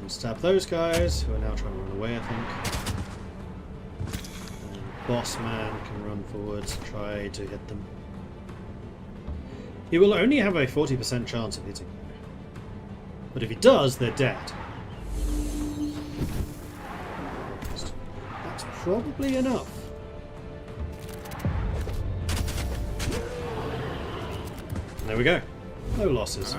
Stab those guys, who are now trying to run away, I think. And Boss Man can run forwards, try to hit them. He will only have a 40% chance of hitting them. But if he does, they're dead. That's probably enough. And there we go. No losses.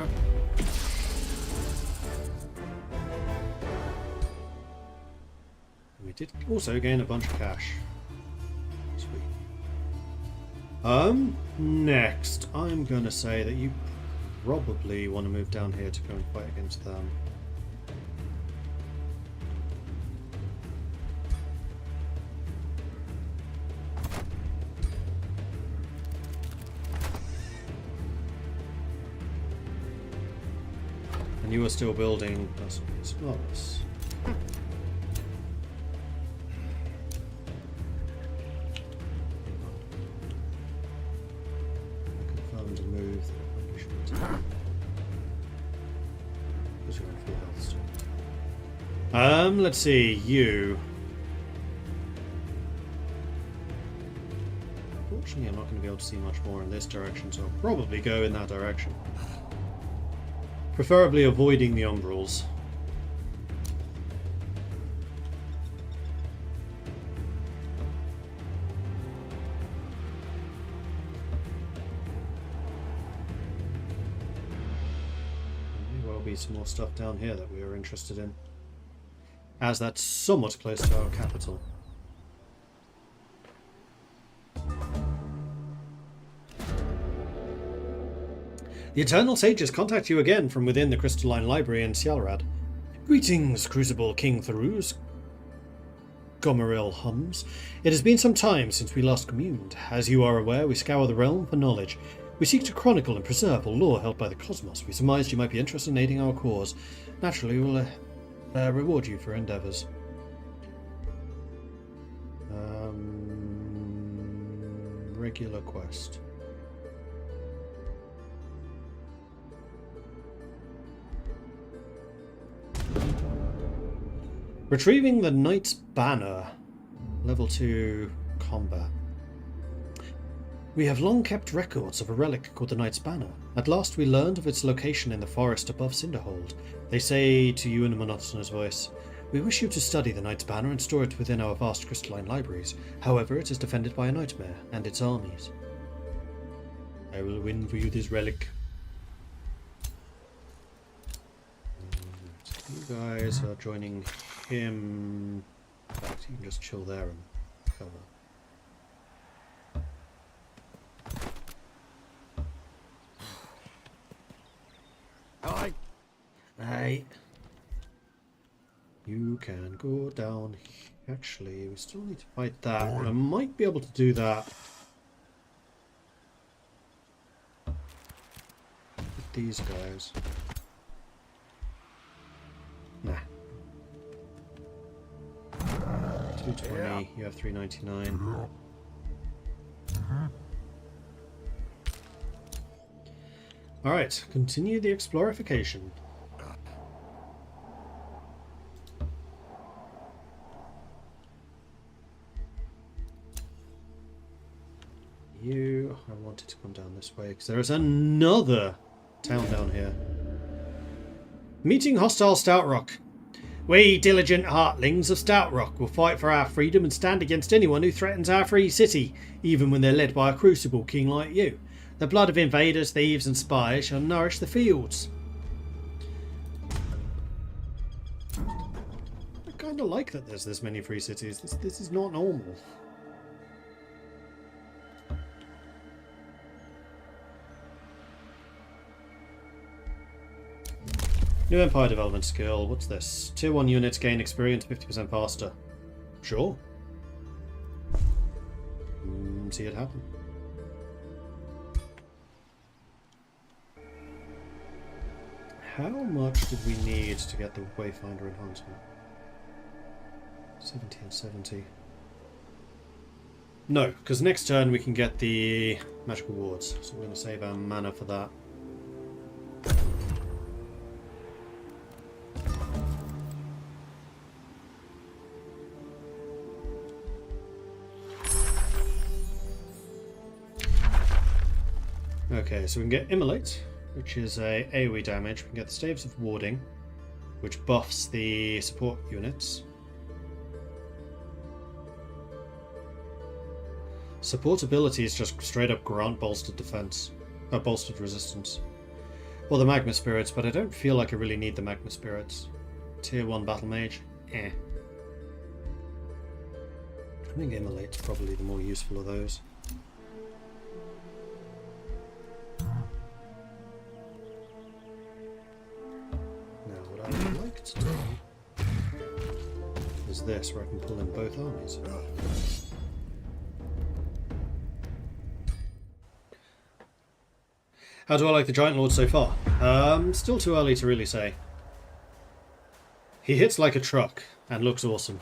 Did also gain a bunch of cash. Sweet. Next, I'm gonna say that you probably want to move down here to go and fight against them. And you are still building. That's marvelous. Let's see, you. Unfortunately, I'm not going to be able to see much more in this direction, so I'll probably go in that direction. Preferably avoiding the umbrals. There may well be some more stuff down here that we are interested in, as that's somewhat close to our capital. The Eternal Sages contact you again from within the Crystalline Library in Cialrad. Greetings, Crucible King Tharuz. Gomeril hums. It has been some time since we last communed. As you are aware, we scour the realm for knowledge. We seek to chronicle and preserve all lore held by the cosmos. We surmised you might be interested in aiding our cause. Naturally, we will reward you for endeavours. Regular quest. Retrieving the Knight's Banner. Level 2 combat. We have long kept records of a relic called the Knight's Banner. At last we learned of its location in the forest above Cinderhold. They say to you in a monotonous voice, "We wish you to study the Knight's Banner and store it within our vast crystalline libraries. However, it is defended by a nightmare and its armies. I will win for you this relic." You guys are joining him. In fact, you can just chill there and cover. Hi. Hey. You can go down. Actually, we still need to fight that. But I might be able to do that with these guys. Nah. 220. You have 399. Alright, continue the explorification. you. I wanted to come down this way because there is another town down here. Meeting hostile Stoutrock. We diligent heartlings of Stoutrock will fight for our freedom and stand against anyone who threatens our free city, even when they're led by a crucible king like you. The blood of invaders, thieves and spies shall nourish the fields. I kind of like that there's this many free cities. This is not normal. New Empire development skill. What's this? Tier 1 units gain experience 50% faster. Sure. See it happen. How much did we need to get the Wayfinder enhancement? 70 and 70. No, because next turn we can get the magical wards. So we're going to save our mana for that. Okay, so we can get Immolate, which is a AoE damage. We can get the Staves of Warding, which buffs the support units. Support abilities just straight up grant bolstered defense, bolstered resistance. Or the Magma Spirits, but I don't feel like I really need the Magma Spirits. Tier 1 Battle Mage, eh. I think Immolate's probably the more useful of those. Is this where I can pull in both armies. How do I like the Giant Lord so far? Still too early to really say. He hits like a truck and looks awesome.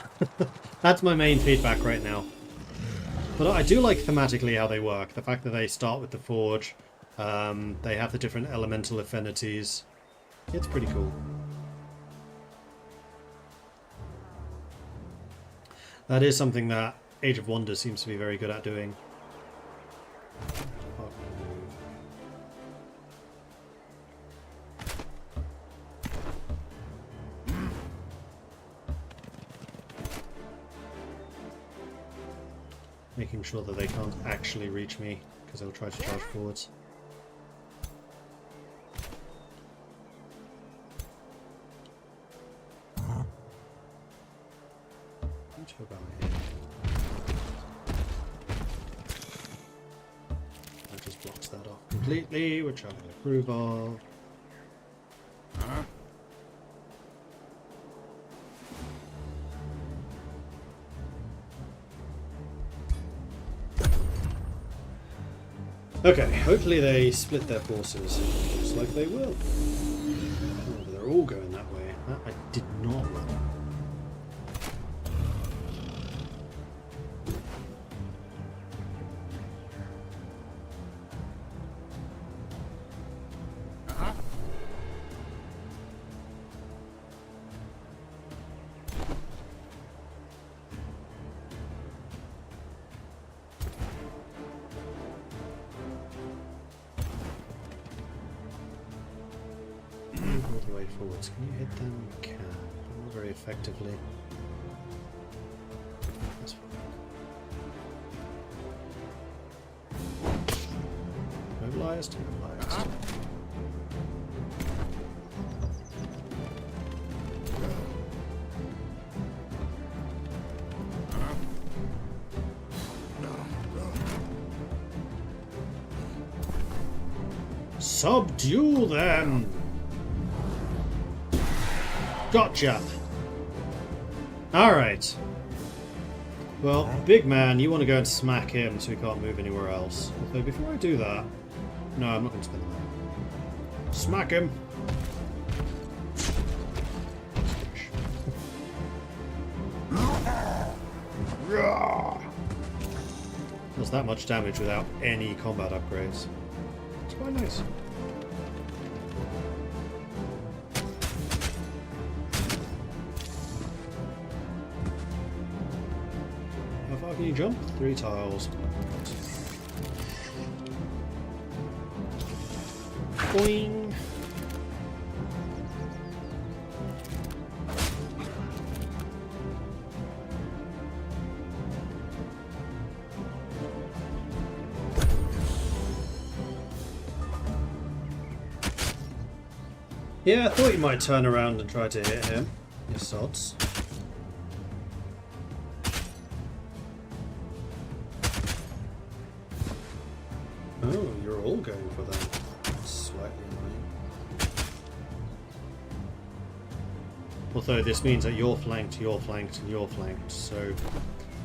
That's my main feedback right now. But I do like thematically how they work. The fact that they start with the Forge, they have the different elemental affinities. It's pretty cool. That is something that Age of Wonders seems to be very good at doing. Making sure that they can't actually reach me, because they'll try to charge forwards. That just blocks that off completely, which I approve of. Okay, hopefully they split their forces. Looks like they will. Oh, but they're all going that way. That I did not like. Forwards. Can you hit them? You can, but not very effectively. That's fine. Mobilized, mobilized. Subdue them! Gotcha! Alright. Well, big man, you want to go and smack him so he can't move anywhere else. Although before I do that... No, I'm not going to spend that. Smack him! Does that much damage without any combat upgrades. It's quite nice. How far can you jump? 3 tiles. Boing. Yeah, I thought you might turn around and try to hit him. You sods. Oh, you're all going for that. That's slightly annoying. Although this means that you're flanked, and you're flanked, so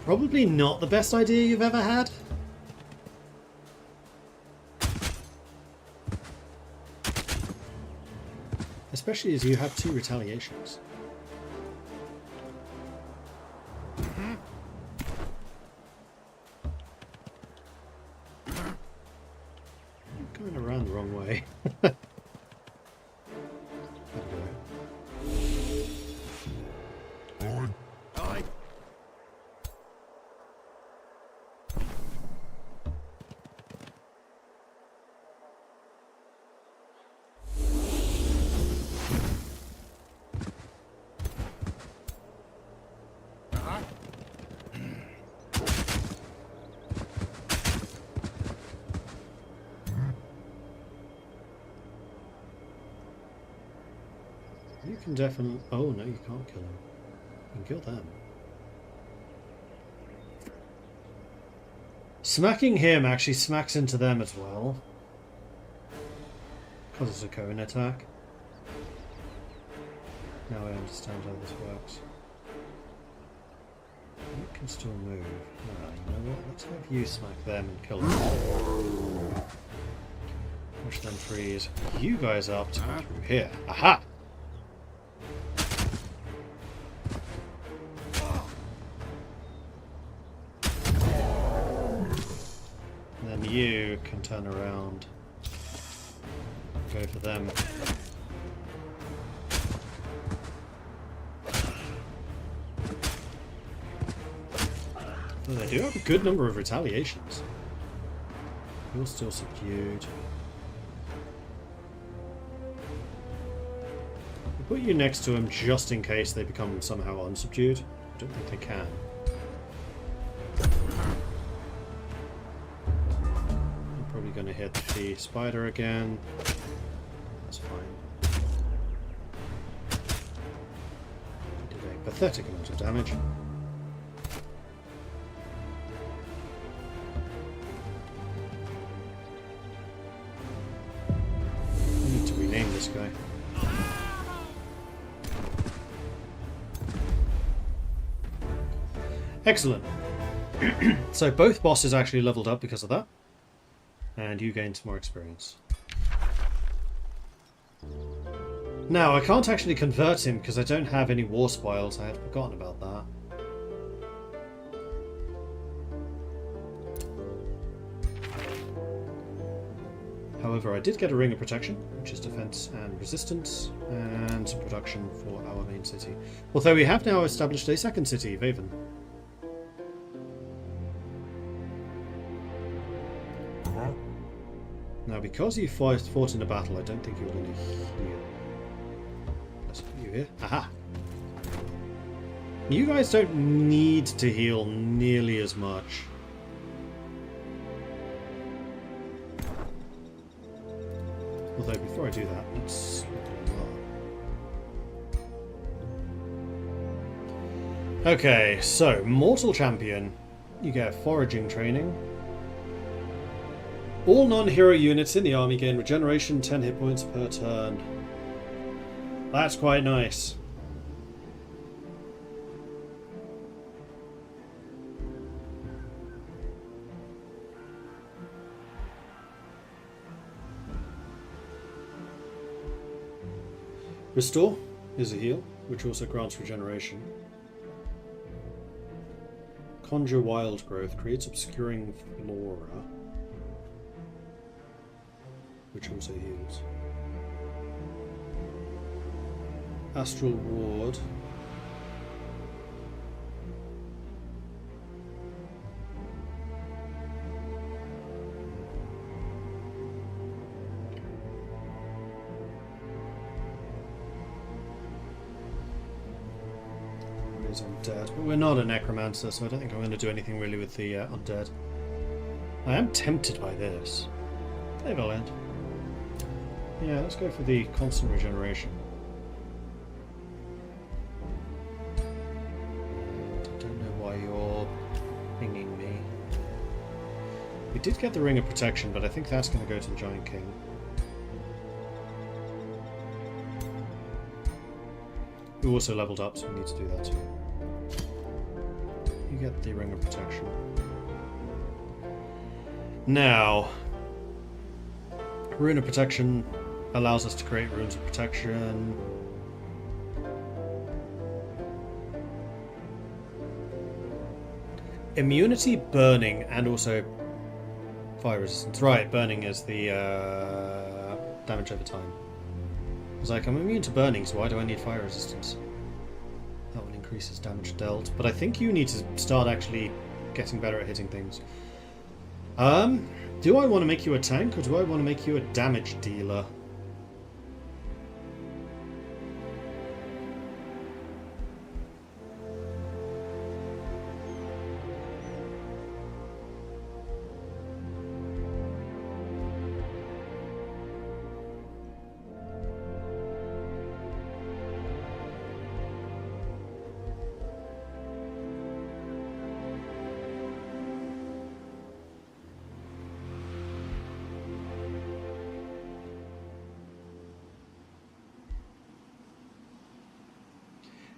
probably not the best idea you've ever had. Especially as you have 2 retaliations. Going around the wrong way. Aye. You can definitely... Oh, no, you can't kill him. You can kill them. Smacking him actually smacks into them as well. Because it's a cone attack. Now I understand how this works. You can still move. Ah, you know what? Let's have you smack them and kill them. Push them freeze. You guys up to go through here. Aha! And then you can turn around. Go for them. Well, they do have a good number of retaliations. You're still subdued. I'll put you next to him just in case they become somehow unsubdued. I don't think they can. I'm probably going to hit the spider again. That's fine. Did a pathetic amount of damage. This guy. Excellent. So both bosses actually leveled up because of that. And you gained some more experience. Now, I can't actually convert him because I don't have any war spoils. I had forgotten about that. However, I did get a Ring of Protection, which is defense and resistance, and some production for our main city. Although we have now established a second city, Vaven. Now, because you fought in a battle, I don't think you're going to heal. Let's put you here. Aha! You guys don't need to heal nearly as much. Although, before I do that, let's look at that. Okay, so, Mortal Champion. You get foraging training. All non-hero units in the army gain regeneration 10 hit points per turn. That's quite nice. Restore is a heal, which also grants regeneration. Conjure Wild Growth creates obscuring flora, which also heals. Astral Ward. is undead, but we're not a necromancer, so I don't think I'm going to do anything really with the undead. I am tempted by this. Maybe I'll end. Yeah, let's go for the constant regeneration. And I don't know why you're pinging me. We did get the Ring of Protection, but I think that's going to go to the Giant King. We also leveled up, so we need to do that too. You get the Ring of Protection. Now, Rune of Protection allows us to create Runes of Protection. Immunity, Burning, and also Fire Resistance. Right, Burning is the damage over time. I was like, I'm immune to Burning, so why do I need Fire Resistance? That one increases damage dealt. But I think you need to start actually getting better at hitting things. Do I want to make you a tank, or do I want to make you a damage dealer?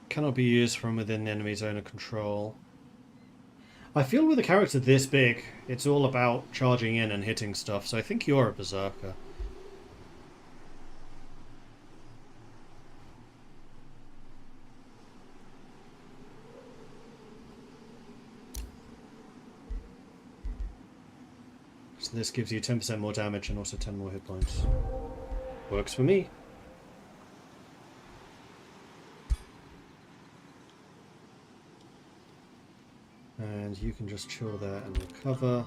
Cannot be used from within the enemy zone of control. I feel with a character this big, it's all about charging in and hitting stuff, so I think you're a berserker. So this gives you 10% more damage and also 10 more hit points. Works for me. And you can just chill there and recover.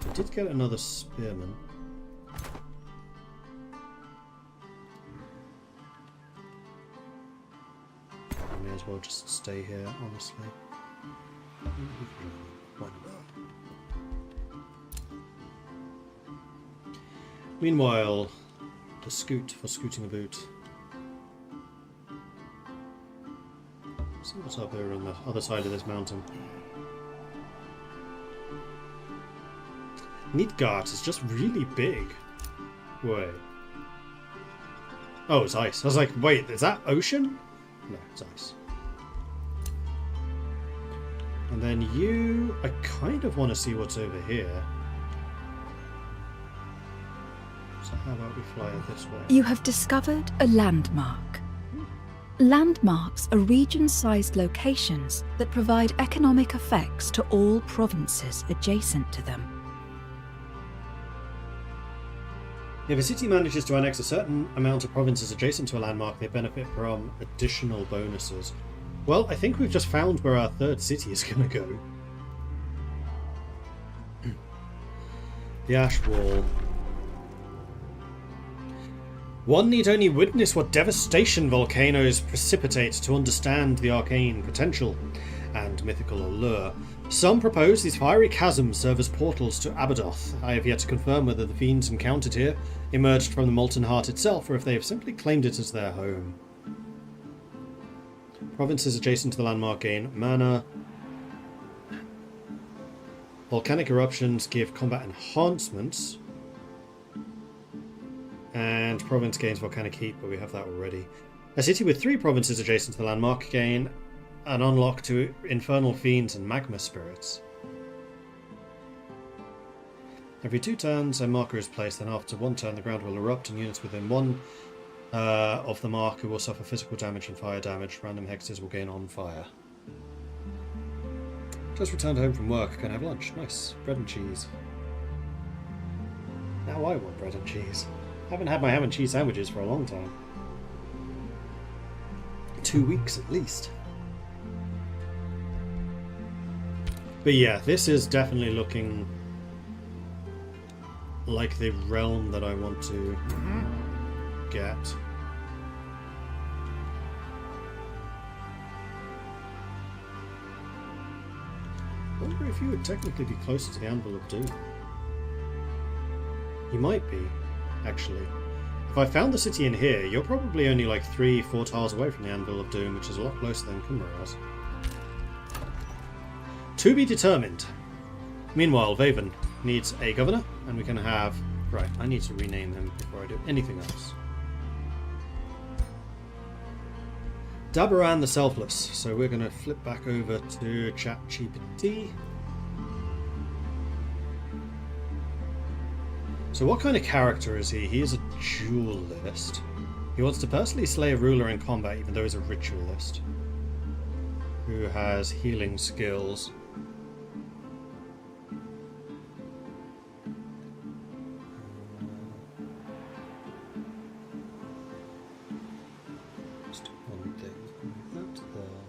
I did get another spearman. I may as well just stay here, honestly. Why not? Meanwhile, the scoot for scooting a boot. Let's see what's up here on the other side of this mountain. Midgard is just really big. Wait. Oh, it's ice. I was like, wait, is that ocean? No, it's ice. And then you... I kind of want to see what's over here. So how about we fly it this way? You have discovered a landmark. Landmarks are region-sized locations that provide economic effects to all provinces adjacent to them. If a city manages to annex a certain amount of provinces adjacent to a landmark, they benefit from additional bonuses. Well, I think we've just found where our third city is going to go. The Ash Wall. One need only witness what devastation volcanoes precipitate to understand the arcane potential and mythical allure. Some propose these fiery chasms serve as portals to Abadoth. I have yet to confirm whether the fiends encountered here emerged from the Molten Heart itself, or if they have simply claimed it as their home. Provinces adjacent to the landmark gain mana. Volcanic eruptions give combat enhancements. And province gains volcanic heat, but we have that already. A city with 3 provinces adjacent to the landmark gain an unlock to infernal fiends and magma spirits. Every 2 turns, a marker is placed, then after 1 turn, the ground will erupt, and units within 1 of the marker will suffer physical damage and fire damage. Random hexes will gain on fire. Just returned home from work. Can I have lunch? Nice. Bread and cheese. Now I want bread and cheese. Haven't had my ham and cheese sandwiches for a long time. 2 weeks at least. But yeah, this is definitely looking like the realm that I want to get. I wonder if you would technically be closer to the Anvil of Doom. You might be, actually. If I found the city in here, you're probably only like 3-4 tiles away from the Anvil of Doom, which is a lot closer than Cumberna's. To be determined. Meanwhile, Vaven needs a governor, and we can have... Right, I need to rename him before I do anything else. Dabaran the Selfless. So we're going to flip back over to ChatGPT. So what kind of character is he? He is a duelist. He wants to personally slay a ruler in combat, even though he's a ritualist. Who has healing skills. Just one thing. Move that there.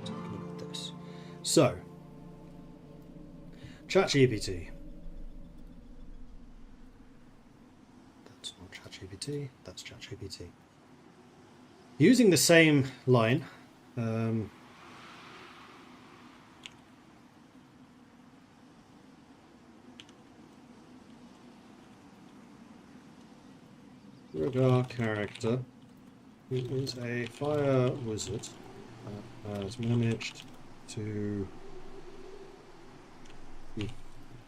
Take a look at this. So, ChatGPT. That's ChatGPT. Using the same line, Duergar character who is a fire wizard has managed to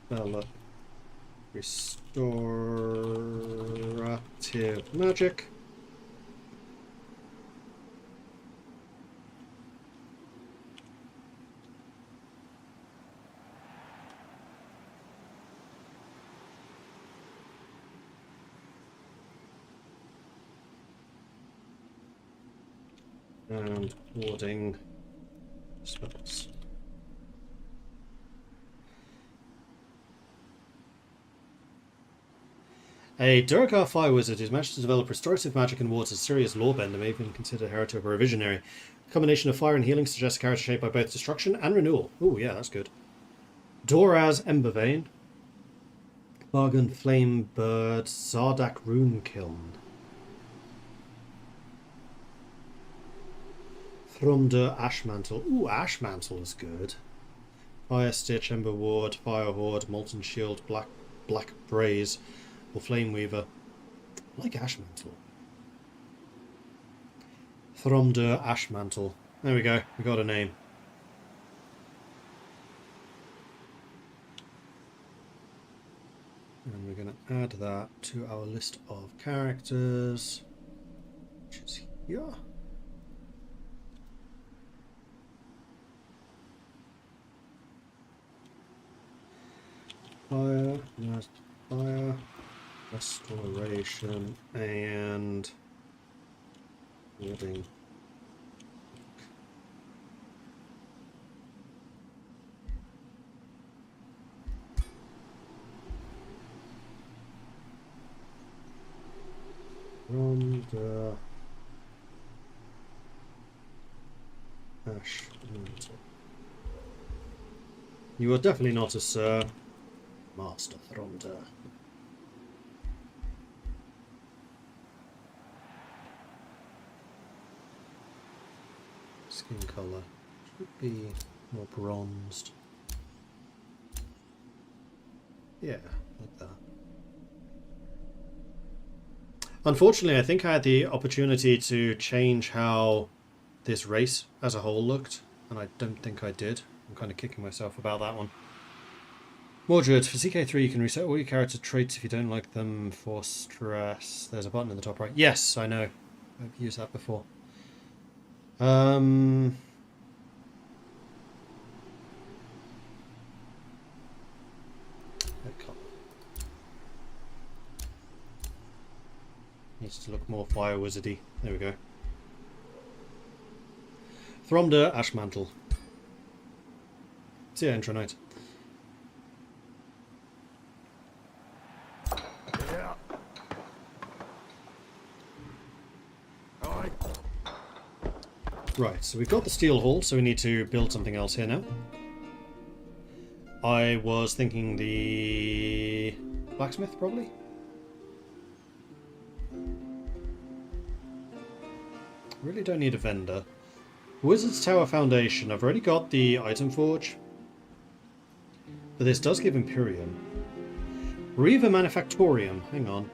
develop restorative magic. And warding spells. A Duergar fire wizard who's managed to develop restorative magic and wards a serious lawbender may even consider heretic or a visionary. A combination of fire and healing suggests a character shaped by both destruction and renewal. Oh yeah, that's good. Doraz Embervein. Bargain Flame Bird. Zardak Runekiln. Thrumder Ashmantle. Ooh, Ashmantle is good. Fire Stitch, Ember Ward, Fire Horde, Molten Shield, Black Braze. Or Flame Weaver. I like Ashmantle. Thrumder Ashmantle. There we go. We got a name. And we're going to add that to our list of characters, which is here. Fire, last fire. Restoration and warding. From the Ash Mantle. You are definitely not a Sir Master Thronder. Skin colour should be more bronzed. Yeah, like that. Unfortunately, I think I had the opportunity to change how this race as a whole looked, and I don't think I did. I'm kind of kicking myself about that one. Mordred, for CK3 you can reset all your character traits if you don't like them for stress. There's a button in the top right. Yes, I know. I've used that before. Needs to look more fire wizardy. There we go. Thrumder Ashmantle. See ya, intro night. Yeah. Right, so we've got the steel hall, so we need to build something else here now. I was thinking the blacksmith, probably. Really don't need a vendor. Wizard's Tower Foundation. I've already got the item forge. But this does give Imperium. Reaver Manufactorium. Hang on.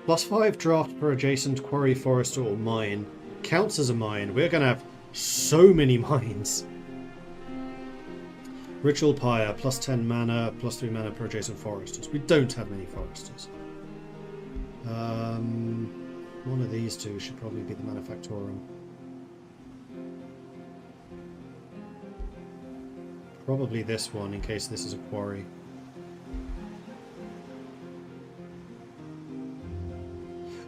+5 draft per adjacent quarry, forest, or mine. Counts as a mine. We're going to have so many mines. Ritual Pyre. +10 mana, +3 mana per adjacent foresters. We don't have many foresters. One of these two should probably be the Manufactorium. Probably this one, in case this is a quarry.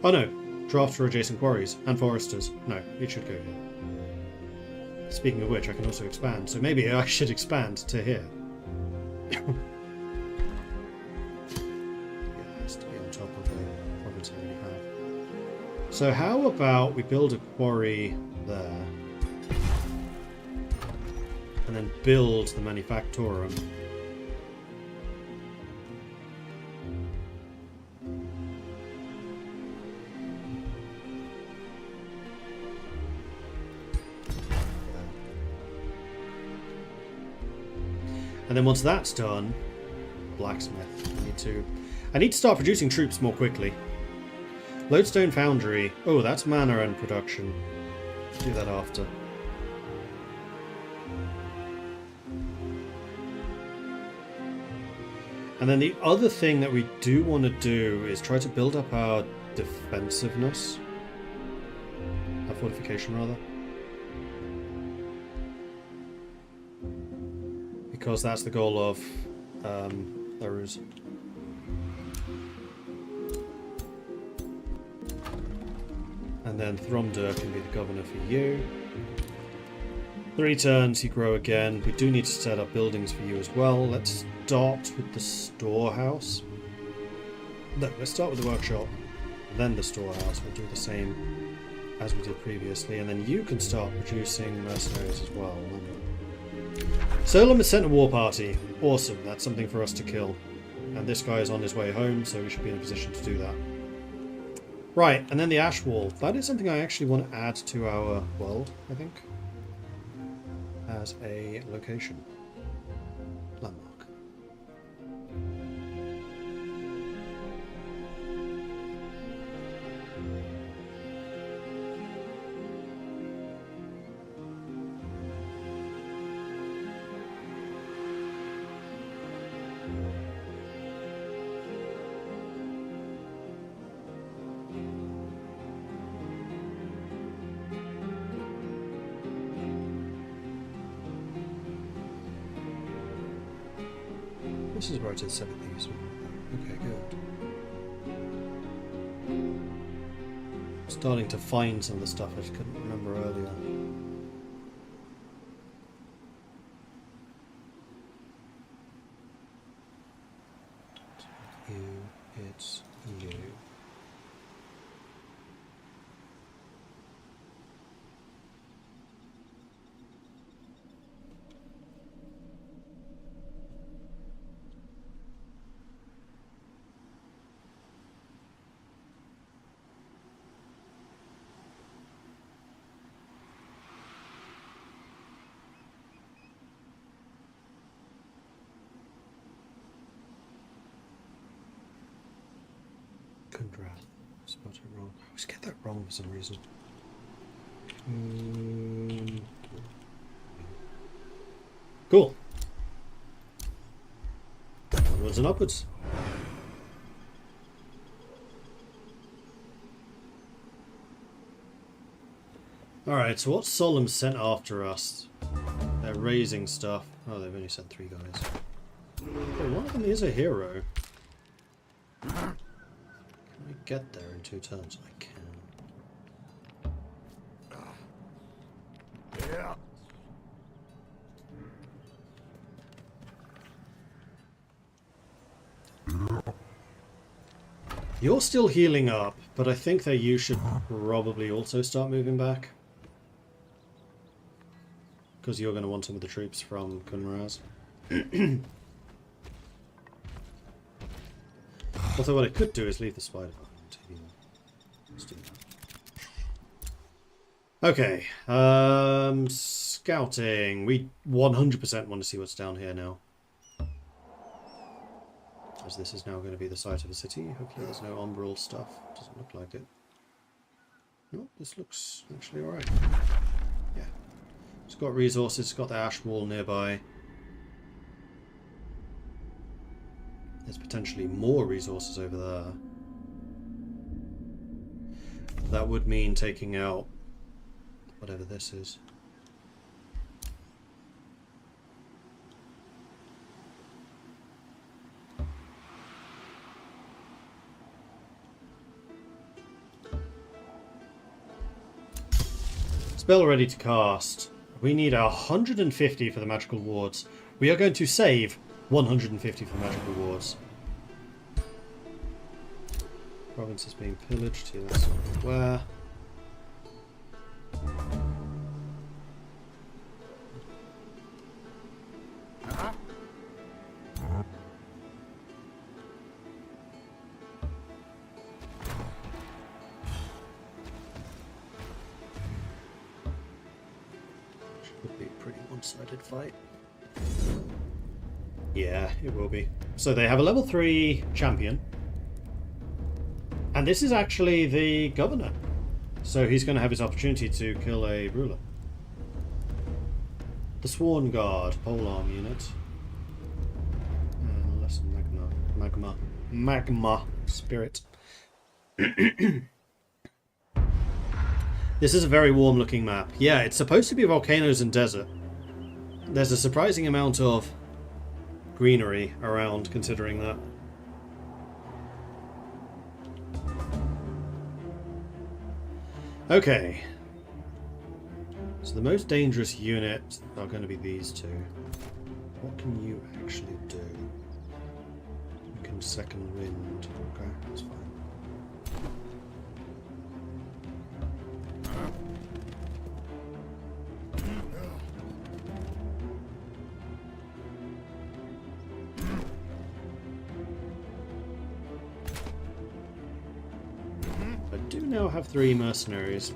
Oh no, draft for adjacent quarries and foresters. No, it should go here. Speaking of which, I can also expand, so maybe I should expand to here. Yeah, it has to be on top of the province I already have. So how about we build a quarry there, and then build the Manufactorum. And then once that's done, blacksmith. I need to start producing troops more quickly. Lodestone Foundry. Oh, that's mana and production. Do that after. And then the other thing that we do want to do is try to build up our defensiveness. Our fortification, rather. Because that's the goal of Larus. And then Thromdur can be the governor for you. 3 turns, you grow again. We do need to set up buildings for you as well. Let's start with the storehouse. No, let's start with the workshop, then the storehouse. We'll do the same as we did previously. And then you can start producing mercenaries as well. Solom has sent a war party. Awesome, that's something for us to kill. And this guy is on his way home, so we should be in a position to do that. Right, and then the Ash Wall. That is something I actually want to add to our world, I think. As a location. Landmark. This is where I did set up these. Okay, good. Starting to find some of the stuff I just couldn't remember earlier. It's you. Kundra. Spelled it wrong. I always get that wrong for some reason. Cool. Onwards and upwards. Alright, so what's Solom sent after us? They're raising stuff. Oh, they've only sent 3 guys. Oh, one of them is a hero. Can I get there in 2 turns? I can. Yeah. You're still healing up, but I think that you should probably also start moving back. Because you're going to want some of the troops from Kunraz. Although what I could do is leave the spider behind. Let's do that. Okay, scouting. We 100% want to see what's down here now. As this is now going to be the site of a city. Hopefully there's no umbral stuff. Doesn't look like it. No, this looks actually alright. Yeah. It's got resources, it's got the ash wall nearby. There's potentially more resources over there. That would mean taking out whatever this is. Spell ready to cast. We need 150 for the magical wards. We are going to save 150 for magical wards. Province is being pillaged here. That's where. Would be a pretty one-sided fight. Yeah, it will be. So they have a level 3 champion. And this is actually the governor. So he's going to have his opportunity to kill a ruler. The Sworn Guard, polearm unit. Less magma spirit. This is a very warm looking map. Yeah, it's supposed to be volcanoes and desert. There's a surprising amount of greenery around considering that. Okay. So the most dangerous units are going to be these two. What can you actually do? You can second wind. Okay, that's fine. I do now have 3 mercenaries.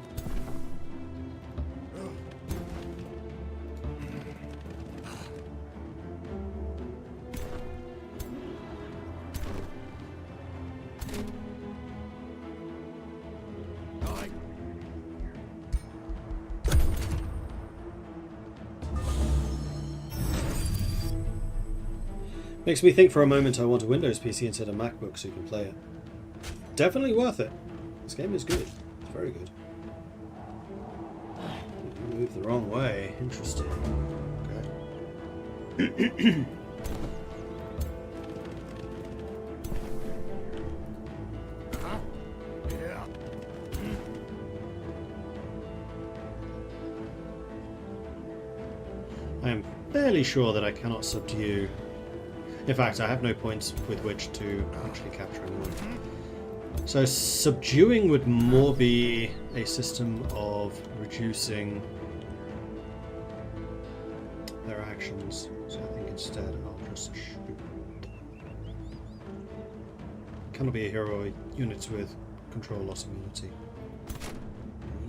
Makes me think for a moment I want a Windows PC instead of MacBook so you can play it. Definitely worth it. This game is good. It's very good. You moved the wrong way. Interesting. Okay. I am fairly sure that I cannot subdue. In fact, I have no points with which to actually capture anyone. So subduing would more be a system of reducing their actions. So I think instead I'll just shoot. Cannot be a hero or units with control loss immunity.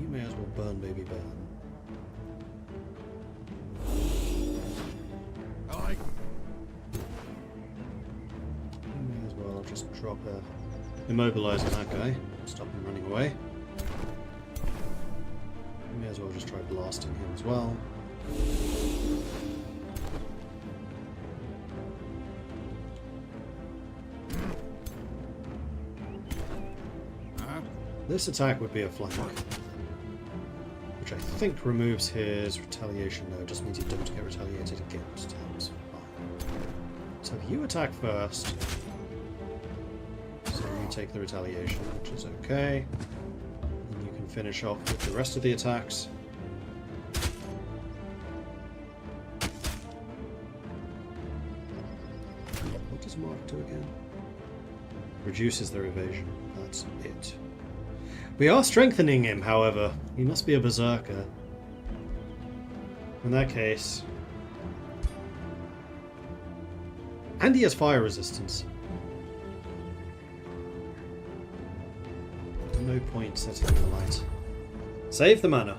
You may as well burn, baby, burn. Just drop immobilizing that guy, stop him running away. We may as well just try blasting him as well. This attack would be a flank, which I think removes his retaliation. No, it just means you don't get retaliated against. That's fine. So if you attack first, take the retaliation, which is okay. And you can finish off with the rest of the attacks. What does Mark do again? Reduces their evasion. That's it. We are strengthening him, however. He must be a berserker. In that case. And he has fire resistance. No point setting the light. Save the mana.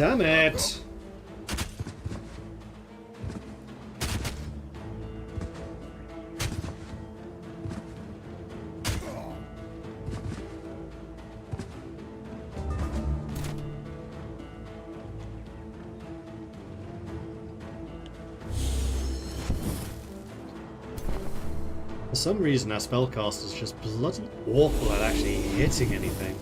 Damn it! For some reason, our spellcaster is just bloody awful at actually hitting anything.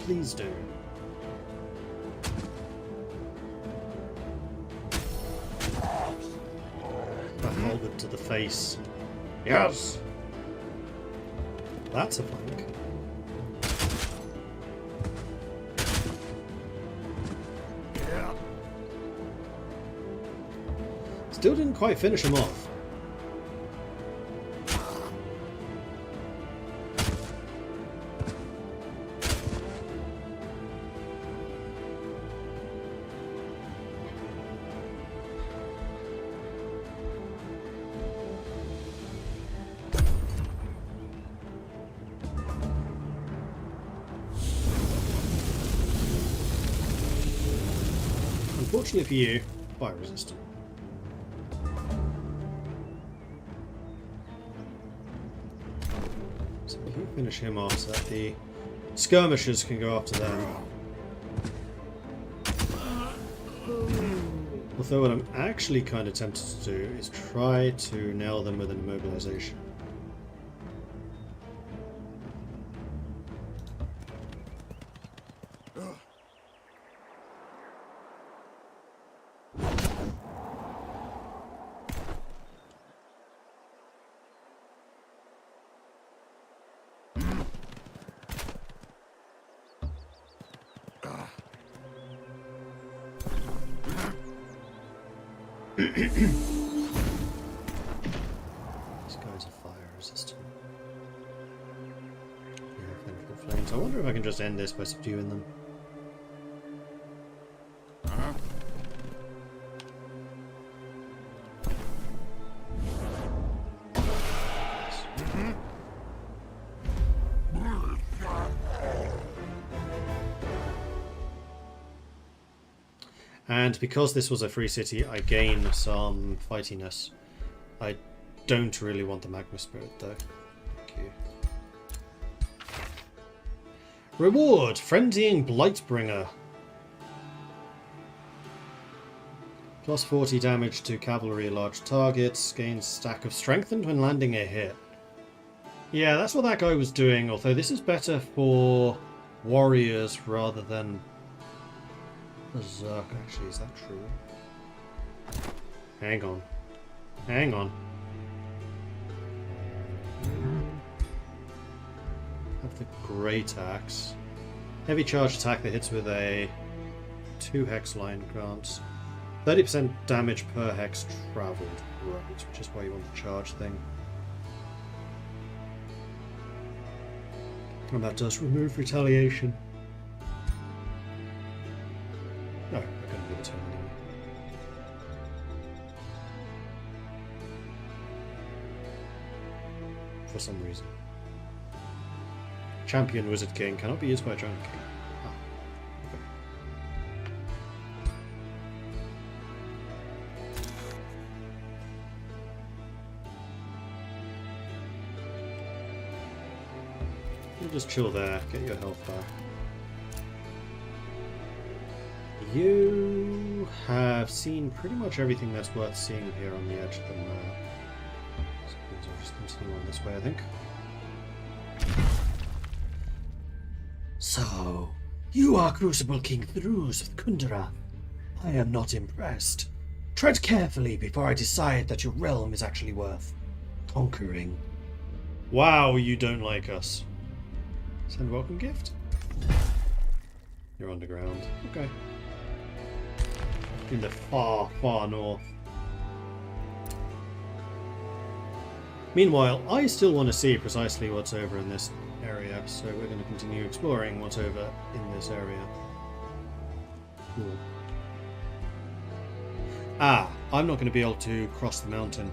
Please do. That halberd to the face. Yes. That's a flank. Still didn't quite finish him off. Unfortunately for you, fire resistant. So we can finish him off so that the skirmishers can go after them. Although what I'm actually kind of tempted to do is try to nail them with an immobilization. These guys are fire resistant. Yeah, vengeful flames. I wonder if I can just end this by subduing them. And because this was a free city, I gain some fightiness. I don't really want the magma spirit though. Thank you. Reward! Frenzying Blightbringer. Plus 40 damage to cavalry large targets. Gains stack of strengthened when landing a hit. Yeah, that's what that guy was doing, although this is better for warriors rather than Berserk, actually. Is that true? Hang on. Hang on. Have the Great Axe. Heavy charge attack that hits with a 2 hex line grants 30% damage per hex travelled. Right, which is why you want the charge thing. And that does remove retaliation. No, we're going to give it to him anyway. For some reason. Champion Wizard King cannot be used by a Giant King. Ah, okay. You'll just chill there, get your health back. You have seen pretty much everything that's worth seeing here on the edge of the map. So I'll just continue on this way, I think. So, you are Crucible King Thruz of Kundera. I am not impressed. Tread carefully before I decide that your realm is actually worth conquering. Wow, you don't like us. Send welcome gift? You're underground. Okay. In the far, far north. Meanwhile, I still want to see precisely what's over in this area, so we're going to continue exploring what's over in this area. Cool. Ah, I'm not going to be able to cross the mountain.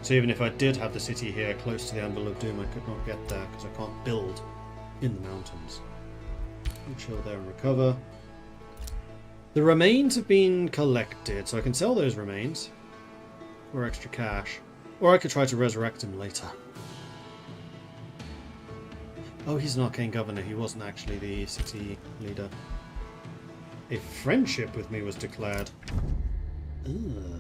So even if I did have the city here close to the Anvil of Doom, I could not get there because I can't build in the mountains. I'll chill there and recover. The remains have been collected, so I can sell those remains for extra cash. Or I could try to resurrect him later. Oh, he's an arcane governor. He wasn't actually the city leader. A friendship with me was declared. Ugh.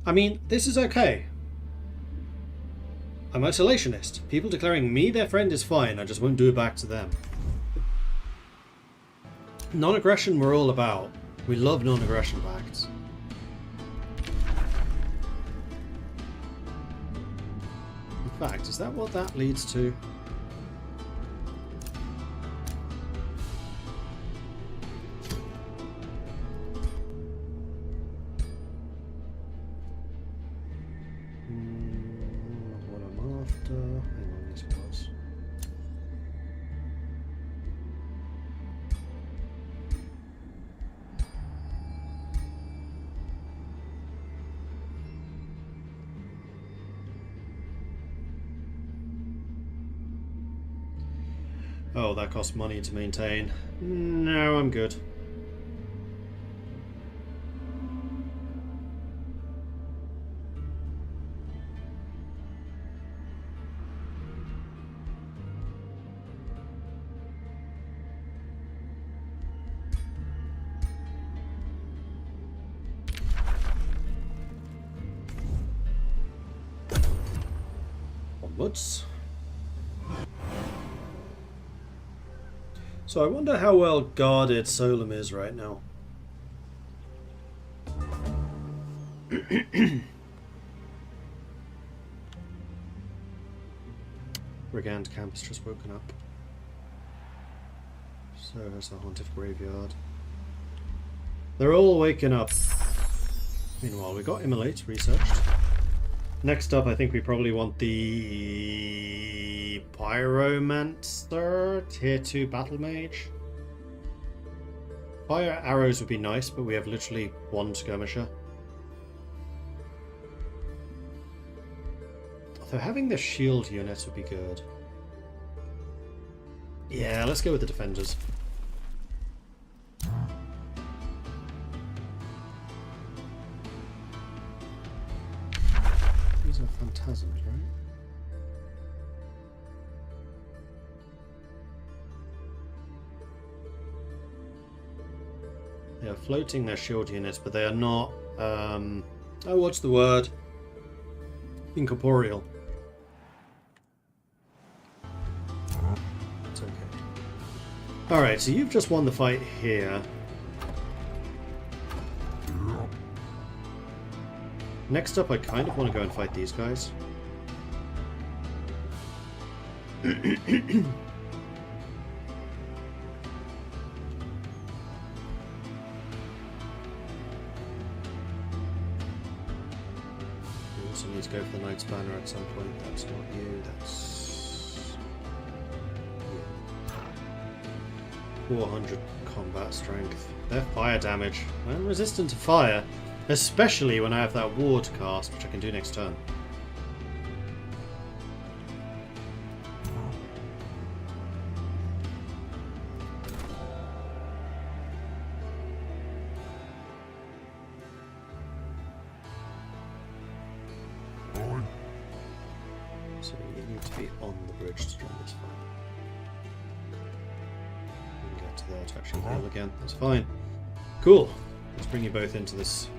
I mean, this is okay. I'm isolationist. People declaring me their friend is fine, I just won't do it back to them. Non-aggression we're all about. We love non-aggression pacts. In fact, is that what that leads to? What I'm after. Hang on, this was. Oh, that costs money to maintain. No, I'm good. Onwards. So I wonder how well guarded Solum is right now. Brigand camp has just woken up. So has the haunted graveyard. They're all waking up. Meanwhile, we got Immolate researched. Next up, I think we probably want the Pyromancer, tier 2 battle mage. Fire arrows would be nice, but we have literally one skirmisher. Although having the shield units would be good. Yeah, let's go with the defenders. These are phantasms, right? They are floating their shield units, but they are not, oh, what's the word? Incorporeal. It's okay. Alright, so you've just won the fight here. Next up, I kind of want to go and fight these guys. We also need to go for the Knight's Banner at some point. That's not you, that's you. 400 combat strength. They're fire damage. I'm resistant to fire. Especially when I have that ward cast, which I can do next turn. So you need to be on the bridge to join this fight. We can get to there to actually heal again. That's fine. Cool. Let's bring you both into this.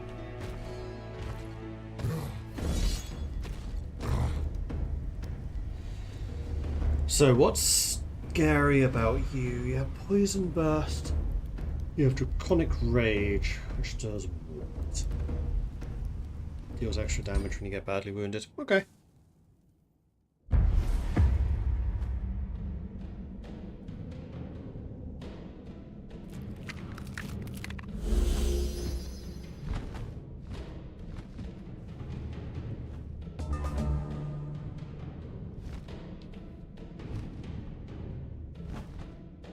So what's scary about you? You have Poison Burst. You have Draconic Rage, which does what? Deals extra damage when you get badly wounded. Okay.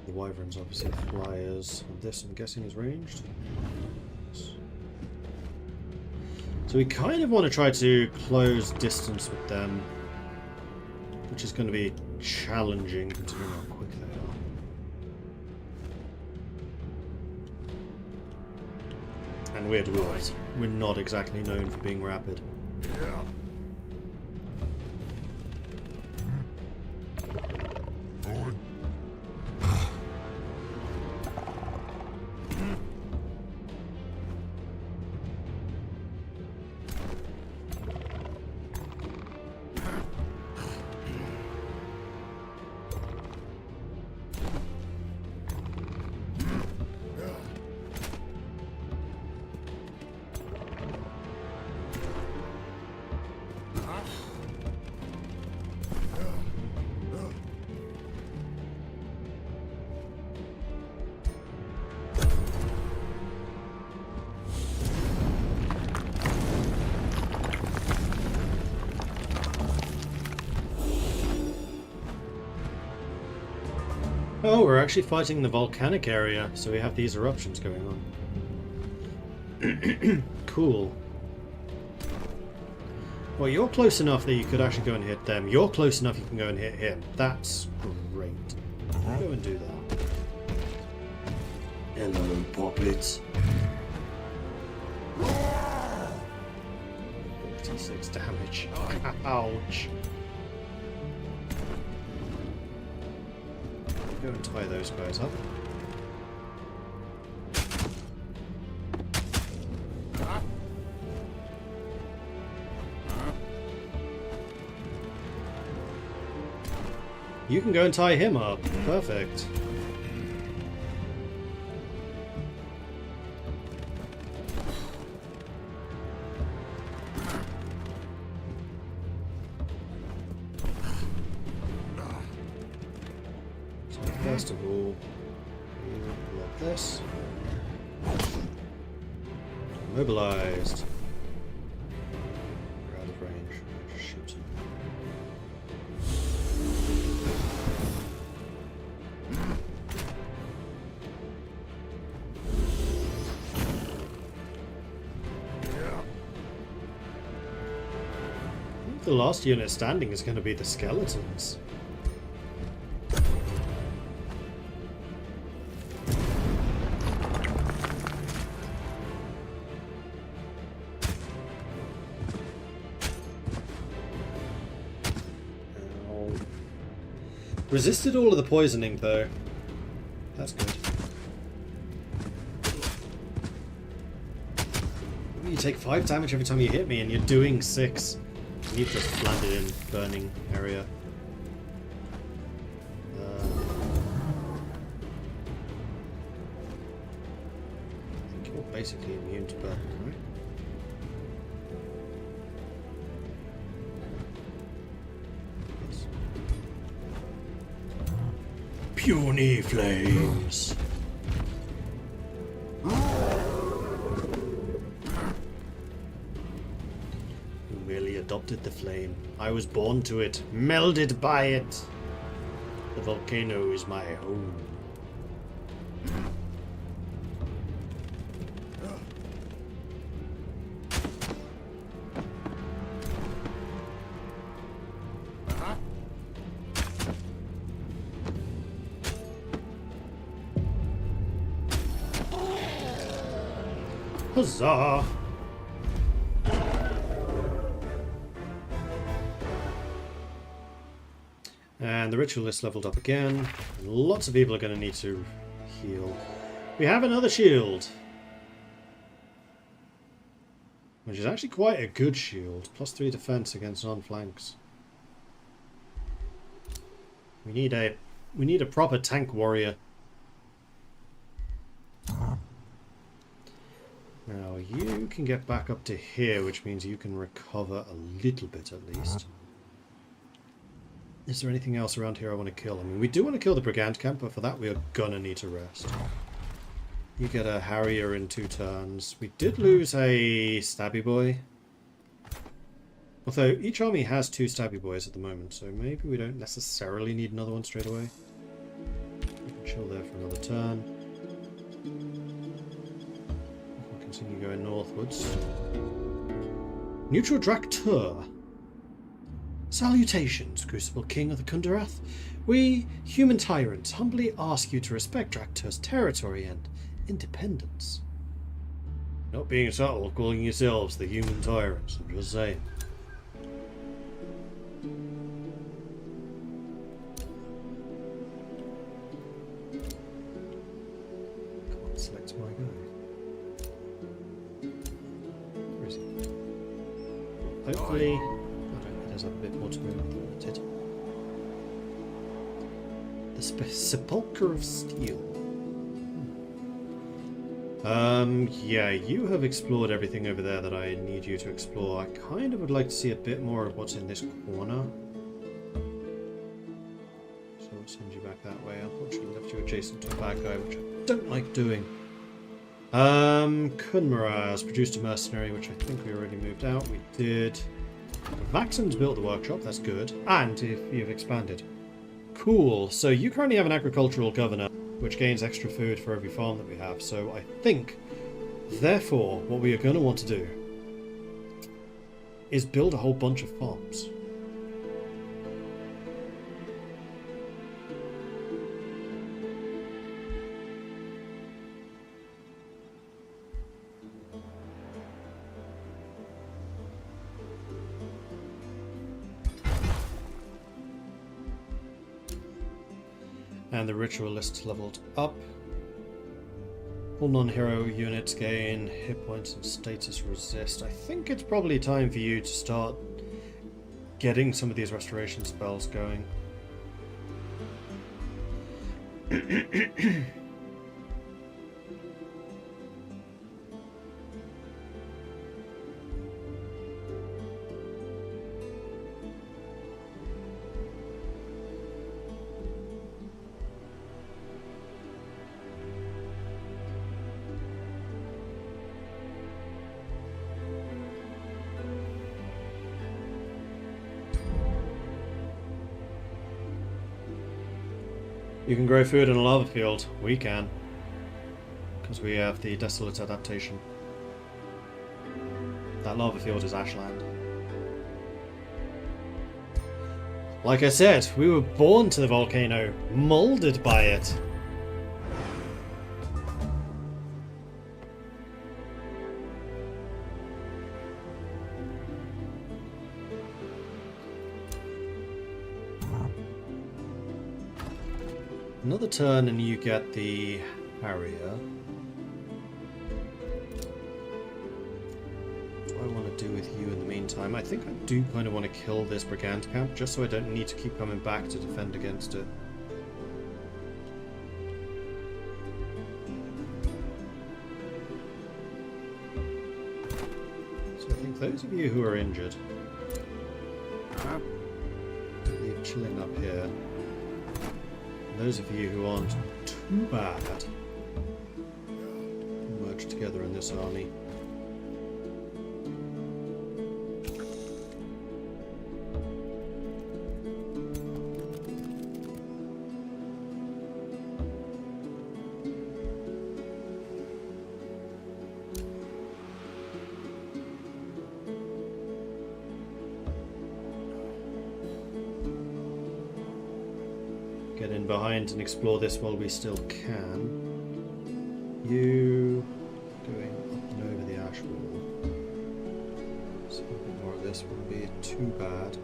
The wyverns obviously flyers. And this, I'm guessing, is ranged. So we kind of want to try to close distance with them, which is going to be challenging considering how quick they are. And we're dwarves. We're not exactly known for being rapid. Yeah. Oh, we're actually fighting in the volcanic area, so we have these eruptions going on. Cool. Well, you're close enough that you could actually go and hit them. You're close enough you can go and hit him. That's great. Go and do that. Hello, puppets. 46 damage. Ouch. Go and tie those guys up. You can go and tie him up. Perfect. First of all, you block this. Mobilized. We're out of range. Shoot. I think the last unit standing is going to be the skeletons. Resisted all of the poisoning, though. That's good. You take 5 damage every time you hit me, and you're doing 6. And you've just landed in burning area. I think you're basically immune to burn, right? Puny flames. Who merely adopted the flame. I was born to it, melded by it. The volcano is my home. Huzzah! And the ritualist leveled up again. And lots of people are going to need to heal. We have another shield. Which is actually quite a good shield. +3 defense against non-flanks. We need a proper tank warrior. Now you can get back up to here, which means you can recover a little bit at least. Is there anything else around here I want to kill? I mean, we do want to kill the Brigand Camp, but for that we are gonna need to rest. You get a Harrier in 2 turns. We did lose a Stabby Boy. Although each army has 2 Stabby Boys at the moment, so maybe we don't necessarily need another one straight away. We can chill chill there for another turn. We'll continue going northwards. Neutral Draktur. Salutations, Crucible King of the Kundarath. We, human tyrants, humbly ask you to respect Draktur's territory and independence. Not being subtle, calling yourselves the human tyrants, I'm just saying. Can't select my guy. Where is he? Hopefully... There's a bit more to move. The Sepulchre of Steel. Yeah, you have explored everything over there that I need you to explore. I kind of would like to see a bit more of what's in this corner. So I'll send you back that way. Unfortunately, left you adjacent to a bad guy, which I don't like doing. Kunmara has produced a mercenary, which I think we already moved out. We did. Vaxon's built the workshop, that's good. And if you've expanded. Cool, so you currently have an agricultural governor, which gains extra food for every farm that we have. So I think, therefore, what we are going to want to do is build a whole bunch of farms. And the ritualist leveled up. All non-hero units gain hit points and status resist. I think it's probably time for you to start getting some of these restoration spells going. You can grow food in a lava field. We can. Because we have the Desolate adaptation. That lava field is ashland. Like I said, we were born to the volcano, molded by it. Another turn and you get the Harrier. What do I want to do with you in the meantime? I think I do kind of want to kill this Brigand camp, just so I don't need to keep coming back to defend against it. So I think those of you who are injured, leave chilling up here. Those of you who aren't too bad merge together in this army. Get in behind and explore this while we still can. You going up and over the ash wall. So a bit more of this wouldn't be too bad.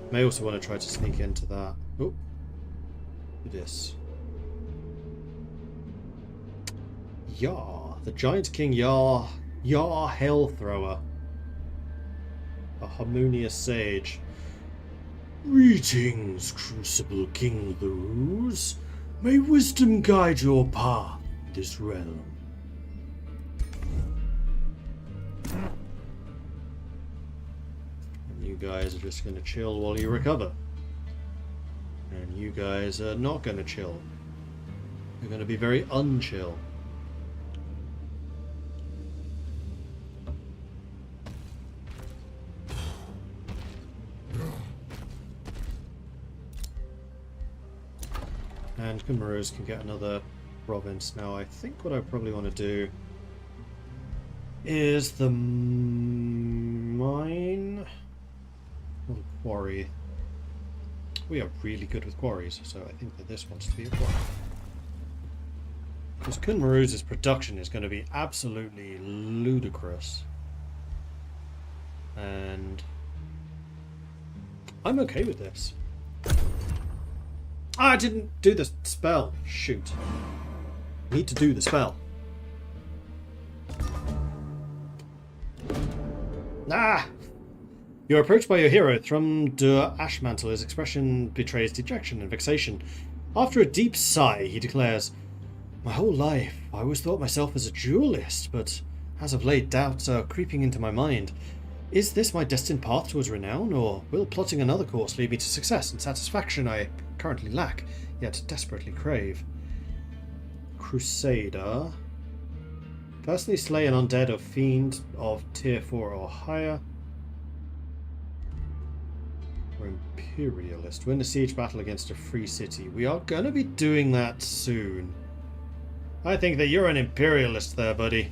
May also want to try to sneak into that. Oh, this. Yar, the Giant King Yar Hellthrower, a harmonious sage. Greetings, Crucible King of the Ruse. May wisdom guide your path in this realm. And you guys are just going to chill while you recover. And you guys are not going to chill. You're going to be very unchill. And Kumaroos can get another province. Now, I think what I probably want to do is the mine or the quarry. We are really good with quarries, so I think that this wants to be a quarry. Because Kumaroos' production is going to be absolutely ludicrous. And I'm okay with this. I didn't do the spell. Shoot. Need to do the spell. Ah! You're approached by your hero, Duergar Ashmantle. His expression betrays dejection and vexation. After a deep sigh, he declares, "My whole life, I always thought myself as a duelist, but as of late, doubts are creeping into my mind. Is this my destined path towards renown, or will plotting another course lead me to success and satisfaction I currently lack, yet desperately crave?" Crusader. Personally slay an undead or fiend of tier 4 or higher. Or Imperialist. Win a siege battle against a free city. We are going to be doing that soon. I think that you're an Imperialist there, buddy.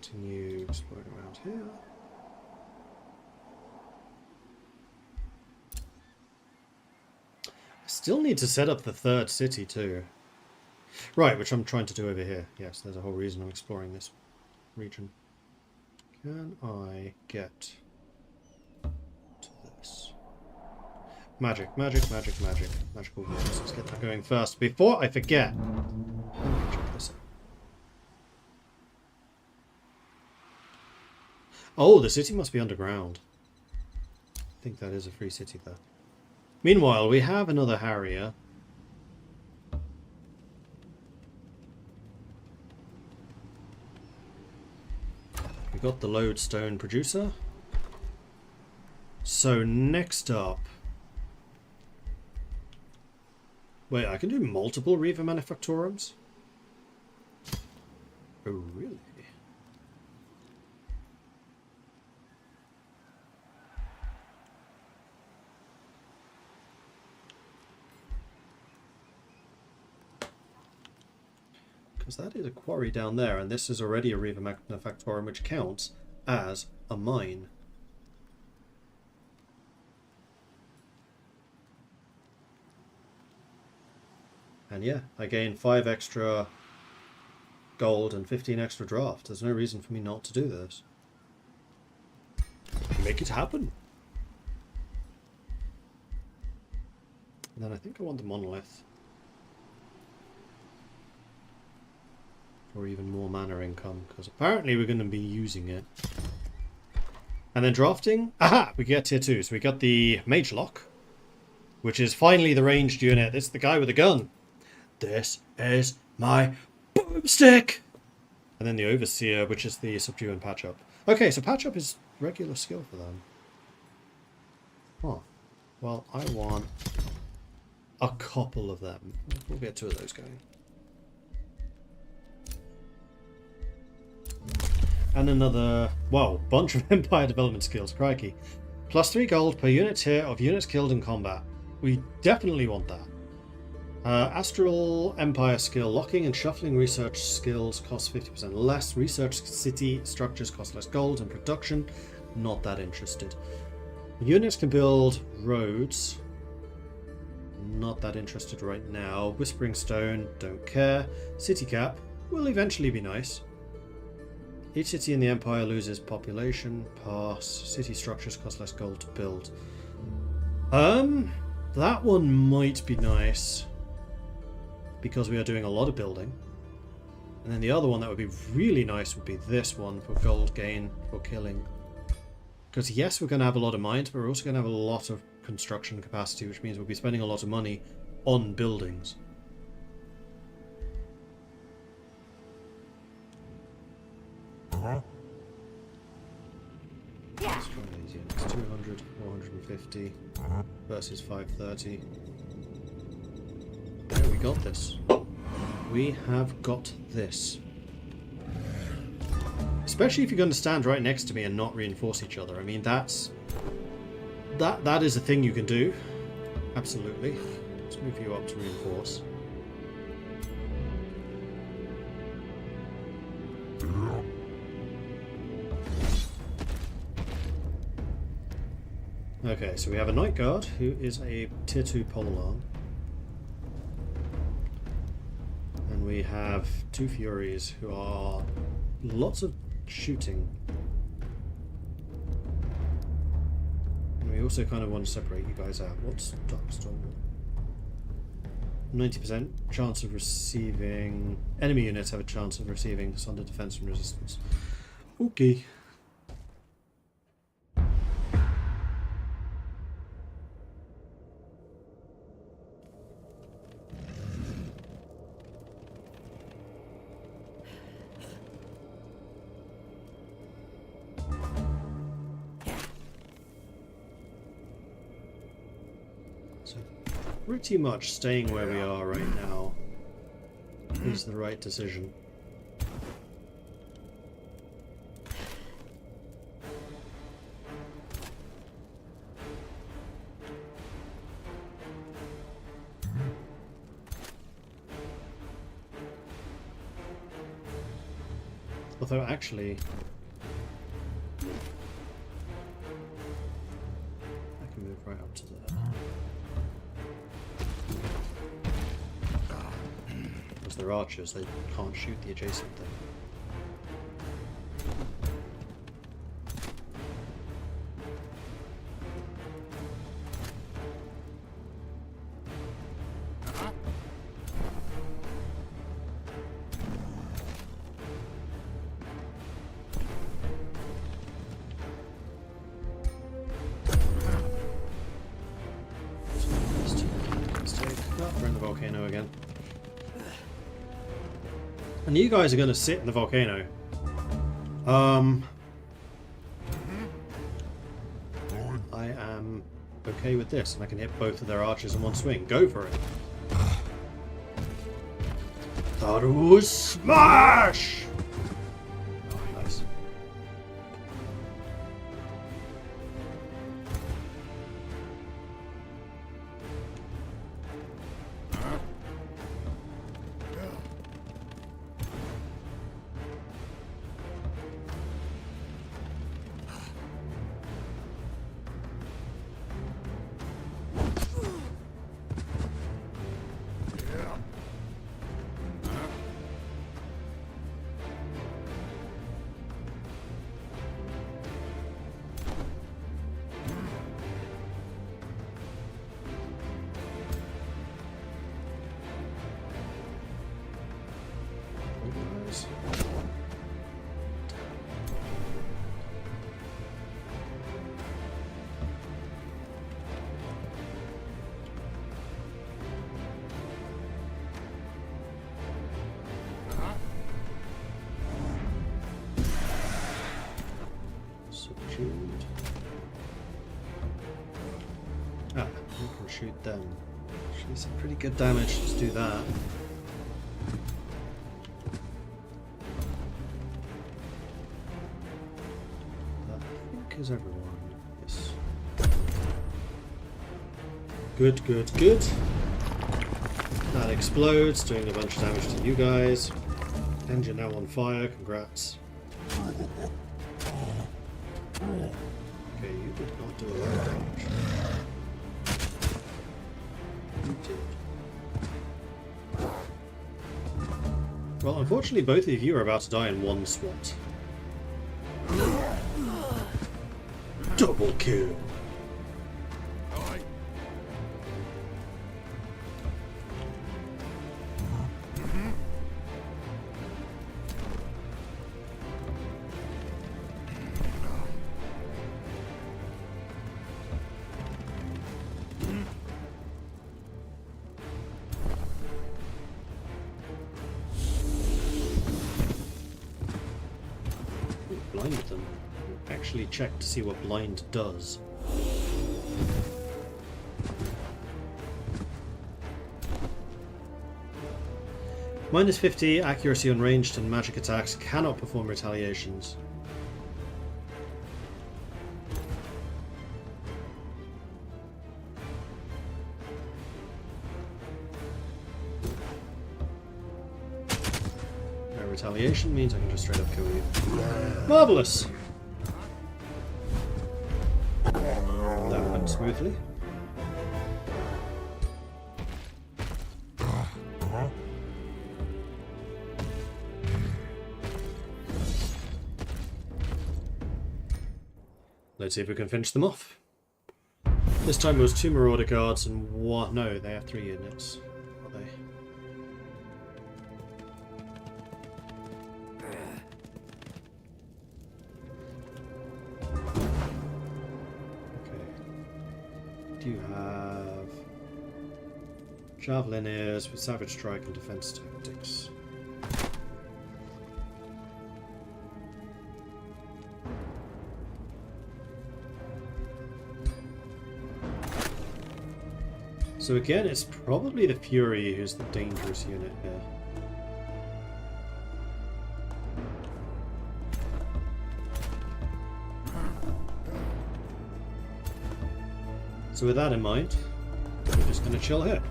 Continue exploring around here. I still need to set up the third city too. Right, which I'm trying to do over here. Yes, there's a whole reason I'm exploring this region. Can I get to this? Magic, magic, magic, magic. Magical words. Let's get that going first before I forget. Check this out. Oh, the city must be underground. I think that is a free city there. Meanwhile, we have another Harrier. We got the lodestone producer. So next up... Wait, I can do multiple Reaver Manufactorums? Oh, really? Because that is a quarry down there, and this is already a Reaver Manufactorum, which counts as a mine. And yeah, I gain 5 extra gold and 15 extra draft. There's no reason for me not to do this. Make it happen. And then I think I want the monolith. Or even more mana income, because apparently we're going to be using it. And then drafting. Aha! We get tier 2. So we got the Mage Lock, which is finally the ranged unit. It's the guy with the gun. This is my boomstick! And then the Overseer, which is the Subdue and Patch Up. Okay, so Patch Up is regular skill for them. Oh. Well, I want a couple of them. We'll get 2 of those going. And another, well, bunch of Empire development skills, crikey. Plus 3 gold per unit tier of units killed in combat. We definitely want that. Astral Empire skill. Locking and shuffling research skills cost 50% less. Research city structures cost less gold. And production, not that interested. Units can build roads. Not that interested right now. Whispering Stone, don't care. City cap will eventually be nice. Each city in the Empire loses population. Pass. City structures cost less gold to build. That one might be nice. because we are doing a lot of building. And then the other one that would be really nice would be this one for gold gain for killing. Because yes, we're going to have a lot of mines, but we're also going to have a lot of construction capacity, which means we'll be spending a lot of money on buildings. Let's try these units. 200, 450 versus 530. There, we got this. We have got this. Especially if you're going to stand right next to me and not reinforce each other. I mean, that is a thing you can do. Absolutely. Let's move you up to reinforce. Okay, so we have a Night Guard who is a tier 2 polearm. And we have 2 Furies who are lots of shooting. And we also kind of want to separate you guys out. What's Darkstorm? 90% chance of receiving... Enemy units have a chance of receiving Sunder Defense and Resistance. Okay. Pretty much staying where we are right now is the right decision. Although actually, I can move right up to there. They're archers, they can't shoot the adjacent thing. We're in the volcano again. And you guys are going to sit in the volcano. I am okay with this, and I can hit both of their archers in one swing. Go for it. Tharu smash! Oh, nice. Subdued. Ah, we can shoot them. Actually, some pretty good damage. Let's do that. Is everyone? Yes. Good, good, good. That explodes, doing a bunch of damage to you guys. Engine now on fire, congrats. Okay, you did not do a lot of damage. You did. Well, unfortunately both of you are about to die in one swat. Double kill. blind them. Actually check to see what blind does. Minus 50 accuracy on ranged and magic attacks, cannot perform retaliations. No retaliation means I can just straight up kill you. Marvellous! That went smoothly. Let's see if we can finish them off. This time it was 2 Marauder Guards and 1... No, they have 3 units. Are they? Okay. Do you have... Javelineers with Savage Strike and Defense Tactics? So again, it's probably the Fury who's the dangerous unit here. So with that in mind, we're just going to chill here.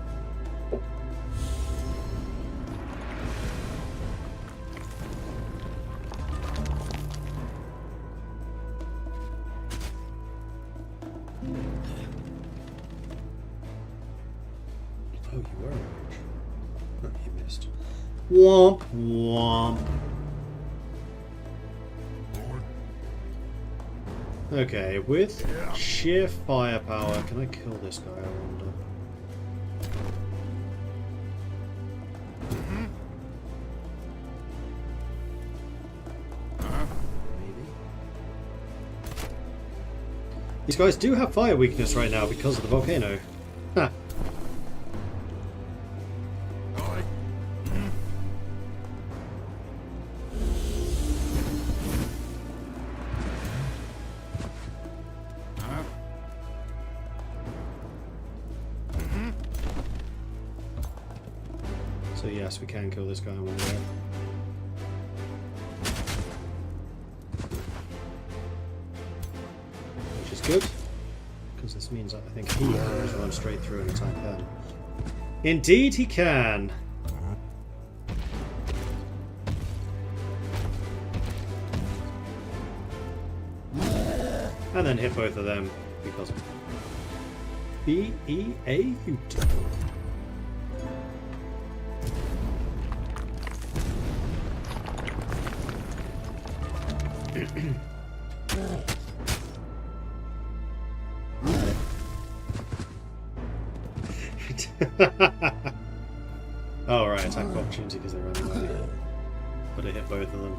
Oh, you were orange. Oh, you missed. Womp womp. Okay, with sheer firepower, can I kill this guy, I wonder? Maybe. These guys do have fire weakness right now because of the volcano. Ha! So yes, we can kill this guy in one way. Which is good, because this means that I think he can just run straight through and attack them. Indeed he can! And then hit both of them because of B-E-A-Hoot. Oh right, attack of opportunity because they ran away. But I hit both of them.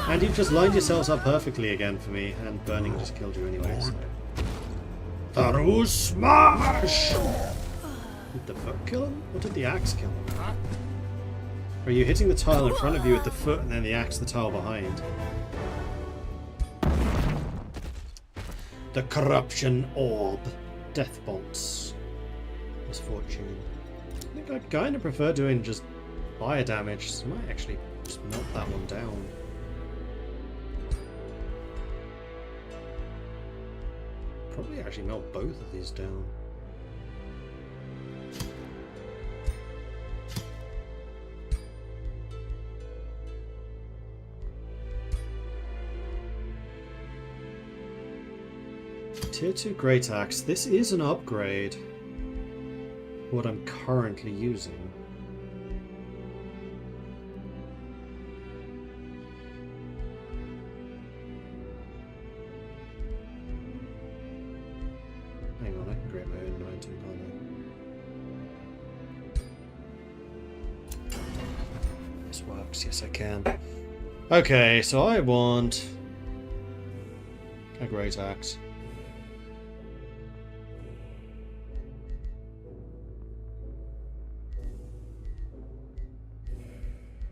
And you've just lined yourselves up perfectly again for me, and burning just killed you anyway, so... Through smash! Did the foot kill him? Or did the axe kill him? Or are you hitting the tile in front of you with the foot and then the axe the tile behind? The Corruption Orb. Death Bolts. Misfortune. I think I'd kind of prefer doing just fire damage, so I might actually just melt that one down. Probably actually melt both of these down. Tier 2 Great Axe. This is an upgrade. What I'm currently using. Hang on, I can create my own item, can't I? This works, yes I can. Okay, so I want a Great Axe.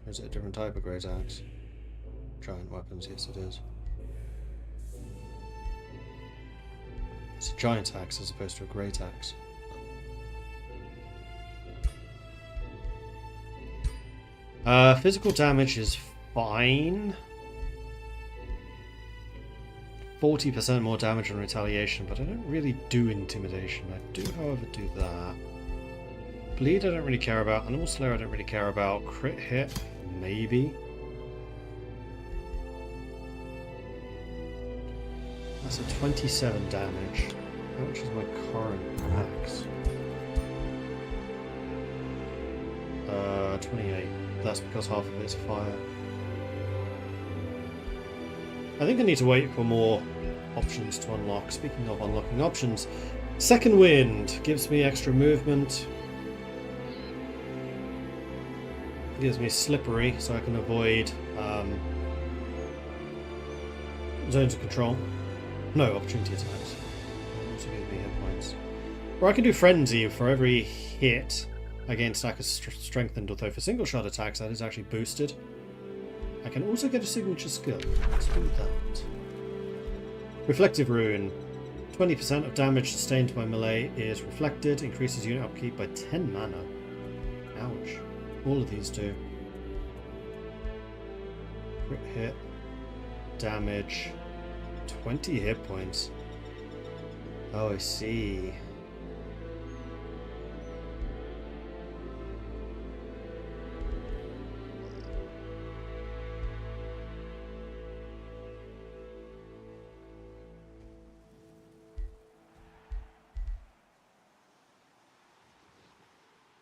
Is it a different type of Great Axe? Giant weapons, yes it is. giant axe as opposed to a great axe. Physical damage is fine. 40% more damage on retaliation, but I don't really do intimidation. I do, however, do that. Bleed I don't really care about. Animal Slayer I don't really care about. Crit hit, maybe. That's a 27 damage. How much is my current max? 28. That's because half of it's fire. I think I need to wait for more options to unlock. Speaking of unlocking options, Second Wind gives me extra movement. Gives me Slippery, so I can avoid zones of control. No, opportunity attacks. Also gives me hit points. Or I can do Frenzy for every hit against attack is strengthened, although for single shot attacks that is actually boosted. I can also get a signature skill. Let's do that. Reflective Rune. 20% of damage sustained by melee is reflected. Increases unit upkeep by 10 mana. Ouch. All of these do. Crit hit. Damage. 20 hit points. Oh, I see.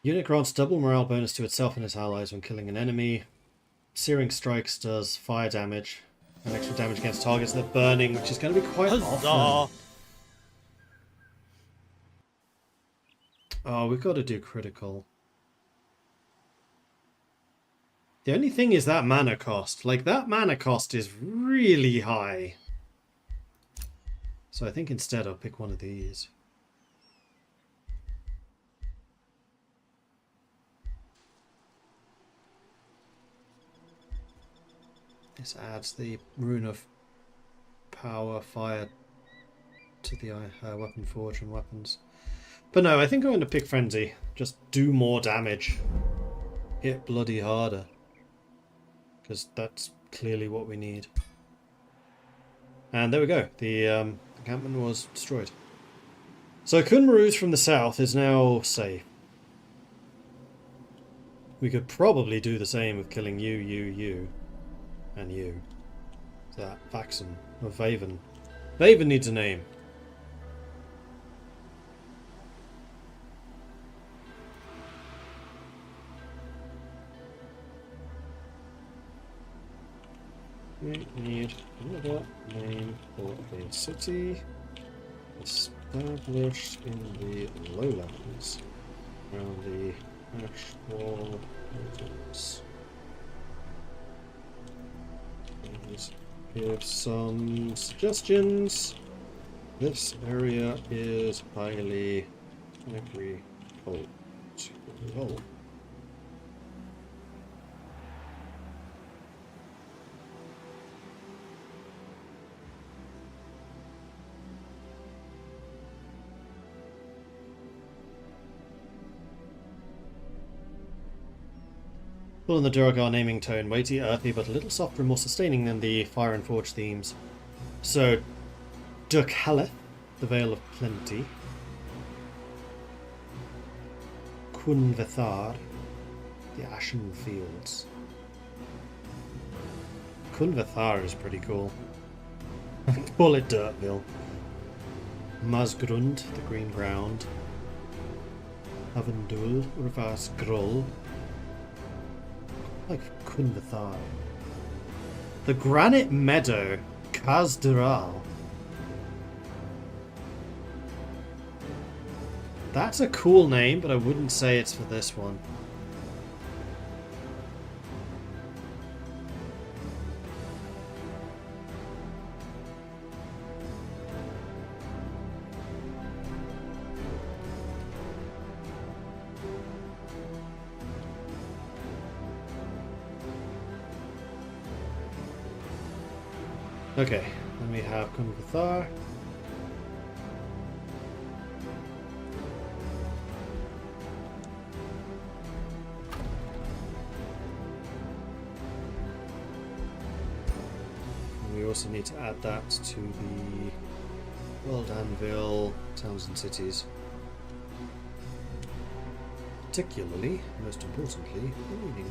Unit grants double morale bonus to itself and its allies when killing an enemy. Searing Strikes does fire damage and extra damage against targets that are burning, which is going to be quite often. Oh, we've got to do critical. The only thing is that mana cost. Like, that mana cost is really high. So I think instead I'll pick one of these. This adds the Rune of Power, Fire to the Weapon Forge and weapons. But no, I think I'm going to pick Frenzy. Just do more damage. Hit bloody harder. Because that's clearly what we need. And there we go. The encampment was destroyed. So Kunmaruz from the south is now safe. We could probably do the same with killing you. And you. That Vaxen or Vaven. Vaven needs a name. We need another name for a city established in the lowlands around the actual mountains. Give some suggestions. This area is highly agricultural. Full in the Duergar naming tone, weighty, earthy, but a little softer and more sustaining than the Fire and Forge themes. So, Duergar, the Vale of Plenty. Kunvethar, the Ashen Fields. Kunvethar is pretty cool. Call it Dirtville. Mazgrund, the Green Ground. Avendul, Rivas Grull. Like Kunvethar. The Granite Meadow, Kazdural. That's a cool name, but I wouldn't say it's for this one. Okay, then we have Kunvethar. also need to add that to the World Anvil, Towns and Cities. Particularly, most importantly, mining.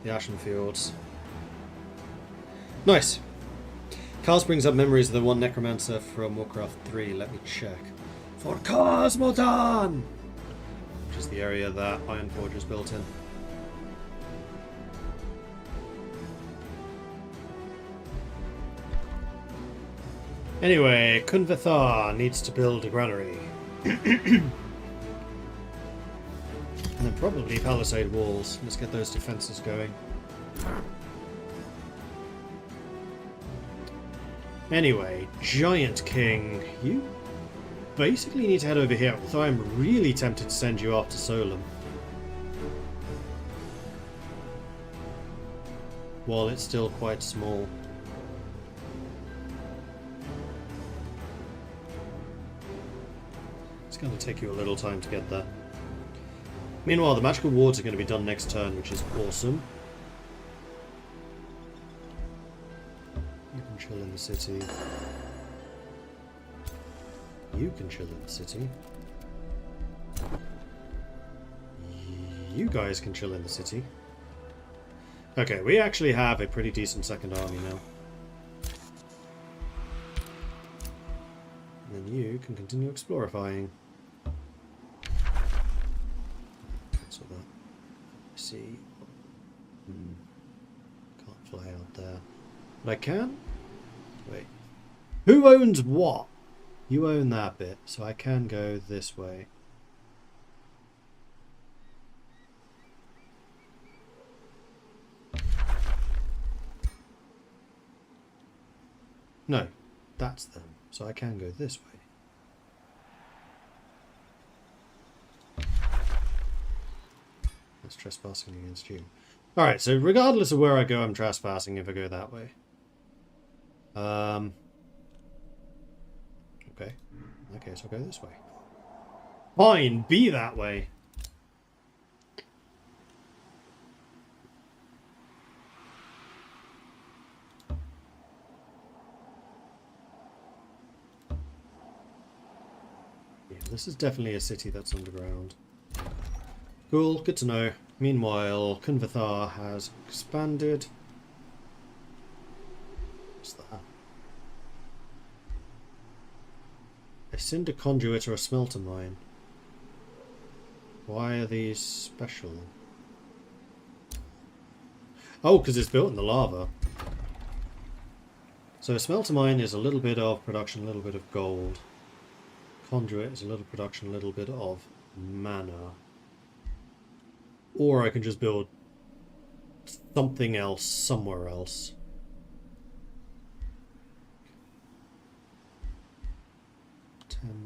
The Ashen Fields. Nice! Cars brings up memories of the one necromancer from Warcraft 3. Let me check. For Cosmodan! Which is the area that Ironforge is built in. Anyway, Kunvathar needs to build a granary. And then probably palisade walls. Let's get those defences going. Anyway, Giant King, you basically need to head over here, although I'm really tempted to send you off to Solum. While it's still quite small. It's going to take you a little time to get there. Meanwhile, the magical wards are going to be done next turn, which is awesome. You can chill in the city. You can chill in the city. You guys can chill in the city. Okay, we actually have a pretty decent second army now. And then you can continue explorifying. Cancel that. See. Can't fly out there. But I can? Wait. Who owns what? You own that bit, so I can go this way. No, that's them, so I can go this way. That's trespassing against you. Alright, so regardless of where I go, I'm trespassing if I go that way. Okay. In that case, I'll go this way. Fine, be that way. Yeah, this is definitely a city that's underground. Cool, good to know. Meanwhile, Kunvathar has expanded. What's that? A cinder conduit or a smelter mine. Why are these special? Oh, because it's built in the lava. So a smelter mine is a little bit of production, a little bit of gold. Conduit is a little production, a little bit of mana. Or I can just build something else somewhere else.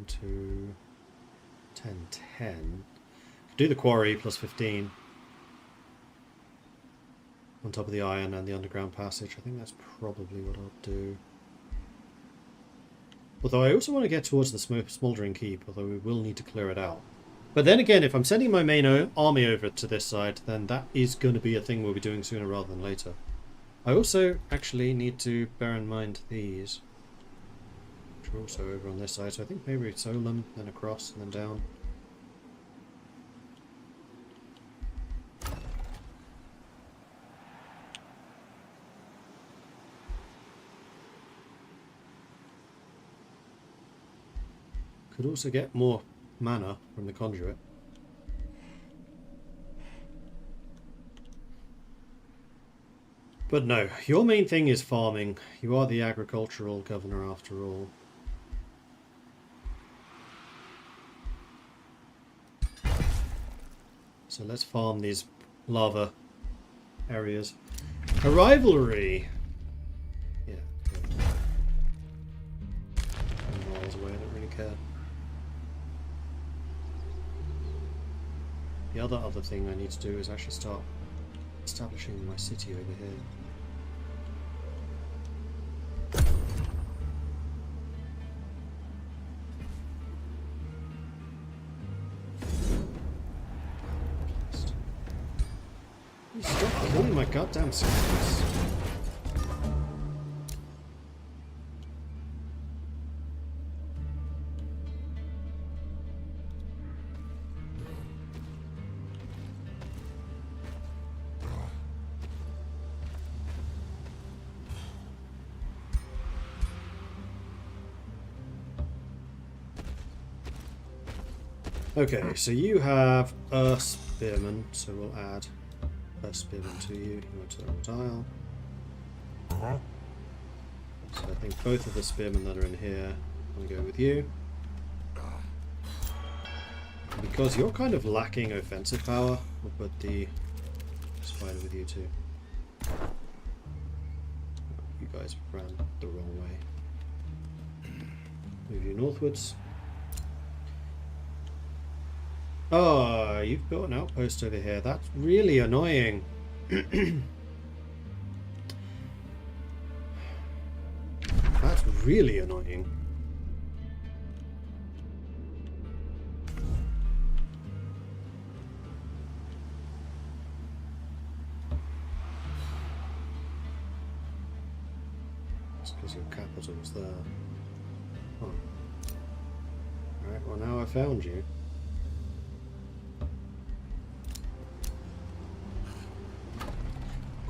To 10, 10. Do the quarry plus 15 on top of the iron and the underground passage. I think that's probably what I'll do. Although I also want to get towards the smouldering keep, although we will need to clear it out. But then again, if I'm sending my main army over to this side, then that is going to be a thing we'll be doing sooner rather than later. I also actually need to bear in mind these. Which are also over on this side, so I think maybe it's Solum, then across, and then down. Could also get more mana from the conduit. But no, your main thing is farming. You are the agricultural governor after all. So let's farm these lava areas. A rivalry! Yeah. Miles away, I don't really care. The other thing I need to do is actually start establishing my city over here. goddamn skills. Okay, so you have a spearman, so we'll add a spearman to you. You go to the dial. So I think both of the spearmen that are in here, I'm going to go with you. Because you're kind of lacking offensive power, we'll put the spider with you too. You guys ran the wrong way. Move you northwards. Oh, you've built an outpost over here. That's really annoying. That's really annoying. It's because your capital's there. Huh. Alright, well now I found you.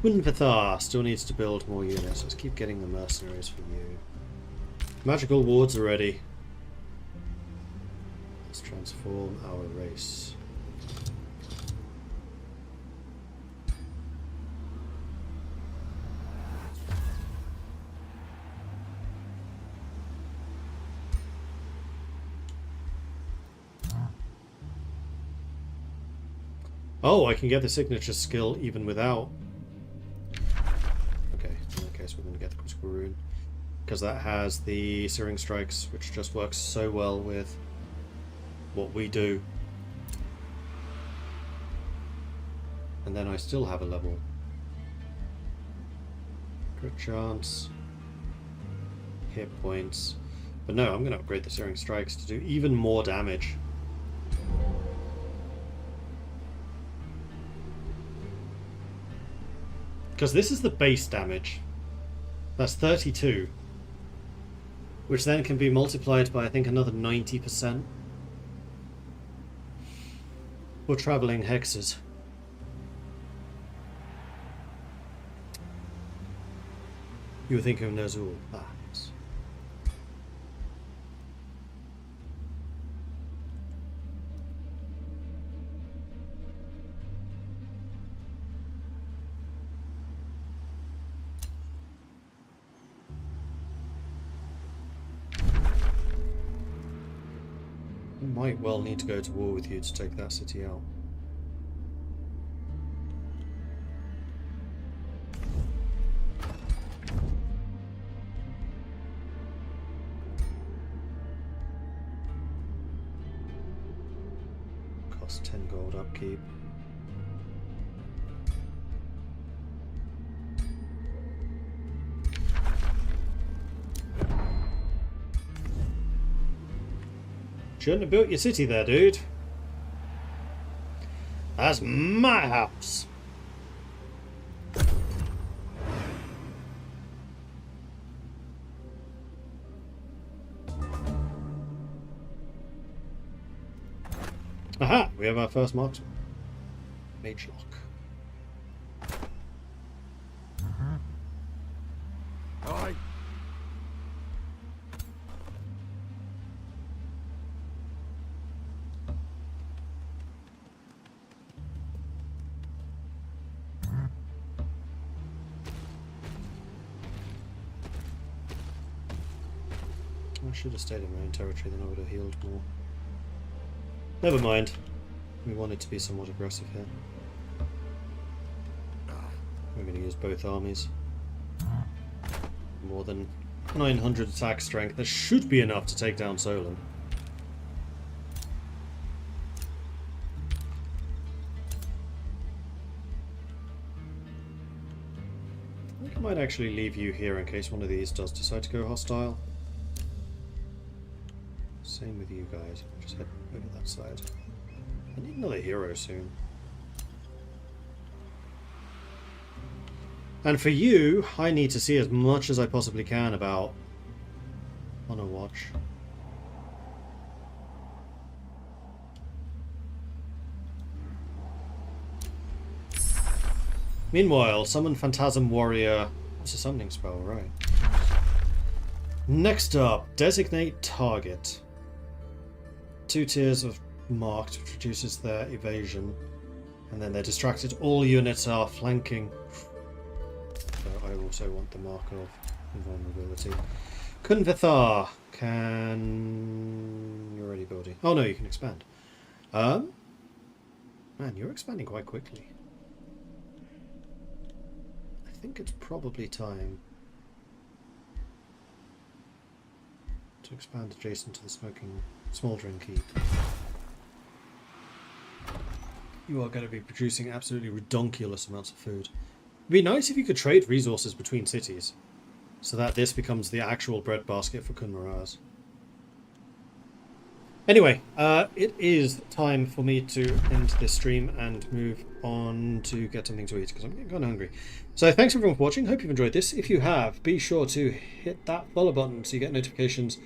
Quinvathar still needs to build more units. Let's keep getting the mercenaries for you. Magical wards are ready. Let's transform our race. Oh, I can get the signature skill even without. We're going to get the critical rune because that has the searing strikes, which just works so well with what we do. And then I still have a level. Crit chance, hit points, but no, I'm going to upgrade the searing strikes to do even more damage. Because this is the base damage. That's 32, which then can be multiplied by, I think, another 90%. For travelling hexes. You were thinking of Ner'zhul, perhaps. Might well need to go to war with you to take that city out. Cost 10 gold upkeep. Shouldn't have built your city there, dude. That's my house. Aha! We have our first marksman. Mage lock. Aye. I should have stayed in my own territory, then I would have healed more. Never mind. We want it to be somewhat aggressive here. We're going to use both armies. More than 900 attack strength. That should be enough to take down Solon. I think I might actually leave you here in case one of these does decide to go hostile. Same with you guys. Just head over that side. I need another hero soon. And for you, I need to see as much as I possibly can about Honor Watch. Meanwhile, summon Phantasm Warrior. That's a summoning spell, right? Next up, designate target. 2 tiers of marked, which reduces their evasion. And then they're distracted. All units are flanking. So I also want the mark of invulnerability. Kunvithar can... You're already building. Oh no, you can expand. Man, you're expanding quite quickly. I think it's probably time to expand adjacent to the smouldering keep. You are going to be producing absolutely redonkulous amounts of food. It'd be nice if you could trade resources between cities, so that this becomes the actual breadbasket for Kunmaraz. Anyway, it is time for me to end this stream and move on to get something to eat, because I'm getting kind of hungry. So thanks everyone for watching. Hope you've enjoyed this. If you have, be sure to hit that follow button so you get notifications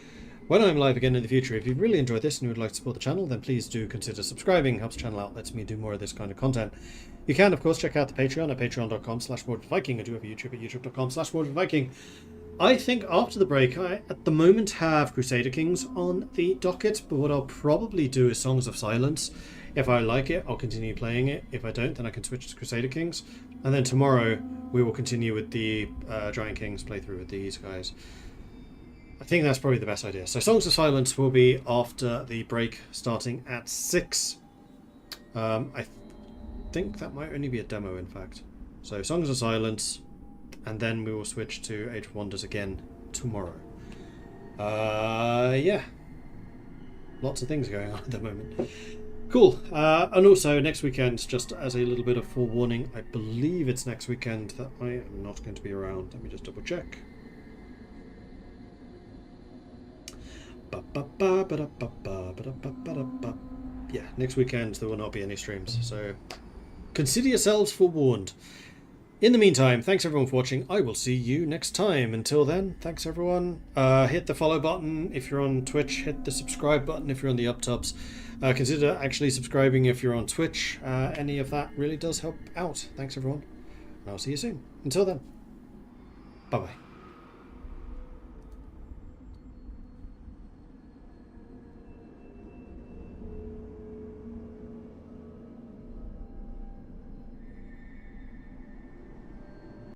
when I'm live again in the future. If you've really enjoyed this and you would like to support the channel, then please do consider subscribing. Helps the channel out, lets me do more of this kind of content. You can, of course, check out the Patreon at patreon.com/WarWithViking. I do have a YouTube at youtube.com/WarWithViking. I think after the break, I at the moment have Crusader Kings on the docket, but what I'll probably do is Songs of Silence. If I like it, I'll continue playing it. If I don't, then I can switch to Crusader Kings. And then tomorrow, we will continue with the Giant Kings playthrough with these guys. I think that's probably the best idea. So Songs of Silence will be after the break, starting at 6. I think that might only be a demo, in fact. So Songs of Silence, and then we will switch to Age of Wonders again tomorrow. Yeah. Lots of things going on at the moment. Cool. And also next weekend, just as a little bit of forewarning, I believe it's next weekend that I am not going to be around. Let me just double check. Yeah, next weekend there will not be any streams, so consider yourselves forewarned. In the meantime, thanks everyone for watching. I will see you next time. Until then, thanks everyone. Hit the follow button if you're on Twitch. Hit the subscribe button if you're on the uptubs. Consider actually subscribing if you're on Twitch. Any of that really does help out. Thanks everyone. I'll see you soon. Until then, bye bye.